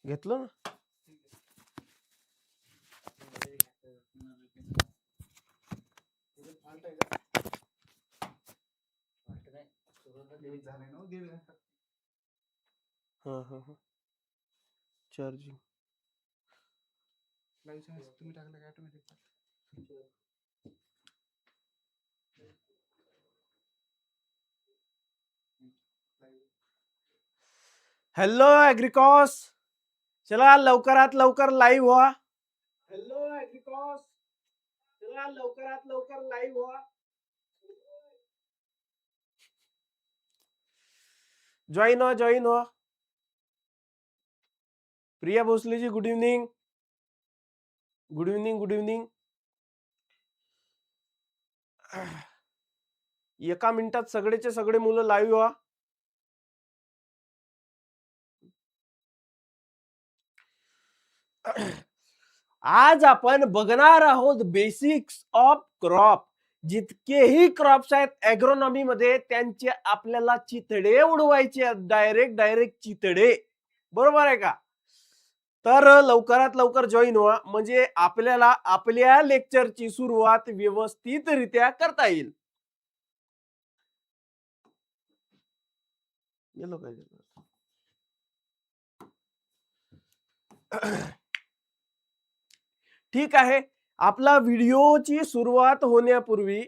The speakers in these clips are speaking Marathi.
घेतलं ना. हा चार्जिंग तुम्ही टाकलं काय ऑटोमॅटिक. हॅलो ऍग्रिकॉस, चला लवकरात लवकर लाईव्ह व्हा. हॅलो ऍग्रिकॉस, चला लवकरात लवकर लाईव्ह व्हा. जॉईन व्हा, जॉईन व्हा. Priya Bhosale ji good evening. Good evening, good evening. एका मिनिटात सगळेचे सगळे मुलं लाईव्ह व्हा. आज आपण बघणार आहोत बेसिक्स ऑफ क्रॉप. जितकेही क्रॉप्स आहेत ॲग्रोनॉमी मध्ये त्यांचे आपल्याला चितडे उडवायचे, डायरेक्ट चितडे. बरोबर आहे का? तर लवकरात लवकर जॉईन व्हा, म्हणजे आपल्याला आपल्या लेक्चरची सुरुवात व्यवस्थितरित्या करता येईल. गेलो काय ठीक आहे. आपल्या व्हिडिओची सुरुवात होण्यापूर्वी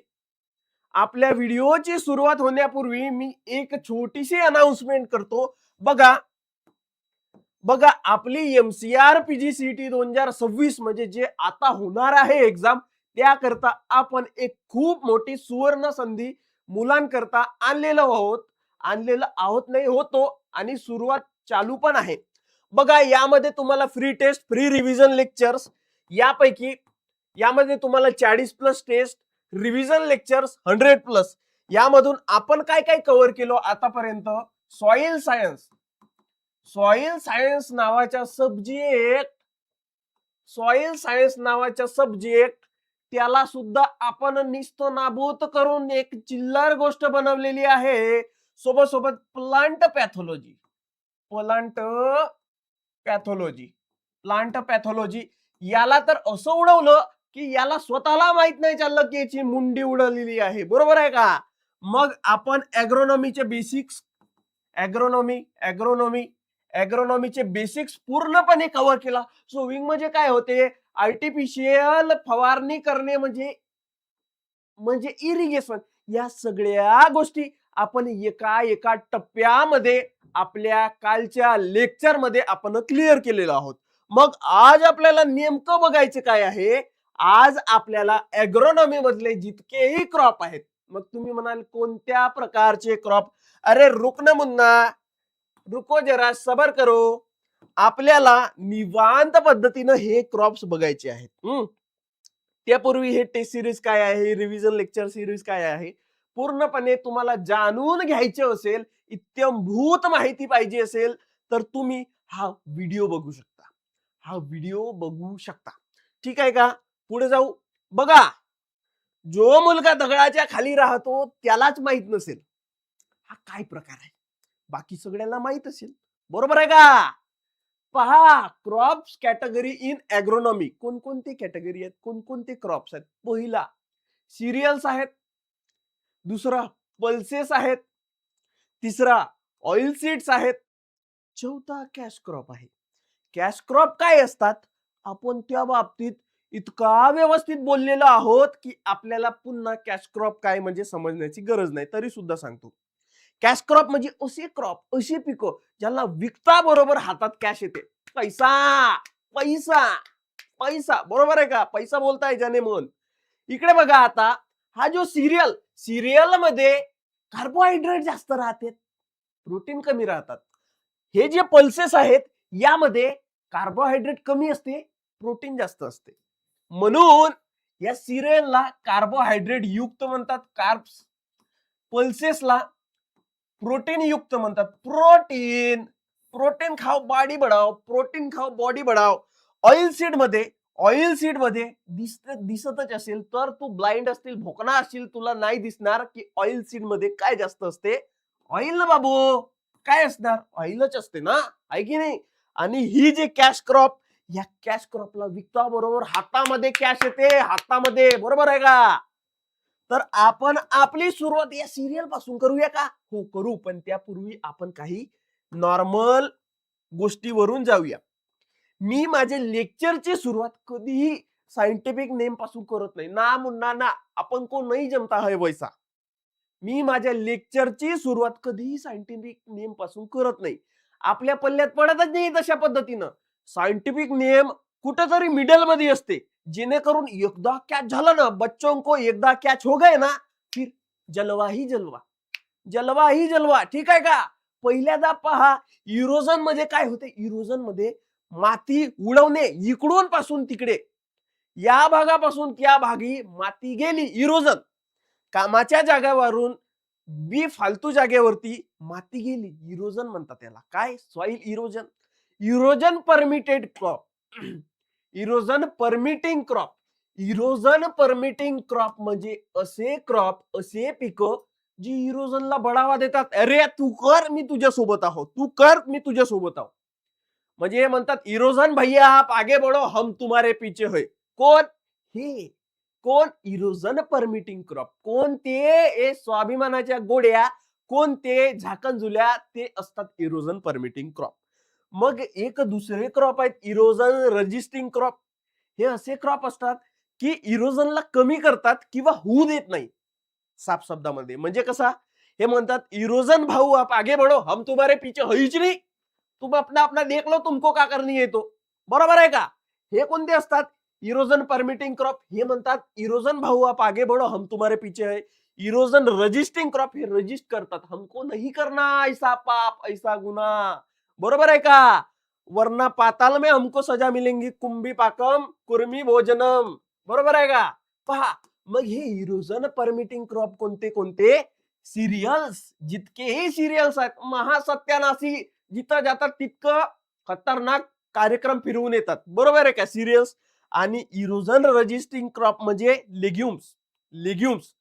मी एक छोटीशी अनाउन्समेंट करतो. बघा आपली MCR PGCET 2026 म्हणजे जे आता होणार आहे एक्झाम, त्याकरता आपण एक खूप मोठी सुवर्ण संधी मुलांकरता आणलेलं आहोत नाही होतो, आणि सुरुवात चालू पण आहे. बघा, यामध्ये तुम्हाला free test, free revision lectures, यामध्ये तुम्हाला 40+ टेस्ट, रिव्हिजन लेक्चर्स 100+. यामधून आपण काय काय कव्हर केलो आतापर्यंत? सॉइल सायन्स नावाच्या सब्जेक्ट त्याला सुद्धा आपण निस्तो नाबूत करून एक चिल्लर गोष्ट बनवलेली आहे. सोबत प्लांट पॅथॉलॉजी याला तर असं उडवलं की याला स्वतःला माहित नाही चाललं की याची मुंडी उडवलेली आहे. बरोबर आहे का? मग आपण ॲग्रोनॉमीचे बेसिक्स पूर्णपणे कव्हर केला. सोविंग म्हणजे काय होते? आर्टिफिशियल फवारणी करणे म्हणजे इरिगेशन. या सगळ्या गोष्टी आपण एका टप्प्यामध्ये आपल्या कालच्या लेक्चर मध्ये आपण क्लिअर केलेलो आहोत. मग आज आपल्याला नेमकं बघायचं काय आहे? आज आपल्याला ॲग्रोनॉमी मधले जितकेही क्रॉप आहेत, मग तुम्ही म्हणाल कोणत्या प्रकारचे क्रॉप? अरे रुको जरा, सबर करो. आपल्याला निवांत पद्धतीनं हे क्रॉप्स बघायचे आहेत. त्यापूर्वी हे टेस्ट सिरीज काय आहे, रिव्हिजन लेक्चर सिरीज काय आहे, पूर्णपणे तुम्हाला जाणून घ्यायचे असेल, इत्यंभूत माहिती पाहिजे असेल, तर तुम्ही हा व्हिडिओ बघू शकता. ठीक आहे का? पुढे जाऊ. बघा, जो मुलगा दगडाच्या खाली राहतो त्यालाच माहित नसेल हा काय प्रकार आहे, बाकी सगळ्यांना माहित असेल. बरोबर आहे का? पहा, क्रॉप्स कॅटेगरी इन ॲग्रोनॉमी. कोणकोणते कॅटेगरी आहेत, कोणकोणते क्रॉप्स आहेत? पहिला सिरियल्स आहेत, दुसरा पल्सेस आहेत, तिसरा ऑइल सीड्स आहेत, चौथा कॅश क्रॉप आहे. कॅश क्रॉप काय असतात आपण त्या बाबतीत इतका व्यवस्थित बोललेलो आहोत की आपल्याला पुन्हा कॅश क्रॉप काय म्हणजे समजण्याची गरज नाही, तरी सुद्धा सांगतो. कॅश क्रॉप म्हणजे असे क्रॉप, अशी पिकं ज्यांना विकता बरोबर हातात कॅश येते. पैसा पैसा पैसा. बरोबर आहे का? पैसा बोलताय ज्याने मन. इकडे बघा आता, हा जो सिरियल मध्ये कार्बोहायड्रेट जास्त राहते, प्रोटीन कमी राहतात. हे जे पल्सेस आहेत यामध्ये कार्बोहायड्रेट कमी असते, प्रोटीन जास्त असते. म्हणून या सिरियलला कार्बोहायड्रेट युक्त म्हणतात, कार्ब्स. पल्सेसला प्रोटीन युक्त म्हणतात, प्रोटीन खाओ बॉडी बढ़ाओ. ऑइल सीड मध्ये दिसतच असेल तर तू ब्लाइंड असतील, भोकणा असतील, तुला नाही दिसणार की ऑइल सीड मध्ये काय जास्त असते. ऑइल ना बाबू, काय असणार? ऑइलच असते ना, आहे की नाही? आणि ही जी कॅश क्रॉप, या कॅश क्रॉपला विकता बरोबर हातामध्ये कॅश येते, हातामध्ये. बरोबर आहे का? तर आपण आपली सुरुवात या सिरियल पासून करूया का? हो करू, पण त्यापूर्वी आपण काही नॉर्मल गोष्टीवरून जाऊया. मी माझ्या लेक्चरची सुरुवात कधीही सायंटिफिक नेम पासून करत नाही. ना मुन्ना ना, आपण को नाही जमता है वैसा. मी माझ्या लेक्चरची सुरुवात कधीही सायंटिफिक नेम पासून करत नाही. आपल्या पल्ल्यात पडतच नाही तशा पद्धतीनं. सायंटिफिक नेम कुठेतरी मिडल मध्ये असते, जेणेकरून एकदा कॅच झालं ना, बच्चों को एकदा कॅच हो गए ना, फिर जलवा ही जलवा, जलवा ही जलवा. ठीक आहे का? पहिल्यांदा पहा इरोजन मध्ये काय होते. इरोजन मध्ये माती उडवणे, इकडून पासून तिकडे, या भागापासून त्या भागी माती गेली. इरोजन. कामाच्या जागेवरून बी फालतू जागेवरती माती गेली, इरोजन म्हणतात त्याला. काय? Soil erosion. Erosion permitted crop. Erosion permitting crop. Erosion permitting crop म्हणजे असे क्रॉप, असे पिकं जी इरोजनला बढावा देतात. अरे तू कर, मी तुझ्या सोबत आहोत. तू कर, मी तुझ्या सोबत आहोत. म्हणजे म्हणतात इरोजन भैया आप आगे बढ़ो, हम तुम्हारे पीछे है. कोण? हे कोण? Erosion permitting crop. कोणते? स्वाभिमानाच्या गोड्या, कोणते झाकण झुल्या, ते असतात इरोजन परमिटिंग क्रॉप. मग एक दुसरे क्रॉप आहेत इरोजन रेजिस्टिंग क्रॉप. हे असे क्रॉप असतात की इरोजनला कमी करतात किंवा होऊ देत नाही. साफ शब्दामध्ये म्हणजे कसा? हे म्हणतात इरोजन भाऊ आप आगे बढ़ो, हम तुम्हारे पीछे हईच नाही. तुम अपना अपना देख लो, तुमको का करनी है तो. बरोबर आहे का? हे कोणते असतात? Erosion permitting crop. हे म्हणतात इरोजन भाऊ आप आगे बढ़ो, हम तुम्हारे पीछे है. इरोजन रजिस्टिंग क्रॉप, हे रजिस्ट करतात. हमको नहीं करना ऐसा पाप, ऐसा गुन्हा. बरोबर आहे का? वरना पाताल में हमको सजा मिलेंगी, कुंभी पाकम कुर्मी भोजनम. बरोबर आहे का? पहा, मग हे इरोजन परमिटिंग क्रॉप कोणते कोणते? सिरियल्स. जितकेही सिरियल्स आहेत, महासत्यानाशी, जिथं जातात तितकं खतरनाक कार्यक्रम फिरवून येतात. बरोबर आहे का? सिरियल्स. आणि इरोजन रजिस्टिंग क्रॉप म्हणजे लेग्युम्स. लेग्युम्स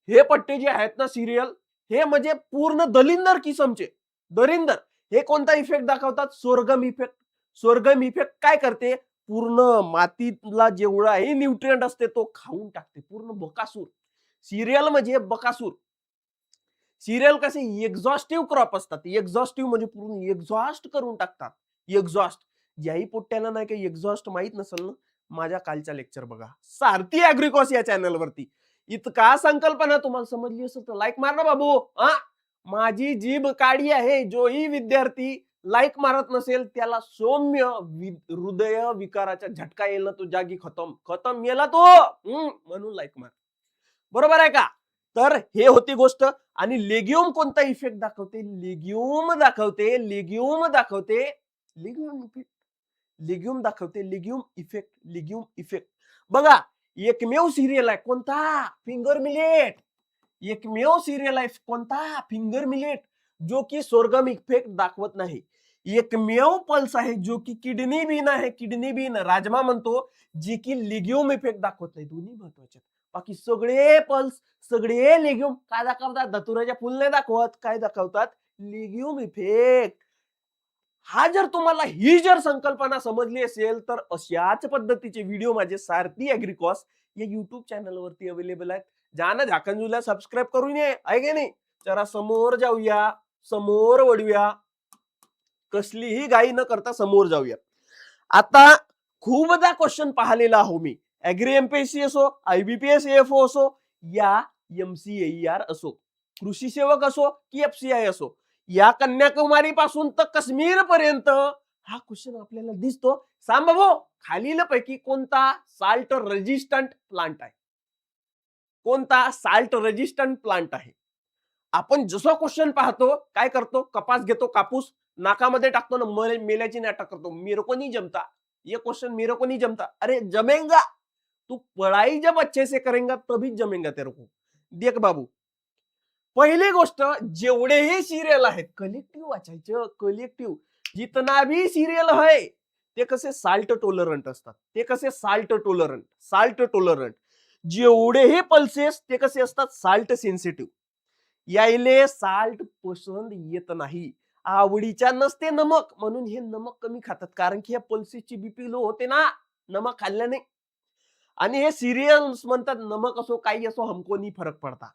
हे पट्टे जे आहेत ना सिरियल, हे म्हणजे पूर्ण दलिंदर किसमचे. दरिंदर. हे कोणता इफेक्ट दाखवतात? Sorghum effect. सोरगम इफेक्ट काय करते? पूर्ण मातीतला जेवढाही न्यूट्रिएंट असते तो खाऊन टाकते. पूर्ण बकासूर. सिरियल म्हणजे बकासूर. सिरियल कसे एक्झॉस्टिव्ह क्रॉप असतात. एक्झॉस्टिव्ह म्हणजे पूर्ण एक्झॉस्ट करून टाकतात. एक्झॉस्ट. ज्याही पोट्ट्याला नाही काही एक्झॉस्ट माहित नसेल ना, माझ्या कालच्या लेक्चर बघा, सारथी अॅग्रिकॉस या चॅनल वरती. इतका संकल्पना तुम्हाला समजली असेल तर लाईक मार ना बाबू. माझी जीभ काढी आहे. जोही विद्यार्थी लाईक मारत नसेल त्याला सौम्य हृदय विकाराचा झटका येईल ना, तो जागी खतम खतम मेला तो. म्हणून लाईक मार. बरोबर आहे का? तर हे होती गोष्ट. आणि लेग्युम कोणता इफेक्ट दाखवते? लेग्युम दाखवते. लेग्युम दाखवते. Legume effect. लेग्युम दाखवते. Legume effect. Legume effect. बघा, एकमेव सिरियल आहे कोणता? Finger millet. एकमेव सिरियल आहे कोणता? फिंगर मिलेट, जो की सोरगम इफेक्ट दाखवत नाही. एकमेव पल्स आहे जो की किडनी बीन आहे. किडनी बीन राजमा म्हणतो, जी की लेग्युम इफेक्ट दाखवत नाही. दोन्ही महत्वाचे. बाकी सगळे पल्स, सगळे लेग्युम काय दाखवतात? धतुराच्या फुलने दाखवत. काय दाखवतात? Legume effect. हा जर तुम्हाला ही जर संकल्पना समजली असेल तर अशाच पद्धतीचे व्हिडिओ माझे सारथी अॅग्रिकॉस या युट्यूब चॅनल वरती अवेलेबल आहेत. जाना झाकणझुला सबस्क्राईब करून ये, आहे की नाही? जरा समोर जाऊया, समोर वळूया, कसलीही घाई न करता समोर जाऊया. आता खूपदा क्वेश्चन पाहिलेला आहो मी. ऍग्री एमपीएससी असो, आयबीपीएस एफओ असो, या एमसीएईआर असो, कृषी सेवक असो की एफसीआय असो, या कन्याकुमारी पासून तर काश्मीर पर्यंत हा क्वेश्चन आपल्याला दिसतो. सांग बाबू, खालील पैकी कोणता साल्ट रेजिस्टंट प्लांट आहे? कोणता साल्ट रेजिस्टंट प्लांट आहे? आपण जसं क्वेश्चन पाहतो काय करतो? कपास घेतो, कापूस नाकामध्ये टाकतो ना, मेल्याची नाटक करतो. मेरे को नहीं जमता ये क्वेश्चन, मेरे को नहीं जमता. अरे जमेगा, तू पढ़ाई जब अच्छे से करेगा तभी जमेगा तेरे को. देख बाबू, पहिली गोष्ट, जेवढेही सिरियल आहेत कलेक्टिव्ह वाचायचं. कलेक्टिव्ह जितना भी सिरियल आहे ते कसे साल्ट टॉलरंट असतात. ते कसे साल्ट टॉलरंट. Salt tolerant. जेवढेही पल्सेस ते कसे असतात? Salt sensitive. यायले साल्ट पसंत येत नाही. आवडीच्या नसते नमक, म्हणून हे नमक कमी खातात, कारण की या पल्सेसची बीपी लो होते ना नमक खाल्ल्याने. आणि हे सिरियल्स म्हणतात नमक असो काही असो हमको नहीं फरक पडता,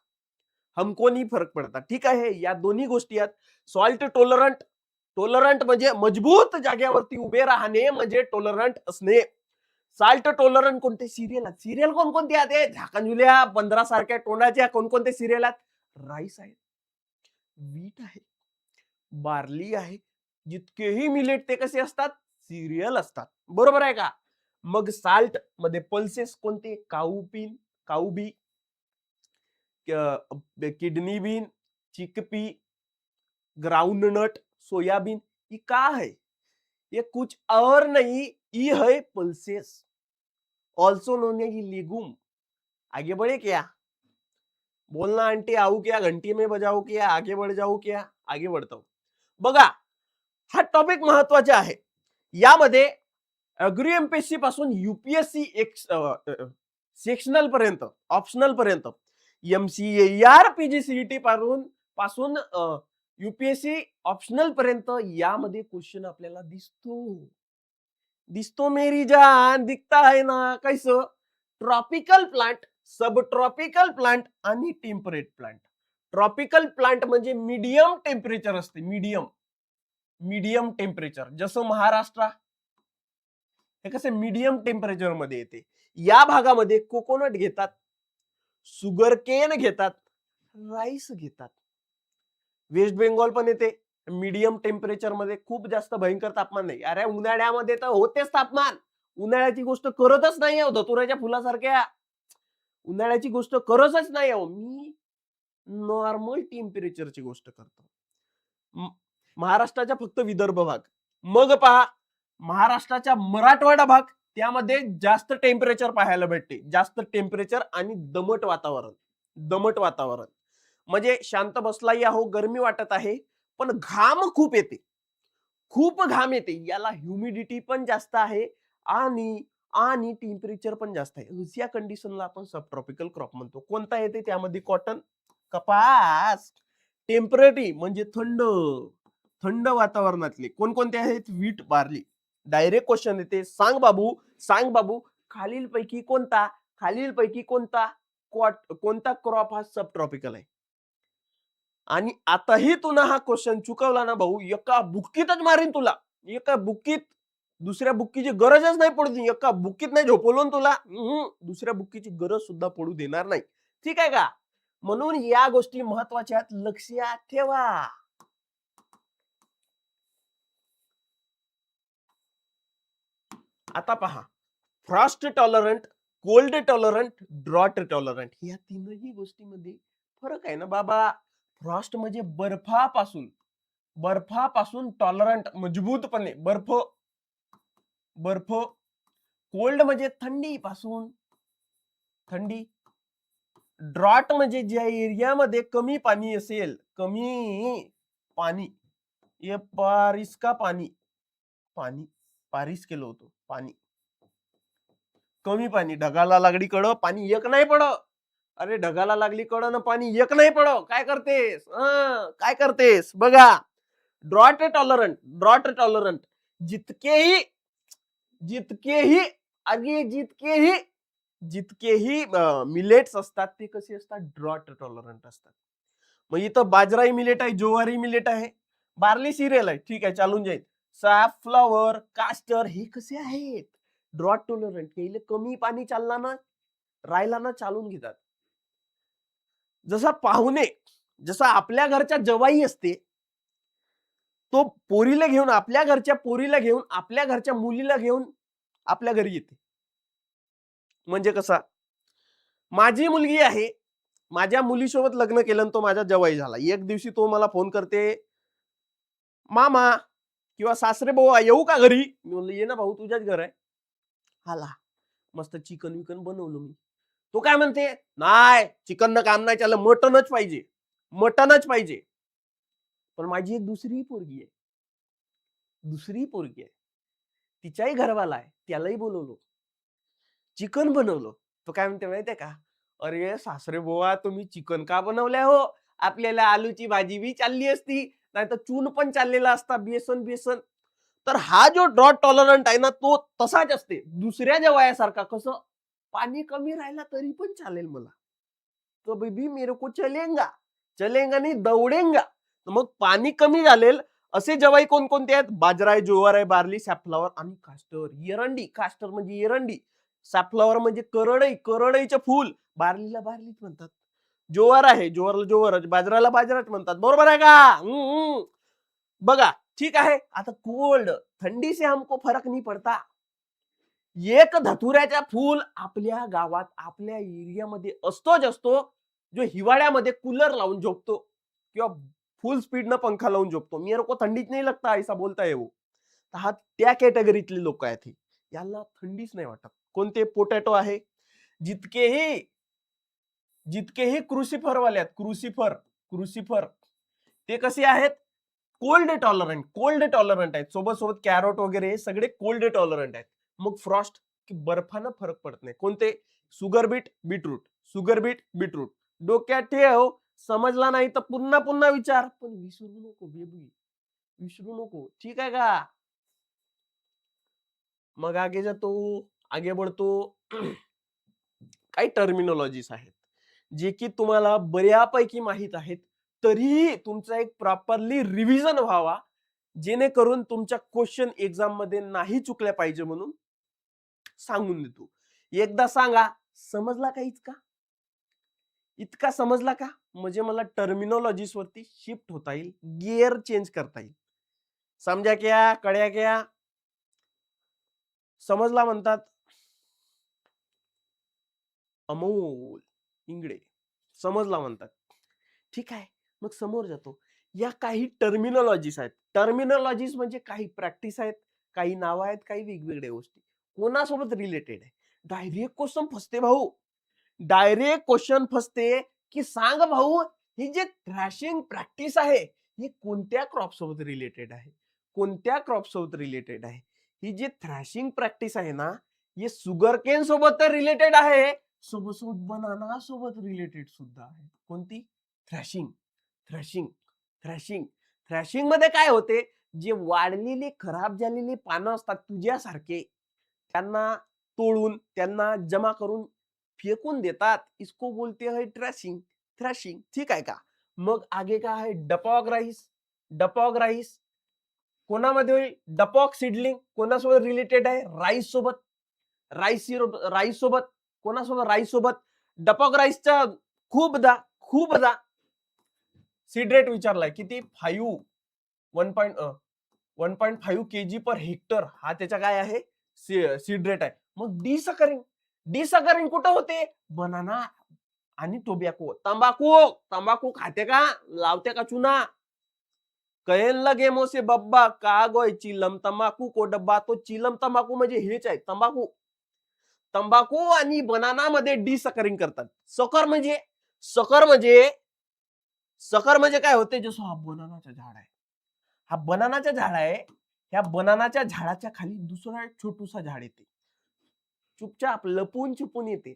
हमको नहीं फरक पडता. ठीक आहे, या दोन्ही गोष्टी आहेत. सॉल्ट टॉलरंट, टॉलरंट म्हणजे मजबूत जागेवरती उभे राहणे म्हणजे टॉलरंट असणे. साल्ट टॉलरंट कोणते सिरियल आहेत? सिरियल कोणकोणते आहेत? हे झाकणझुल्या 15 सारख्या तोंडाच्या कोणकोणते सिरियल आहेत? राईस आहे, वीट आहे, बार्ली आहे. जितकेही मिलेट ते कसे असतात? सिरियल असतात. बरोबर आहे का? मग साल्ट मध्ये पल्सेस कोणते? Cowbean, cowpea, kidney bean, chickpea, groundnut, soybean. ये का है? ये कुछ और नहीं, ये है pulses, also known as legume. आगे बढ़े क्या? बोलना आंटी, आऊ क्या? घंटी में बजाऊ क्या? आगे बढ़ जाऊ क्या? आगे बढ़ता हूं. बघा, हा टॉपिक महत्वाचा आहे. यामध्ये अग्री एमपीएससी पासून यूपीएससी सेक्शनल पर्यंत, ऑप्शनल पर्यंत, एमसीए पीजीसीईटी पासून यूपीएससी ऑप्शनल पर्यंत यामध्ये क्वेश्चन आपल्याला दिसतो मेरी जान, दिखता है ना. कैसं? ट्रॉपिकल प्लांट, सब ट्रॉपिकल प्लांट आणि टेम्परेट प्लांट. ट्रॉपिकल प्लांट म्हणजे मीडियम टेम्परेचर असते, मीडियम टेम्परेचर. जसं महाराष्ट्र हे कसं मीडियम टेम्परेचर मध्ये येते. या भागामध्ये कोकोनट घेतात, शुगर केन घेतात, राईस घेतात. वेस्ट बेंगॉल पण येते मीडियम टेम्परेचर मध्ये, खूप जास्त भयंकर तापमान नाही. अरे उन्हाळ्यामध्ये तर होतेच तापमान, उन्हाळ्याची गोष्ट करतच नाही आहो, धतुराच्या फुलासारख्या उन्हाळ्याची गोष्ट करतच नाही आहो. मी नॉर्मल टेम्परेचरची गोष्ट करतो. महाराष्ट्राच्या फक्त विदर्भ भाग. मग पहा, महाराष्ट्राच्या मराठवाडा भाग, त्यामध्ये जास्त टेम्परेचर पाहायला भेटते, जास्त टेम्परेचर आणि दमट वातावरण. म्हणजे शांत बसलाही आहो, गरमी वाटत आहे, पण घाम खूप येते, खूप घाम येते. याला ह्युमिडिटी पण जास्त आहे आणि टेम्परेचर पण जास्त आहे. या कंडिशनला आपण सब ट्रॉपिकल क्रॉप म्हणतो. कोणता येते त्यामध्ये? कॉटन, कपास. टेम्परेरी म्हणजे थंड वातावरणातले कोणकोणते आहेत? वीट, बार्ली. डायरेक्ट क्वेश्चन येते, सांग बाबू खालीलपैकी कोणता क्रॉप हा सब ट्रॉपिकल आहे? आणि आताही तुला हा क्वेश्चन चुकवला ना भाऊ, एका बुक्कीतच मारीन तुला, एका बुक्कीत. दुसऱ्या बुक्कीची गरजच नाही पडू दे. एका बुक्कीत नाही झोपवलं तुला, दुसऱ्या बुक्कीची गरज सुद्धा पडू देणार नाही. ठीक आहे का? म्हणून या गोष्टी महत्वाच्या आहेत, लक्षात ठेवा. आता पहा, frost tolerant, cold tolerant, drought tolerant, या तीनही गोष्टीमध्ये फरक आहे ना बाबा. फ्रॉस्ट म्हणजे बर्फापासून टॉलरंट, मजबूतपणे बर्फ. कोल्ड म्हणजे थंडी. ड्रॉट म्हणजे ज्या एरियामध्ये कमी पाणी असेल, ये बारिश का पाणी बारिश केलं होतं पाणी, कमी पाणी. ढगाला लागली कड पाणी एक नाही पड. अरे ढगाला लागली कड ना पाणी एक नाही पड. काय करतेस? बघा, ड्रॉट टॉलरंट जितकेही मिलेट्स असतात ते कसे असतात? ड्रॉट टॉलरंट असतात. मग इथं बाजराही मिलेट आहे, ज्वारी मिलेट आहे, बार्ली सिरियल आहे, ठीक आहे, चालून जाईल. सॅफ्लॉवर, कास्टर हे कसे आहेत? Drought tolerant. याला कमी पाणी राहिला ना चालून घेतात. जसा आपल्या घरच्या जवाई असते, तो आपल्या घरच्या पोरीला घेऊन, आपल्या घरच्या मुलीला घेऊन आपल्या घरी येते. म्हणजे कसा? माझी मुलगी आहे, माझ्या मुलीसोबत लग्न केलं, तो माझा जवाई झाला. एक दिवशी तो मला फोन करते, मामा किंवा सासरे भाऊ येऊ का घरी? मी म्हणलं ये ना भाऊ, तुझ्याच घर आहे. आला, मस्त चिकन विकन बनवलं मी. तो काय म्हणते? नाही, चिकन न काम नाही, त्याला मटनच पाहिजे. पण माझी एक दुसरी पोरगी आहे, तिच्याही घरवाला आहे, त्यालाही बोलवलो, चिकन बनवलं. तो काय म्हणते माहितीये का? अरे सासरे बुवा, तुम्ही चिकन का बनवलंय हो? आपल्याला आलूची भाजी बी चालली असती, नाही तर चून पण चाललेला असता, बेसन. तर हा जो ड्रॉट टॉलरंट आहे ना, तो तसाच असते दुसऱ्या वयासारखा. कसं पाणी कमी राहिला तरी पण चालेल मला, तो बेबी मेरे को चलेगा नाही दौडेंगा. मग पाणी कमी झालेल असे जवाई कोणकोणते आहेत? बाजरा आहे, ज्वार आहे, बार्ली, सॅफ्लॉवर आणि कास्टर. एरंडी, कास्टर म्हणजे एरंडी, सॅफ्लॉवर म्हणजे करडईचं फूल. बार्लीला बार्लीच म्हणतात. ज्वार आहे, ज्वारला ज्वारच, बाजराला बाजराच म्हणतात. बरोबर आहे का? बघा, ठीक आहे. आता कोल्ड, थंडी से हमको फरक नहीं पडता. एक धतुऱ्याचा फूल आपल्या गावात, आपल्या एरियामध्ये असतोच असतो, जो हिवाळ्यामध्ये कूलर लावून झोपतो किंवा फुल स्पीडनं पंखा लावून झोपतो. मेरे को थंडीच नाही लगता ऐसा बोलता है वो. तर हा त्या कॅटेगरीतले लोक आहेत. यांना थंडीच नाही वाटत. कोणते? पोटॅटो आहे. जितकेही जितकेही क्रुसिफरवाले आहेत, क्रुसिफर ते कसे आहेत? कोल्ड टॉलरंट आहेत. सोबत कॅरोट वगैरे हे सगळे कोल्ड टॉलरंट आहेत. मग फ्रॉस्ट की बर्फानं फरक पडत नाही. कोणते? Sugar beet, beetroot. डोक्यात ठेव. समजला नाही तर पुन्हा पुन्हा विचार, पण विसरू नको बेबी, विसरू नको. ठीक आहे का? मग आगे बढ़तो. काही टर्मिनॉलॉजीज आहेत जे की तुम्हाला बऱ्यापैकी माहित आहेत, तरीही तुमचा एक प्रॉपरली रिव्हिजन व्हावा, जेणेकरून तुमच्या क्वेश्चन एक्झाम मध्ये नाही चुकल्या पाहिजे म्हणून सांगून देतो. एकदा सांगा, समजला का इतका समजला का? म्हणजे मला टर्मिनॉलॉजीज वरती शिफ्ट होता येईल, गिअर चेंज करता येईल. समजा क्या? कळ्या क्या? समजला म्हणतात अमोल इंगडे, समजला म्हणतात. ठीक आहे, मग समोर जातो. या काही टर्मिनॉलॉजीज आहेत. टर्मिनॉलॉजीज म्हणजे काही प्रॅक्टिस आहेत, काही नाव आहेत, काही वेगवेगळ्या गोष्टी. कोणासोबत रिलेटेड आहे? डायरेक्ट क्वेश्चन फसते की सांग भाऊ, ही जे थ्रॅशिंग प्रॅक्टिस आहे ही कोणत्या क्रॉप सोबत रिलेटेड आहे? ही जी थ्रॅशिंग प्रॅक्टिस आहे ना, ही शुगर केन सोबत तर रिलेटेड आहे, सोबत बनाना सोबत रिलेटेड सुद्धा आहे. कोणती? थ्रॅशिंग मध्ये काय होते? जे वाढलेली खराब झालेली पानं असतात तुझ्यासारखे, त्यांना तोडून, त्यांना जमा करून फेकून देतात. इसको बोलते है थ्रॅशिंग. ठीक आहे का? मग आगे काय आहे? डपॉग राईस कोणामध्ये होईल? डपॉक सीडलिंग कोणासोबत रिलेटेड आहे? राईस सोबत. कोणासोबत? राईस सोबत. डपॉक राईसचा खूपदा सीड रेट विचारलाय. किती? 1.5 kg पर हेक्टर हा त्याचा काय आहे? सीड रेट आहे. मग डिसकरिंग कुठं होते? बनाना आणि टोबॅको. तंबाखू खाते का? लावते का चुना? कहन लगे मोसे बब्बा का गोय चिलम तंबाखू को डब्बा. तो चिलम तंबाखू म्हणजे हेच आहे, तंबाखू आणि बनाना मध्ये डिसकरिंग करतात. सकर म्हणजे काय होते? जसं हा बनानाचा झाड आहे, ह्या बनानाच्या झाडाच्या खाली दुसरा एक छोटूसा झाड येते, चुपचाप लपून छुपून येते,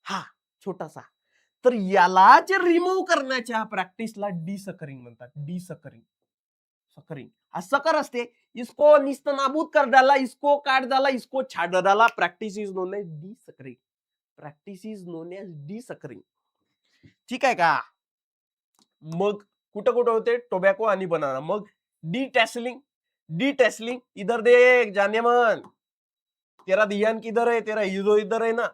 हा छोटासा. तर यालाच रिमूव्ह करण्याच्या प्रॅक्टिसला डिसकरिंग म्हणतात. हा सकर असते. इसको निस्त नाबूद कर डाला, इसको काट डाला, इसको छाट डाला. प्रॅक्टिस इज नोन एज डिसकरिंग. ठीक आहे का? मग कुठं होते? टोबॅको आणि बनाना. मग डिटॅसलिंग इधर देख जाने मन, तेरा धियान किधर आहे? तेरा हिरो इधर आहे ना.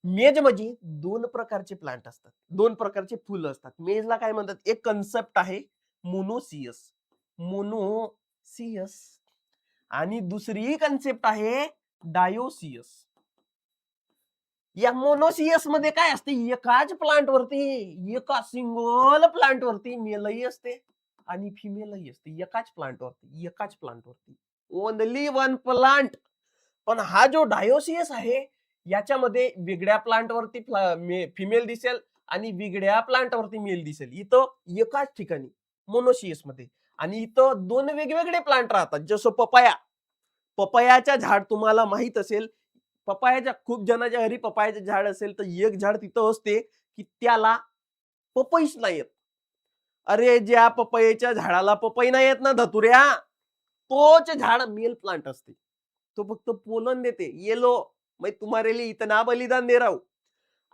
मेज म्हणजे दोन प्रकारचे प्लांट असतात, दोन प्रकारचे फुलं असतात. मेजला काय म्हणतात? एक कन्सेप्ट आहे मोनोसियस आणि दुसरी कन्सेप्ट आहे डायोसियस. या मोनोसियस मध्ये काय असते? एकाच सिंगल प्लांट वरती मेलही असते आणि फिमेलही असते. एकाच प्लांट वरती ओनली वन प्लांट. पण हा जो डायोसियस आहे याच्यामध्ये वेगळ्या प्लांट वरती फिमेल दिसेल आणि वेगळ्या प्लांट वरती मेल दिसेल. इथं एकाच ठिकाणी मोनोसियस मध्ये. आणि इथं दोन वेगवेगळे प्लांट राहतात. जसं पपयाच्या झाड तुम्हाला माहित असेल, पपायाच्या खूप जणांच्या घरी पपायाचे झाड असेल तर एक झाड तिथं असते की त्याला पपईच नाही येत. अरे ज्या पपईच्या झाडाला पपई नाही येत ना धतुऱ्या, तोच झाड मेल प्लांट असते. तो फक्त पोलन देते येलो. मैं तुम्हारे लिए इतना बलिदान दे रहा हूं.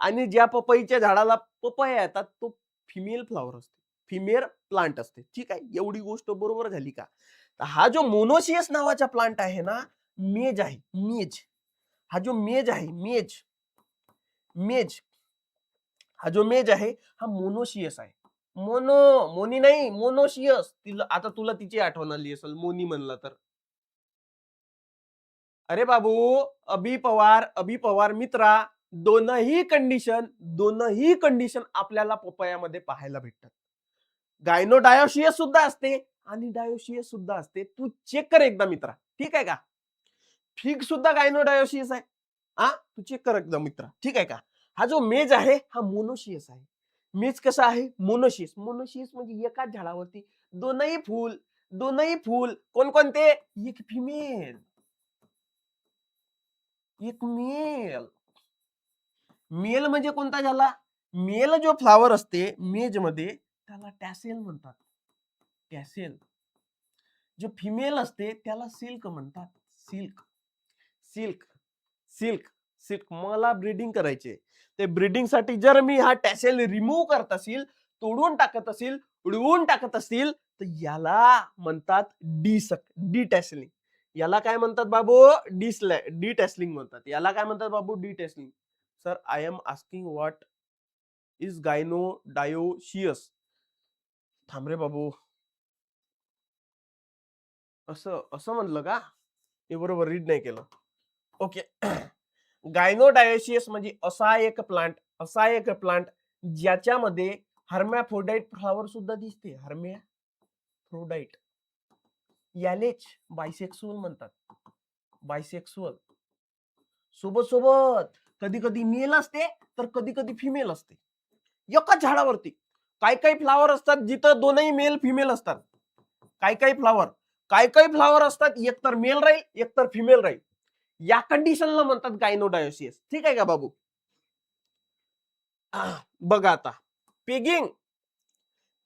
आणि ज्या पपईच्या झाडाला पपया येतात तो फिमेल फ्लॉवर असते, फिमेल प्लांट असते. ठीक आहे, एवढी गोष्ट बरोबर झाली का? तर हा जो मोनोशियस नावाचा प्लांट आहे ना, मेज आहे, मेज. हा जो मेज आहे, मेज मेज हा जो मेज आहे हा मोनोशियस आहे. मोनी नाही, मोनोशियस. तिला आता तुला तिची आठवण आली असेल मोनी म्हणलं तर. अरे बाबू, अभि पवार मित्रा, दोनही कंडिशन आपल्याला पपयामध्ये पाहायला भेटतात. गायनोडायोशियस सुद्धा असते आणि डायोशियस सुद्धा असते. तू चेक कर एकदा मित्रा, ठीक आहे का? फिग सुद्धा गायनोडायोशियस आहे. तू चेक कर एकदा मित्रा, ठीक आहे का? हा जो मेज आहे हा मोनोशियस आहे. मेज कसा आहे? मोनोशियस. मोनोशियस म्हणजे एकाच झाडावरती दोनही फूल कोणकोणते? एक फिमेल, एक मेल. मेल म्हणजे कोणता झाला? मेल जो फ्लावर असते मेज मध्ये त्याला टॅसेल म्हणतात. टॅसेल. जो फिमेल असते त्याला सिल्क म्हणतात. Silk silk silk silk. मला ब्रीडिंग करायचे, ते ब्रीडिंग साठी जर मी हा टॅसेल रिमूव्ह करत असेल, तोडून टाकत असेल, उडवून टाकत असतील, तर याला म्हणतात डिटॅसलिंग. याला काय म्हणतात बाबू? डिटॅसलिंग म्हणतात. याला काय म्हणतात बाबू? Detasseling. Sir, I am asking what is gynodioecious. थांब रे बाबू, असं असं म्हणलं का? हे बरोबर रीड नाही केलं. ओके. गायनोडायोशियस म्हणजे असा एक प्लांट ज्याच्यामध्ये हर्मॅफ्रोडाइट फ्लॉवर सुद्धा दिसते. हर्मॅफ्रोडाइट. यालेच बायसेक्सुअल म्हणतात. बायसेक्सुअल. सोबत कधी कधी मेल असते तर कधी कधी फिमेल असते एकाच झाडावरती. काही फ्लावर असतात जिथं दोनही मेल फिमेल असतात. काही फ्लावर असतात एक तर मेल राहील एक तर फिमेल राहील. या कंडिशनला म्हणतात गायनोडायोसिस. ठीक आहे का बाबू? बघा आता, पेगिंग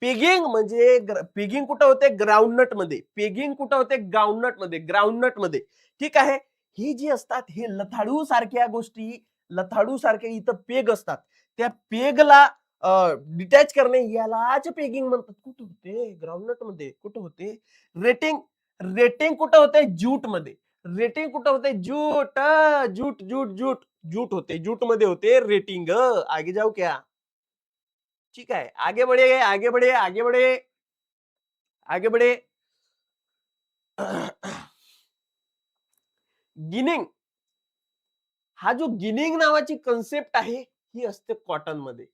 पेगिंग म्हणजे पेगिंग कुठं होते? ग्राउंडनट मध्ये. पेगिंग कुठं होते? ग्राउंडनट मध्ये. ठीक आहे. हे जे असतात हे लथाडू सारख्या गोष्टी, लथाडू सारखे इथं पेग असतात. त्या पेगला डिटॅच करणे यालाच पेगिंग म्हणतात. कुठं होते? ग्राउंडनट मध्ये. कुठं होते? रेटिंग रेटिंग कुठं होते? ज्यूट मध्ये. रेटिंग कुठं होते? Jute jute jute jute jute होते. ज्यूट मध्ये होते रेटिंग. आगे जाऊ क्या? ठीक है, आगे बढ़े आगे बढ़े आगे बढ़े आगे बढ़े. गिनिंग. हा जो गिनिंग नावाची कन्सेप्ट आहे ही असते कॉटन मध्ये.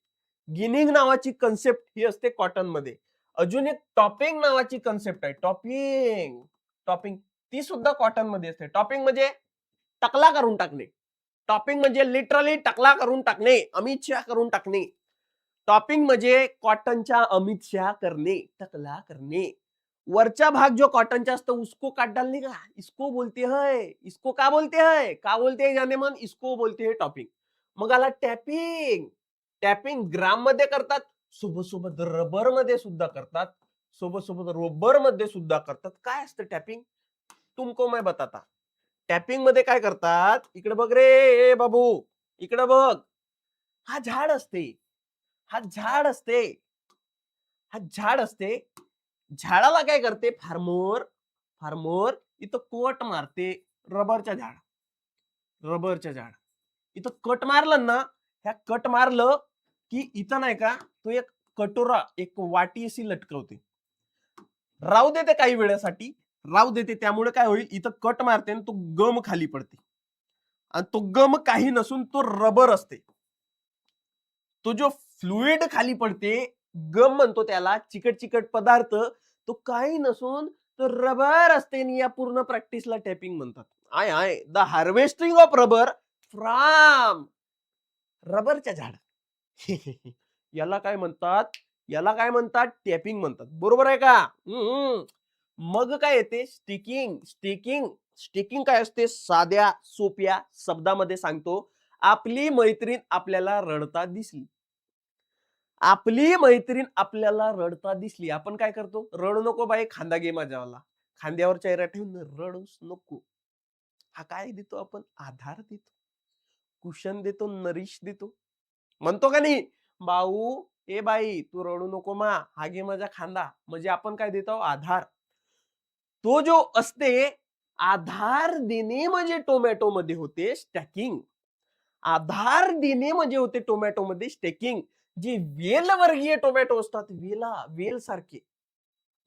गिनिंग नावाची कन्सेप्ट ही असते कॉटन मध्ये. अजून एक टॉपिंग नावाची कन्सेप्ट आहे. टॉपिंग टॉपिंग ती सुद्धा कॉटन मध्ये असते. टॉपिंग म्हणजे टकला करून टाकणे. टॉपिंग म्हणजे लिटरली टकला करून टाकणे, अमित शाह करून टाकणे. टॉपिंग म्हणजे कॉटनच्या अमित शाह करणे, टकला करणे. वरचा भाग जो कॉटनचा असतो उसको काट डालने का, इसको बोलते हैं. इसको का बोलते हैं? का बोलते हैं जाने मन? इसको बोलते हैं टॉपिंग. मग आला टॅपिंग. टॅपिंग ग्राम मध्ये करतात, सोबत रबर मध्ये सुद्धा करतात, सोबत रबर मध्ये सुद्धा करतात. काय असतं टॅपिंग? तुमको मैं बताता. टॅपिंग मध्ये काय करतात? इकडे बघ रे बाबू, इकडे बघ. हा झाड असते, हा झाड असते, हा झाड असते. झाडाला काय करते? फार्मर इथं कोट मारते. रबरच्या झाड इथं कट मारलं ना, ह्या कट मारलं की इथं नाही का तो एक कटोरा, एक वाटी अशी लटकवते. राहू देते काही वेळासाठी, राहू देते. त्यामुळे काय होईल? इथं कट मारते आणि तो गम खाली पडते. आणि तो गम काही नसून तो रबर असते. तो जो फ्लुइड खाली पडते, गम म्हणतो त्याला, चिकट पदार्थ, तो काही नसून तो रबर असते. आणि या पूर्ण प्रॅक्टिसला टॅपिंग म्हणतात. I the harvesting of rubber from रबरच्या झाड. याला काय म्हणतात? याला काय म्हणतात? टॅपिंग म्हणतात. बरोबर आहे का? मग काय येते? स्टिकिंग काय असते? साध्या सोप्या शब्दामध्ये सांगतो. आपली मैत्रीण आपल्याला रडता दिसली. आपली मैत्रीण आपल्याला रडता दिसली, आपण काय करतो? रडू नको बाई, खांदा घे माझ्यावाला. खांद्यावर चेहरा ठेवून रडूच नको. हा काय देतो आपण? आधार देतो, कुशन देतो, नरिश देतो. म्हणतो का नाही? भाऊ, ए बाई तू रडू नको मा, हा घे माझा खांदा. म्हणजे आपण काय देतो? आधार. तो जो असते, आधार देणे म्हणजे टोमॅटोमध्ये होते स्टॅकिंग. आधार देणे म्हणजे होते टोमॅटोमध्ये स्टेकिंग. जे वेलवर्गीय टोमॅटो असतात, वेल सारखे,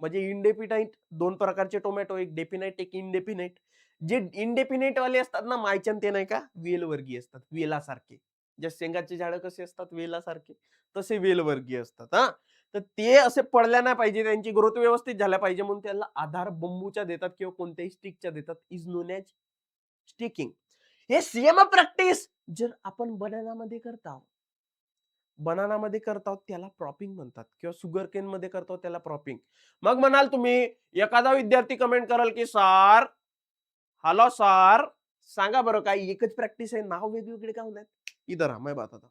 म्हणजे इंडेफिनाइट, दोन प्रकारचे टोमॅटो, एक डेफिनाइट एक इंडेफिनाइट. जे इंडेफिनाइट वाले असतात ना मायचन, ते नाही का वेलवर्गीय असतात, वेलासारखे. जे शेंगाचे झाड कसे असतात वेलासारखे, तसे वेलवर्गीय असतात. हा, तर ते असे पडल्या नाही पाहिजे, त्यांची ग्रोथ व्यवस्थित झाल्या पाहिजे, म्हणून त्याला आधार बंबूच्या देतात किंवा कोणत्याही स्टिकच्या देतात. Is known as sticking. हे सेम प्रॅक्टिस जर आपण बनानामध्ये करतो, त्याला प्रॉपिंग म्हणतात, किंवा शुगर केन मध्ये करतो त्याला प्रॉपिंग. मग म्हणाल तुम्ही, एखादा विद्यार्थी कमेंट कराल की सर, हॅलो सर, सांगा बरं काय एकच प्रॅक्टिस आहे, नाव वेगवेगळे का होणार? इधर हा, मैं बताता.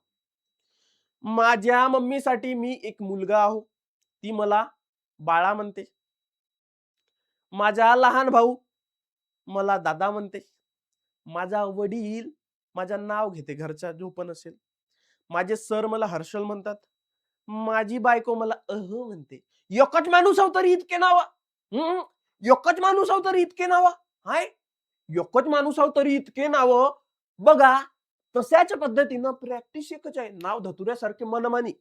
माझ्या मम्मीसाठी मी एक मुलगा आहो, ती मला बाळा म्हणते. माझा लहान भाऊ मला दादा म्हणते. माझा वडील माझं नाव घेते, घरचा जो पण असेल. माझे सर मला हर्षल म्हणतात. माझी बायको मला म्हणते. एकच माणूस आहो तरी इतके नाव. एकच माणूस आहो तरी इतके नाव. हाय, एकच माणूस आहो तरी इतके नाव. बघा, तशाच पद्धतीनं प्रॅक्टिस एकच आहे, नाव धतुऱ्यासारखे मनमानी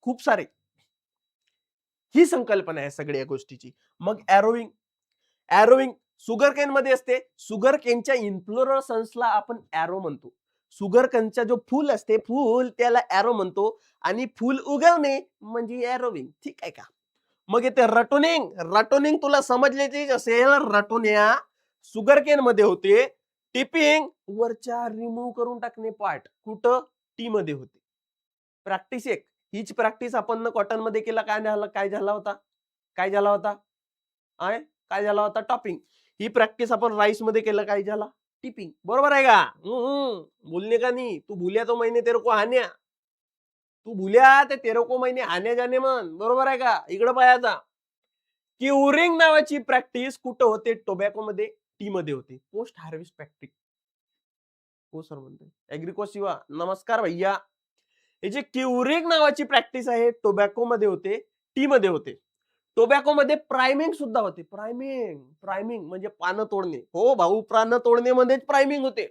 खूप सारे. ही संकल्पना आहे सगळ्या गोष्टीची. मग एरोविंग. एरोविंग शुगर केन मध्ये असते. शुगर केनच्या इन्फ्लोरसन्सला आपण एरो म्हणतो. शुगर केनचा जो फूल असते, फूल त्याला एरो म्हणतो, आणि फूल उगवणे म्हणजे एरोविंग. ठीक आहे का? मग येते रटोनिंग. रटोनिंग तुला समजल्याचीच असेल. रटोनिया शुगर केन मध्ये होते. टिपिंग वरच्या रिमूव्ह करून टाकणे पार्ट, कुठं? टी मध्ये होते. प्रॅक्टिस एक. हीच प्रॅक्टिस आपण कॉटन मध्ये केला, काय झाला होता? काय झाला होता? काय झाला होता? टॉपिंग. ही प्रॅक्टिस आपण राईस मध्ये केलं, काय झाला? टिपिंग. बरोबर आहे का? बोलणे का नाही? तू भूलिया तो मैंने तेरे को हान्या. तू भूलिया ते तेरे को मैंने हान्या जाने मन. बरोबर आहे का? इकडं पाहायचा. क्युरिंग नावाची प्रॅक्टिस कुठं होते? टोबॅको मध्ये, टी मध्ये होते. Post harvest practice. हो सर म्हणते. एग्रिको शिवा, नमस्कार भैया. हे जे क्युरिंग नावाची प्रॅक्टिस आहे, टोबॅको मध्ये होते, टी मध्ये होते. टोबॅको मध्ये प्राइमिंग सुद्धा होते. प्राइमिंग म्हणजे पानं तोडणे. हो भाऊ, पानं तोडणे म्हणजेच प्राइमिंग होते.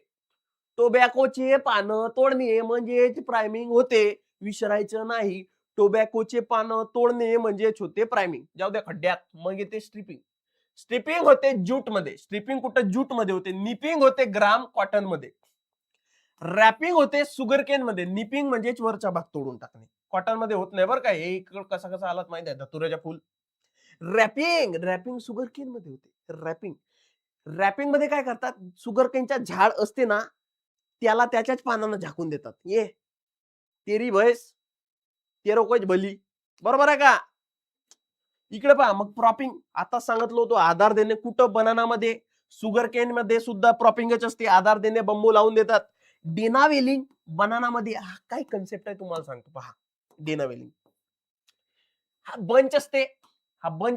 टोबॅकोचे पानं तोडणे म्हणजेच प्राइमिंग होते. विसरायचं नाही. टोबॅकोचे पानं तोडणे म्हणजेच होते प्राइमिंग. जाऊ द्या खड्ड्यात. मग येते स्ट्रिपिंग. स्ट्रिपिंग होते ज्यूट मध्ये. स्ट्रिपिंग कुठं? ज्यूट मध्ये होते. निपिंग होते ग्राम कॉटन मध्ये. रॅपिंग होते शुगर केन मध्ये. निपिंग म्हणजेच वरचा भाग तोडून टाकणे. कॉटन मध्ये होत नाही बरं का. हे कसा आलात माहिती आहे? धतुऱ्याच्या फुल. रॅपिंग शुगर केन मध्ये होते. रॅपिंग मध्ये काय करतात? शुगर केनच्या झाड असते ना, त्याला त्याच्याच पानानं झाकून देतात. ये तेरी भैस तेरो कोच भली. बरोबर आहे का? इकडे पहा. मग प्रॉपिंग आता सांगितलं होतं, आधार देणे कुठं? बनानामध्ये. शुगर केन मध्ये सुद्धा प्रॉपिंगच असते. आधार देणे बंबू लावून देतात. डेनावेलिंग बनानामध्ये. हा काय कन्सेप्ट आहे तुम्हाला सांगतो पहा. डेनावेलिंग हा बंच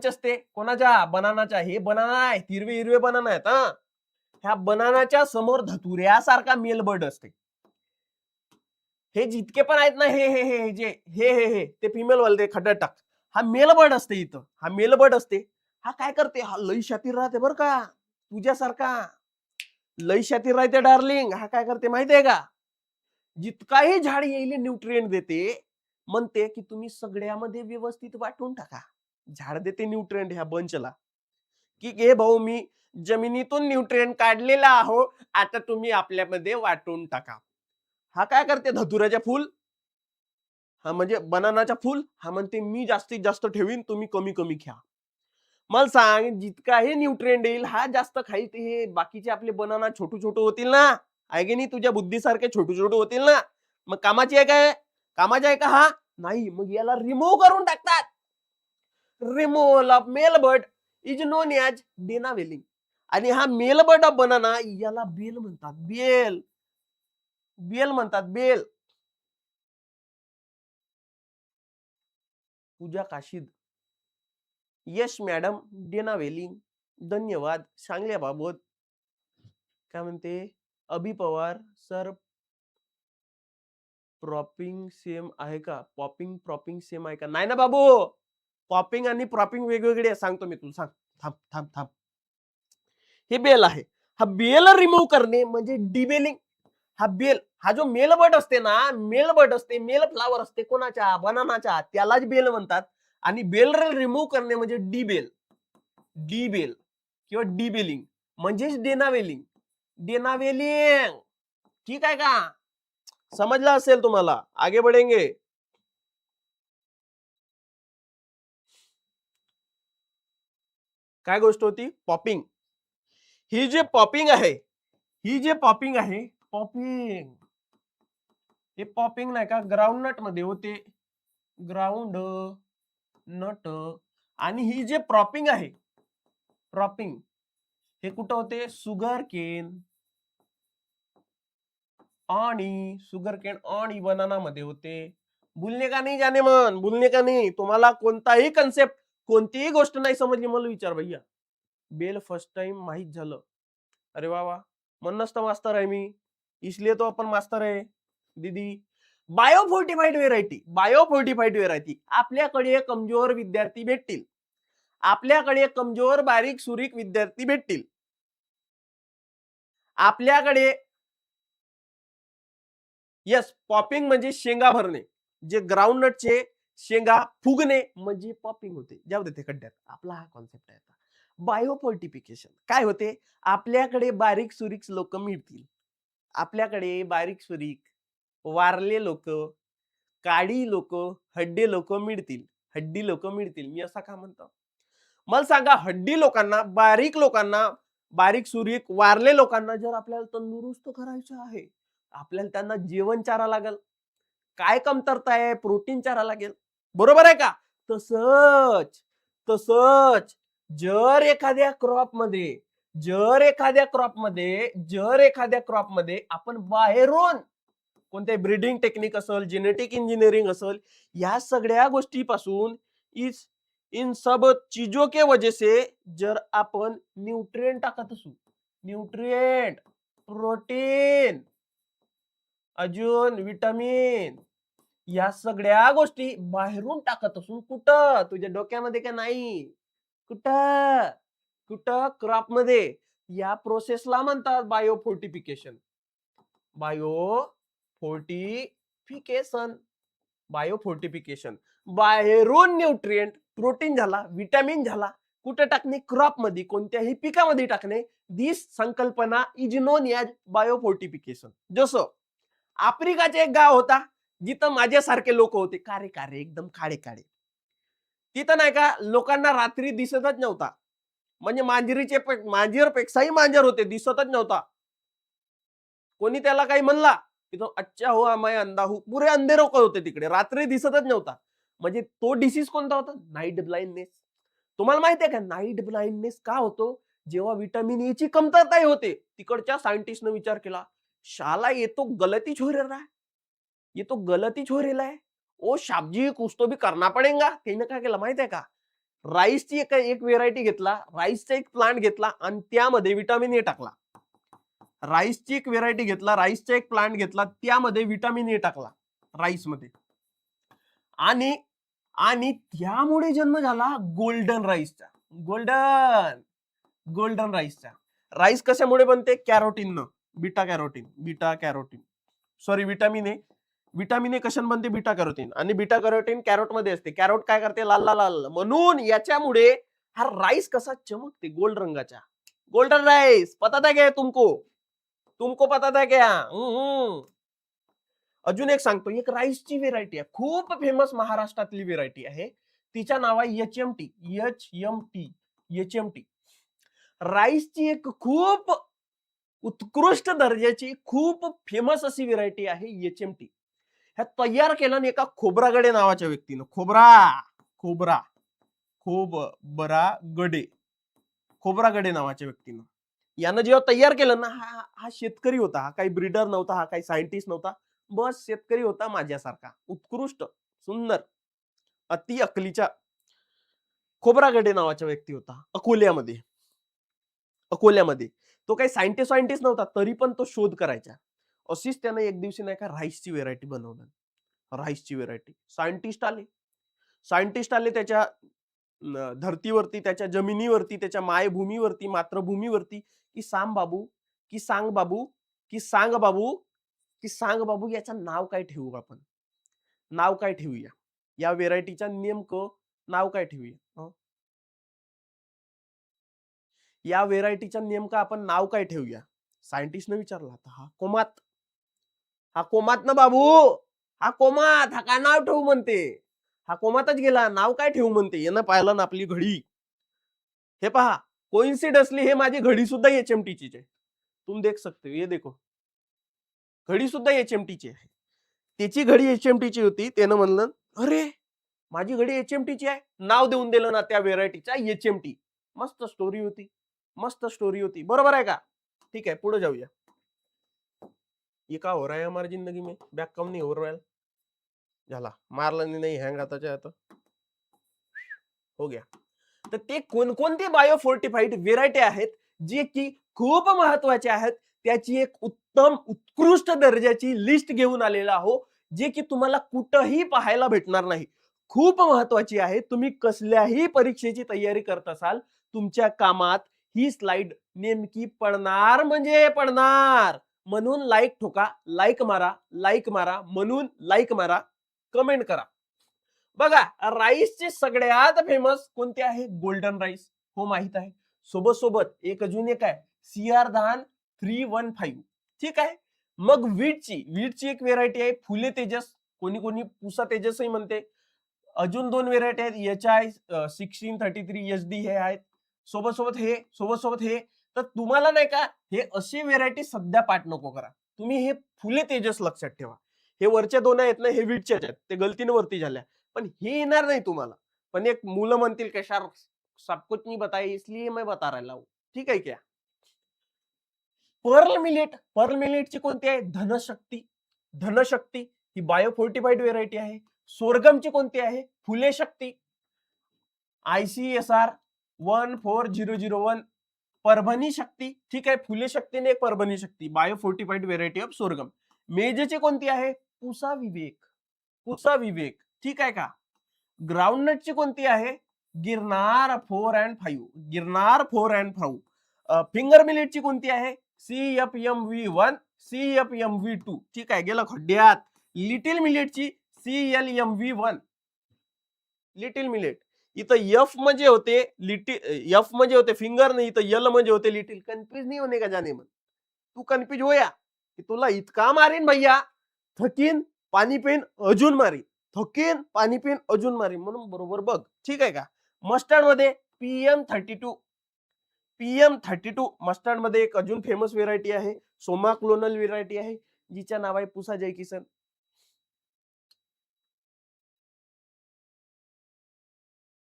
असते. कोणाच्या? बनानाच्या. हे बनाना आहे, हिरवे बनाना आहेत. ह्या बनानाच्या समोर धतुऱ्यासारखा मेलबर्ड असते. हे जितके पण आहेत ना, हे ते फिमेल वाले, ते खड्ड्यात टाक. हा मेलबर्ड असते इथं. हा मेलबर्ड असते. हा काय करते? हा लई शातीर राहते बरं का, तुझ्यासारखा लई शातीर राहते डार्लिंग. हा काय करते माहितीये का? जितकाही झाड येईल न्यूट्रिएंट देते. म्हणते की तुम्ही सगळ्यामध्ये व्यवस्थित वाटून टाका. झाड देते न्यूट्रिएंट ह्या बंचला, की हे भाऊ मी जमिनीतून न्यूट्रिएंट काढलेला आहो, आता तुम्ही आपल्यामध्ये वाटून टाका. हा काय करते? धतुऱ्याच्या फुल, हा म्हणजे बनानाच्या फुल, हा म्हणते मी जास्तीत जास्त ठेवीन, तुम्ही कमी कमी घ्या. मला सांग, जितकाही न्यूट्रिएंट येईल हा जास्त खाईल, ते हे बाकीचे आपले बनाना छोटू छोटू होतील ना, आहे की नाही? तुझ्या बुद्धीसारखे छोटू छोटू होतील ना. मग कामाची आहे काय? कामाची आहे का? हा नाही. मग याला रिमूव्ह करून टाकतात. Removal of male bird is known as denavelling. आणि हा मेल बर्ड ऑफ बनाना याला बेल म्हणतात. बेल म्हणतात. Puja Kashid, Yash madam, denavelling, धन्यवाद, सांगल्याबाबत. काय म्हणते, Abhi Pawar sir, propping same आहे का? प्रॉपिंग सेम आहे का? नाही ना बाबू, पॉपिंग आणि प्रॉपिंग वेगवेगळे आहे. सांगतो मी तुला, सांग. थांब थांब थांब. हे बेल आहे. हा बेल रिमूव्ह करणे म्हणजे डिबेलिंग. हा जो मेल बर्ड असते ना, मेल फ्लावर असते कोणाच्या, बनानाच्या, त्यालाच बेल म्हणतात. आणि बेल रिमूव्ह करणे म्हणजे डिबेल किंवा डिबेलिंग म्हणजेच डेनावेलिंग. ठीक आहे का? समजलं असेल तुम्हाला. आगे बढ़ेंगे. काय गोष्ट होती? पॉपिंग. ही जे पॉपिंग आहे, हे पॉपिंग नाही का ग्राउंड नट मध्ये होते. Ground nut. आणि ही जे प्रॉपिंग आहे, हे कुठं होते? शुगर केन आणि बनाना मध्ये होते. बोलणे का नाही जाने मन, बोलणे का नाही? तुम्हाला कोणताही कन्सेप्ट, कोणतीही गोष्ट नाही समजली मला विचार भैया. बेल फर्स्ट टाइम माहित झालं. अरे वा वा, म्हणूनच तर मास्तर आहे मी, इसलिए तो आपण मास्तर आहे दीदी. बायोफोर्टिफाईड व्हेरायटी. आपल्याकडे कमजोर विद्यार्थी भेटतील, आपल्याकडे कमजोर बारीक सुरीक विद्यार्थी भेटतील, आपल्याकडे. यस, पॉपिंग म्हणजे शेंगा भरणे. जे ग्राउंडनटचे शेंगा फुगणे म्हणजे पॉपिंग होते. जाऊ दे ते खड्ड्यात, आपला हा कॉन्सेप्ट आहे. बायोफोर्टिफिकेशन काय होते? आपल्याकडे बारीक सुरीक लोक मिळतील, आपल्याकडे बारीक सुरीक वारले लोक, काडी लोक, हड्डी लोक मिळतील. मी असा का म्हणतो? मला सांगा, हड्डी लोकांना, बारीक सुरीक वारले लोकांना जर आपल्याला तंदुरुस्त करायचं आहे, आपल्याला त्यांना जेवण चारा लागेल. काय कमतरता आहे? प्रोटीन चारा लागेल. बरोबर आहे का? तसंच जर एखाद्या क्रॉप मध्ये आपण बाहेरून कोणते ब्रीडिंग टेक्निक असेल, जेनेटिक इंजिनिअरिंग असेल, या सगळ्या गोष्टीपासून इन सब चीजों के वजह से जर आपण न्यूट्रिएंट टाकत असू, प्रोटीन, अजून विटामिन, या सगळ्या गोष्टी बाहेरून टाकत असून, कुठं? तुझ्या डोक्यामध्ये का नाही? कुठं? क्रॉप मध्ये. या प्रोसेसला म्हणतात बायोफोर्टिफिकेशन. बाहेरून न्यूट्रिएंट, प्रोटीन झाला, विटामिन झाला, कुठे टाकणे? क्रॉप मध्ये, कोणत्याही पिकामध्ये टाकणे. दिस संकल्पना इज नोन एज बायोफोर्टिफिकेशन. जसं आफ्रिकाचे एक गाव होता, जिथं माझ्यासारखे लोक होते, कारे एकदम काळे. तिथं नाही का लोकांना रात्री दिसतच नव्हता. म्हणजे मांजरपेक्षाही मांजर होते, दिसतच नव्हता. कोणी त्याला काही म्हणला की तो अच्छा हुआ मैं अंधा हूं, पुरे अंधे लोक होते तिकडे, रात्री दिसतच नव्हता. म्हणजे तो डिसीज कोणता होता? Night blindness. तुम्हाला माहिती आहे का नाईट ब्लाइंडनेस का होतो? जेव्हा विटामिन ए ची कमतरता होते. तिकडच्या सायंटिस्टने विचार केला, शाला ये तो गलती हो रहा है, ओ शाबजी कुछ तो भी करना पडेगा. त्याने काय केलं माहिती आहे का? राईसची एक व्हेरायटी घेतला, राईसचा एक प्लांट घेतला आणि त्यामध्ये विटामिन ए टाकला. राईसची एक व्हेरायटी घेतला, राईसचा एक प्लांट घेतला, त्यामध्ये विटामिन ए टाकला राईस मध्ये, आणि त्यामुळे जन्म झाला गोल्डन राईसचा. गोल्डन राईसचा. राईस कशामुळे बनते? Carotene, beta carotene. Sorry, vitamin A कशाने बनते? Beta carotene. आणि बीटा कॅरोटीन कॅरोट मध्ये असते. कॅरोट काय करते? लाल. म्हणून याच्यामुळे हा राईस कसा चमकते गोल्ड रंगाचा. गोल्डन राईस पता था क्या तुमको पता था क्या? अजून एक सांगतो, एक राईसची व्हेरायटी आहे, खूप फेमस महाराष्ट्रातली व्हेरायटी आहे. तिचं नाव आहे एचएमटी. राईसची एक खूप उत्कृष्ट दर्जाची, खूप फेमस अशी व्हेरायटी आहे एचएमटी. ह्या तयार केलं ना एका खोब्रागडे नावाच्या व्यक्तीनं. खोब्रागडे नावाच्या व्यक्तीनं. यानं जेव्हा तयार केलं ना, हा शेतकरी होता, हा काही ब्रीडर नव्हता, हा काही सायंटिस्ट नव्हता, बस शेतकरी होता माझ्यासारखा, उत्कृष्ट, सुंदर. अति अकलीच्या खोब्रागडे नावाचा व्यक्ती होता अकोल्यामध्ये. तो काही सायंटिस्ट नव्हता, तरी पण तो शोध करायचा. अशीच त्याने एक दिवशी नाही का राईसची व्हेरायटी बनवली. राईसची व्हेरायटी. सायंटिस्ट आले त्याच्या धर्तीवरती, त्याच्या जमिनीवरती, त्याच्या मायभूमीवरती, मातृभूमीवरती, की सांग बाबू, की सांग बाबू, की सांग बाबू, की सांग बाबू, याचं नाव काय ठेवू आपण? नाव काय ठेवूया? या व्हेरायटीच्या नेमकं नाव काय ठेवूया? या व्हेरायटीच्या नेमकं आपण नाव काय ठेवूया? सायंटिस्टने विचारला. हा कोमात ना बाबू, हा कोमात, हा काय नाव ठेवू म्हणते? हा कोमातच गेला, नाव काय ठेवू म्हणते? यानं पाहिलं ना आपली घडी. हे पहा, कोइन्सिडन्सली हे माझी घडी सुद्धा HMTची आहे. तुम देख सकते हो, ये देखो. घडी सुद्धा HMTची आहे. त्याची घडी HMTची होती. त्यानं म्हणलं, अरे माझी घडी HMTची आहे. नाव देऊन दिलं ना त्या व्हेरायटीचा HMT. मस्त स्टोरी होती. बरोबर आहे का? ठीक आहे, पुढे जाऊया. ये का हो रहा है हमारी जिंदगी में? बैक कम नहीं हो रहा है. झाला, मारला नाही हँग आता हो गया. तर ते कोणकोणते बायो फोर्टिफाईड व्हेरायटी आहेत जे की खूप महत्वाचे आहेत, त्याची एक उत्तम उत्कृष्ट दर्जाची लिस्ट घेऊन आलेला आहो, जे की तुम्हाला कुठंही पाहायला भेटणार नाही. खूप महत्वाची आहे. तुम्ही कसल्याही परीक्षेची तयारी करत असाल, तुमच्या कामात ही स्लाइड नेमकी पडणार म्हणजे पडणार. म्हणून लाईक ठोका, लाईक मारा, म्हणून लाईक मारा, कमेंट करा. बघा, राईसचे सगळ्यात फेमस कोणते आहे? Golden rice. हो, माहित आहे. सोबत एक अजून एक आहे CR धान 315. ठीक आहे. मग वीटची एक व्हेरायटी आहे फुले तेजस, कोणी पुसा तेजसही म्हणते. अजून 2 व्हेरायटी आहेत HI 1633 SD हे आहेत. सोबत हे. तर तुम्हाला नाही का हे अशी व्हेरायटी सध्या पाठ नको करा. तुम्ही हे फुले तेजस लक्षात ठेवा. हे वरच्या 2 आहेत ना, हे वीटच्याच आहेत. ते गलतीने वरती झाल्या, पण हे येणार नाही तुम्हाला. पण एक मुलं म्हणतील कशार सब कुछ नहीं बताया इसलिए मैं बता रहा हूं. ठीक आहे क्या? पर्ल मिलेटची कोणती आहे? धनशक्ती ही बायोफोर्टिफाईड व्हेरायटी आहे. सोरगमची कोणती आहे? फुले शक्ती. ICSR 14001 परभणी शक्ती. ठीक आहे, फुले शक्तीने एक परभणी शक्ती, बायोफोर्टिफाईड व्हेरायटी ऑफ सोरगम. मेजेची कोणती आहे? पुसा विवेक. ठीक आहे का? ग्राउंडनटची कोणती आहे? गिरनार 4 and 5. फिंगर मिलेटची कोणती आहे? CFMV1, CFMV2. ठीक आहे, गेलं खड्ड्यात. लिटिल मिलेटची CLMV1. Little millet. इथं F म्हणजे होते फिंगर, नाही इथं L म्हणजे होते लिटिल. कन्फ्युज नाही होणे का जाने मन. तू कन्फ्युज होया की तुला इतका मारीन भैया, थकीन, पाणी पेन अजून मारीन, म्हणून बरोबर बघ. ठीक आहे का? मस्टर्ड मध्ये PM32 मस्टर्ड मध्ये एक अजून फेमस व्हेरायटी आहे, सोमा क्लोनल व्हेरायटी आहे, जिच्या नाव आहे Pusa Jaikisan.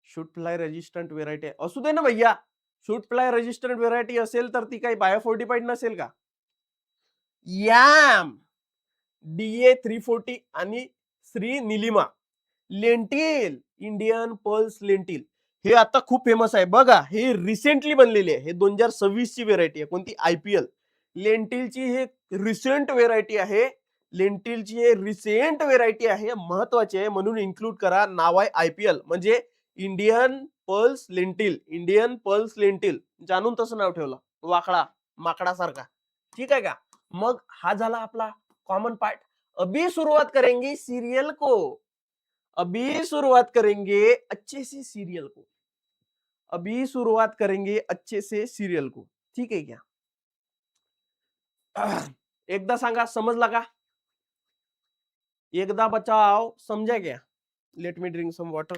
Shoot fly resistant variety असू दे ना भैया. शूट फ्लाय रेजिस्टंट व्हेरायटी असेल तर ती काही बायोफोर्टिफाईड नसेल का? याम DA 340 आणि Shri Nilima. Lentil, Indian pulse lentil, हे आता खूप फेमस आहे. बघा, हे रिसेंटली बनलेली आहे. हे 2026 ची व्हेरायटी आहे. कोणती? IPL. लेंटिलची हे रिसेंट व्हेरायटी आहे. महत्वाची आहे म्हणून इन्क्लूड करा. नाव आहे IPL म्हणजे इंडियन पल्स लेंटिल. जाणून तसं नाव ठेवलं, वाकडा माकडासारखा. ठीक आहे का? मग हा झाला आपला कॉमन पार्ट. अभी शुरुआत करेंगे सीरियल को. अच्छे से सीरियल को. ठीक है क्या? एकदा सांगा, समजला का? एकदा बचाओ, समझा क्या? Let me drink some water.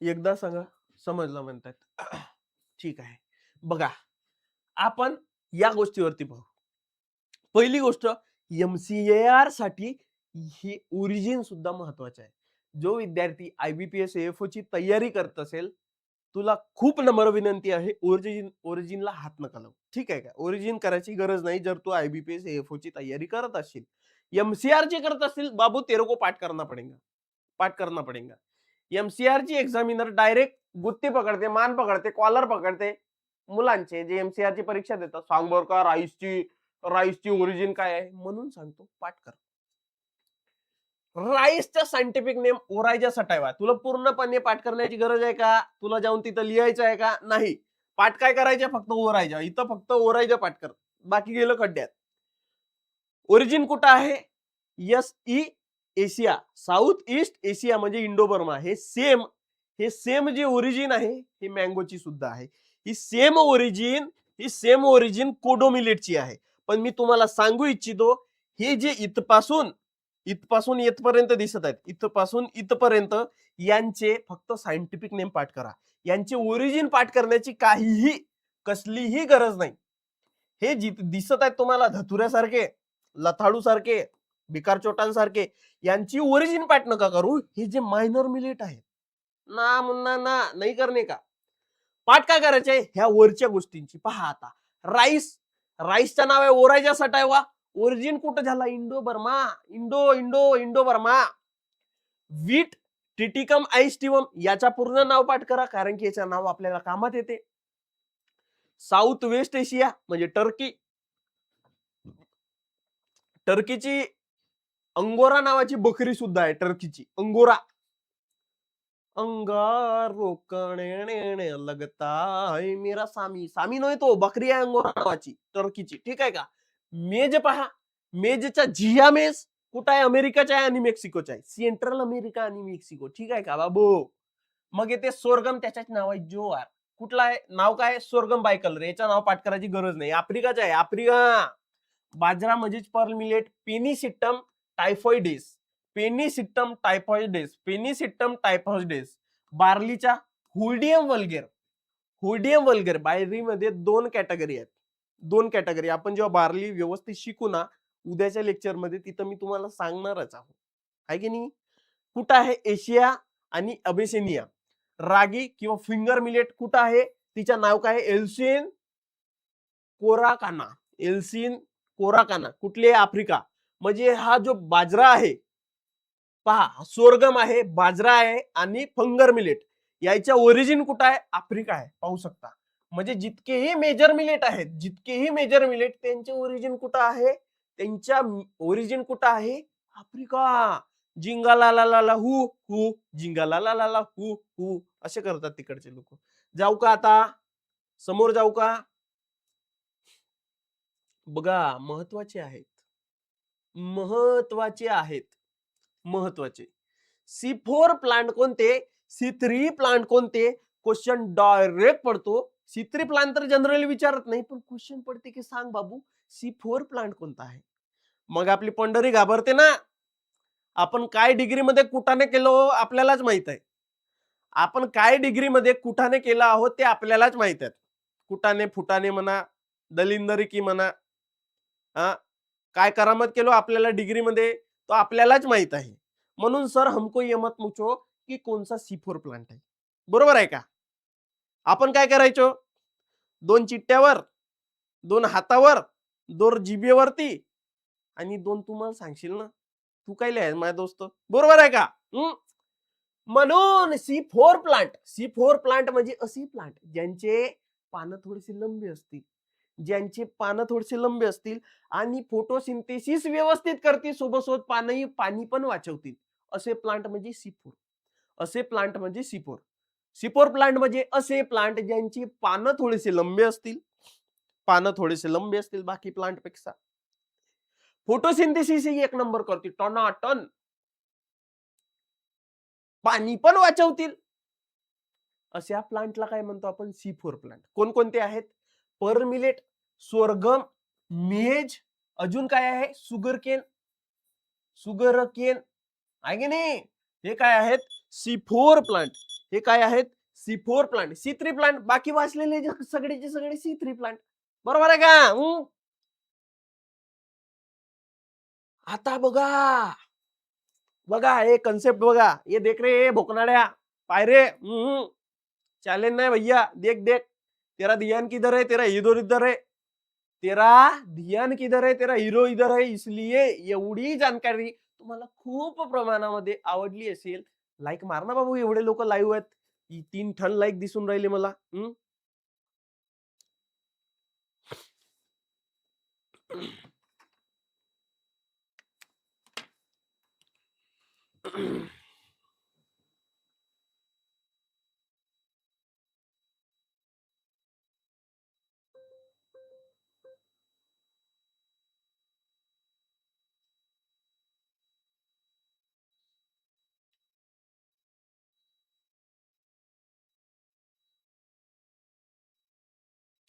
एकदा सांगा, समजलं म्हणतात. ठीक आहे, बघा आपण या गोष्टीवरती पाहू. पहिली गोष्ट, MCAR साठी हे ओरिजिन सुद्धा महत्वाचे आहे. जो विद्यार्थी IBPS AFO ची तयारी करत असेल, तुला खूप नम्र विनंती आहे, ओरिजिनला हात नका लावू. ठीक आहे का? ओरिजिन करायची गरज नाही जर तू IBPS AFO ची तयारी करत असशील. MCR ची करत असतील, बाबू तेरे को पाठ करना पड़ेगा. पाठ करना पड़ेगा. MCR ची एग्जामिनर डायरेक्ट गुत्ती पकडते, मान पकडते, कॉलर पकडते. मुलांचे जे MCR ची परीक्षा देतात, सांग बरं का राईसची ओरिजिन काय आहे? म्हणून सांगतो पाठ कर. राईसचा सायंटिफिक नेम ओरायजा सटायवा. तुला पूर्णपणे पाठ करण्याची गरज आहे का? तुला जाऊन तिथं लिहायचं आहे का? नाही. पाठ काय करायचे? फक्त ओरायजा. इथं फक्त ओरायजा पाठ कर. बाकी गेलं खड्ड्यात. ओरिजिन कुठं आहे? SE Asia, south east Asia म्हणजे इंडो बर्मा. हे सेम जे ओरिजिन आहे, हे मँगोची सुद्धा आहे. ही सेम ओरिजिन कोडो मिलेटची आहे. पण मी तुम्हाला सांगू इच्छितो, हे जे इथपासून इथपर्यंत दिसत आहेत, इथपासून इथपर्यंत यांचे फक्त सायंटिफिक नेम पाठ करा. यांचे ओरिजिन पाठ करण्याची कसलीही गरज नाही. हे दिसत आहेत तुम्हाला धतुऱ्यासारखे, लथाडू सारखे, बिकार चोटांसारखे, यांची ओरिजिन पाठ नका करू. हे जे मायनर मिलेट आहेत ना मुन्ना ना नाही करणे का, पाठ काय करायचे? ह्या वरच्या गोष्टींची पहा. आता राईसचं नाव आहे ओरायजा सटायवा. ओरिजिन कुठं झाला? Indo Burma. Indo Burma. Wheat टिटिकम आइस्टिवम याच्या पूर्ण नाव पाठ करा, कारण की याचं नाव आपल्याला कामात येते. साऊथ वेस्ट एशिया म्हणजे टर्कीची अंगोरा नावाची बकरी सुद्धा आहे. टर्कीची अंगोरा. अंगारो कणे लगता है मेरा सामी नव्हे तो, बकरी आहे अंगोरा नावाची टर्कीची. ठीक आहे का? मेज पहा. मेजच्या झिया मेज कुठं आहे? अमेरिकाच्या आहे आणि मेक्सिकोच्या आहे. सेंट्रल अमेरिका आणि मेक्सिको. ठीक आहे का बाबू? मग येते सोरगम, त्याच्याच नाव आहे जोआर. कुठला आहे? नाव काय? Sorghum bicolour. याचं नाव पाठ करायची गरज नाही. आफ्रिकाचा आहे. आफ्रिका. बाजरा म्हणजेच पर्ल मिलेट. पेनिसिट्टम टायफॉइडेस. बार्लीच्या हुल्डियम वल्गर. बार्लीमध्ये दोन कॅटेगरी आपण जेव्हा बार्ली व्यवस्थित शिकू ना उद्याच्या लेक्चर मध्ये, तिथं मी तुम्हाला सांगणारच आहोत. आहे की नाही? कुठं आहे? एशिया आणि अबेसिनिया. रागी किंवा फिंगर मिलेट कुठं आहे? तिचं नाव काय? Yeltsin coracana. कुठली आहे? आफ्रिका. म्हणजे हा जो बाजरा आहे पहा, सोरगम आहे, बाजरा आहे आणि फिंगर मिलेट, याच्या ओरिजिन कुठं आहे? आफ्रिका आहे. पाहू शकता. म्हणजे जितकेही मेजर मिलेट त्यांचे ओरिजिन कुठं आहे? आफ्रिका. जिंगाला हु जिंगाला हु असे करतात तिकडचे लोक. जाऊ का आता? समोर जाऊ का? बघा, महत्वाचे C4 प्लांट कोणते? C3 प्लांट कोणते? क्वेश्चन डायरेक्ट पडतो. C3 प्लांट तर जनरली विचारत नाही, पण क्वेश्चन पडते की सांग बाबू C4 प्लांट कोणता आहे? मग आपली पंढरी घाबरते ना. आपण काय डिग्रीमध्ये कुठाने केलो आपल्यालाच माहित आहे. आपण काय डिग्रीमध्ये कुठाने केलं आहोत ते आपल्यालाच माहित आहे. कुठाने फुटाने म्हणा, दलिंदरी की म्हणा, काय करामत केलो आपल्याला डिग्रीमध्ये तो आपल्यालाच माहित आहे. म्हणून सर हमको ये मत पूछो की कोणता C4 प्लांट आहे. बरोबर आहे का? आपण काय करायचो? 2 चिट्ट्यावर, 2 हातावर, 2 जिभेवरती आणि 2 तुम्हाला सांगशील ना. तू काय लिहाय माझ्या दोस्त? बरोबर आहे का? म्हणून C4 प्लांट म्हणजे असे प्लांट ज्यांचे पानं थोडेसे लंबे असतील आणि फोटोसिंथेसिस व्यवस्थित करतील, सोबत पाणी पण वाचवतील. असे प्लांट म्हणजे C4 प्लांट म्हणजे असे प्लांट ज्यांची पानं थोडेसे लंबे असतील बाकी प्लांट पेक्षा. फोटोसिंथेसिस ही 1 नंबर करतील, टनाटन. पाणी पण वाचवतील. अशा प्लांटला काय म्हणतो आपण? C4 plant. कोणकोणते आहेत? पर्ल मिलेट, सोरगम, मेज, अजून काय आहे? सुगरकेन आहे की नाही? हे काय आहेत? C4 plant. हे काय आहेत? C4 plant. C3 प्लांट बाकी वाचलेले सगळेचे सगळे C3 प्लांट. बरोबर आहे का? आता बघा, बघा हे कन्सेप्ट बघा, ये देख रे ये भोकनाड्या पाय रे, चैलेंज नहीं भैया, देख देख तेरा ध्यान किधर है, तेरा हीरो इधर है, तेरा ध्यान किधर है, तेरा हीरो इधर है. इसलिए एवढी जानकारी तुम्हाला खूप प्रमाणामध्ये आवडली असेल, लाईक मार ना बाबू, एवढे लोक लाईव्ह आहेत, 3 टन लाईक दिसून राहिले मला.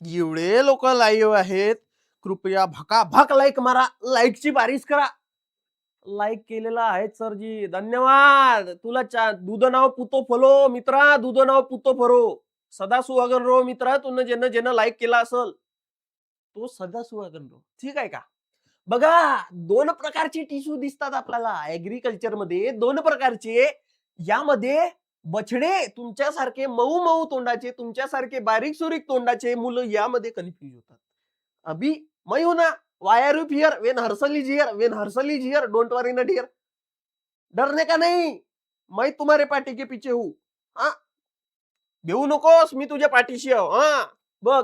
एवढे लोक लाईव्ह आहेत, कृपया भकाभक लाईक मारा, लाईकची बारिश करा. लाईक केलेला आहे सरजी, धन्यवाद. तुला दूध नाव पुतो फलो मित्रा, दूध नाव पुतो फरो, सदा सुहागन रो मित्रा. तुनं ज्यानं लाईक केला असेल तो सदा सुहागन रो, ठीक आहे का. बघा 2 प्रकारचे टिश्यू दिसतात आपल्याला ऍग्रिकल्चर मध्ये, 2 प्रकारचे. यामध्ये बछडे तुमच्यासारखे मऊ मऊ तोंडाचे, तुमच्यासारखे बारीक सुरीक तोंडाचे मुलं यामध्ये कन्फ्युज होतात. अभी मैं हूं ना, why are you fear when Harshal is here, when Harshal is here don't worry ना डियर, डरने का नहीं, मैं तुम्हारे पाठी के पीछे हूं. हा, घेऊ नकोस, मी तुझ्या पाठीशी आहो. हा बघ,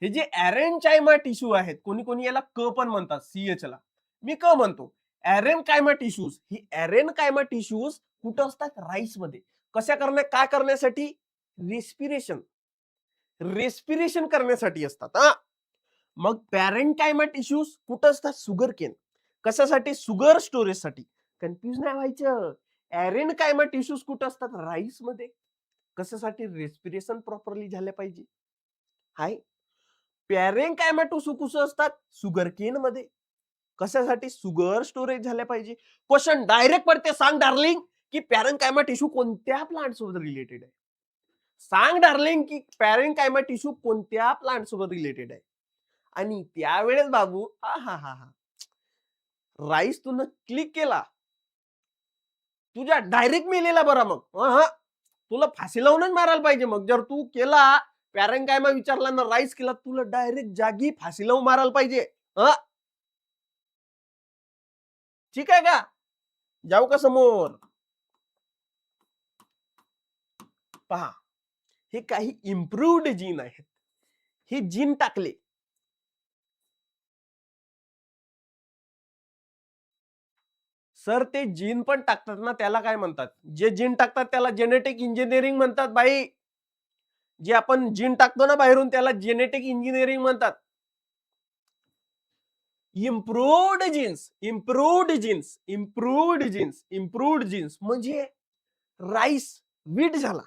हे जे अरेनकायमा टिश्यू आहेत, कोणी कोणी याला क पण म्हणतात, CH ला, मी क म्हणतो. अरेनकायमा टिश्यूज, ही अरेनकायमा टिश्यूज कुठं असतात, राईस मध्ये. काय करण्यासाठी, रेस्पिरेशन, रेस्पिरेशन करण्यासाठी असतात. हा, मग पॅरेंकायमा टिश्यूज कुठं असतात, शुगर केन, कशासाठी, शुगर स्टोरेज साठी. कन्फ्युज नाही व्हायचं. अरेनकायमा टिश्यूज कुठं असतात, राईस मध्ये, कशासाठी, रेस्पिरेशन प्रॉपरली झाले पाहिजे. हाय, पॅरेंकायमा टिश्यू कुठं असतात, शुगर केन मध्ये, कशासाठी, शुगर स्टोरेज झाल्या पाहिजे. क्वेश्चन डायरेक्ट पडते, सांग डार्लिंग की पॅरेंकायमा टिश्यू कोणत्या प्लांट सोबत रिलेटेड आहे. सांग डार्लिंग की पॅरेंकायमा टिश्यू कोणत्या प्लांट सोबत रिलेटेड आहे. आणि त्यावेळेस बाबू, हा हा हा हा, राईस तू क्लिक केला, तुझ्या डायरेक्ट मेलेला बरा. मग तुला फाशी लावूनच मारायला पाहिजे. मग जर तू केला पॅरेंकायमा विचारला ना, राईस केला, तुला डायरेक्ट जागी फाशी लावून मारायला पाहिजे. ठीक आहे का, जाऊ का समोर. पहा, हे काही इम्प्रूव्ड जीन आहेत, हे जीन टाकले. सर ते जीन पण टाकतात ना, त्याला काय म्हणतात, जे जीन टाकतात त्याला जेनेटिक इंजिनिअरिंग म्हणतात बाई. जे आपण जीन टाकतो ना बाहेरून, त्याला जेनेटिक इंजिनिअरिंग म्हणतात. Improved genes, improved genes, improved genes, improved genes म्हणजे राईस, वीट झाला.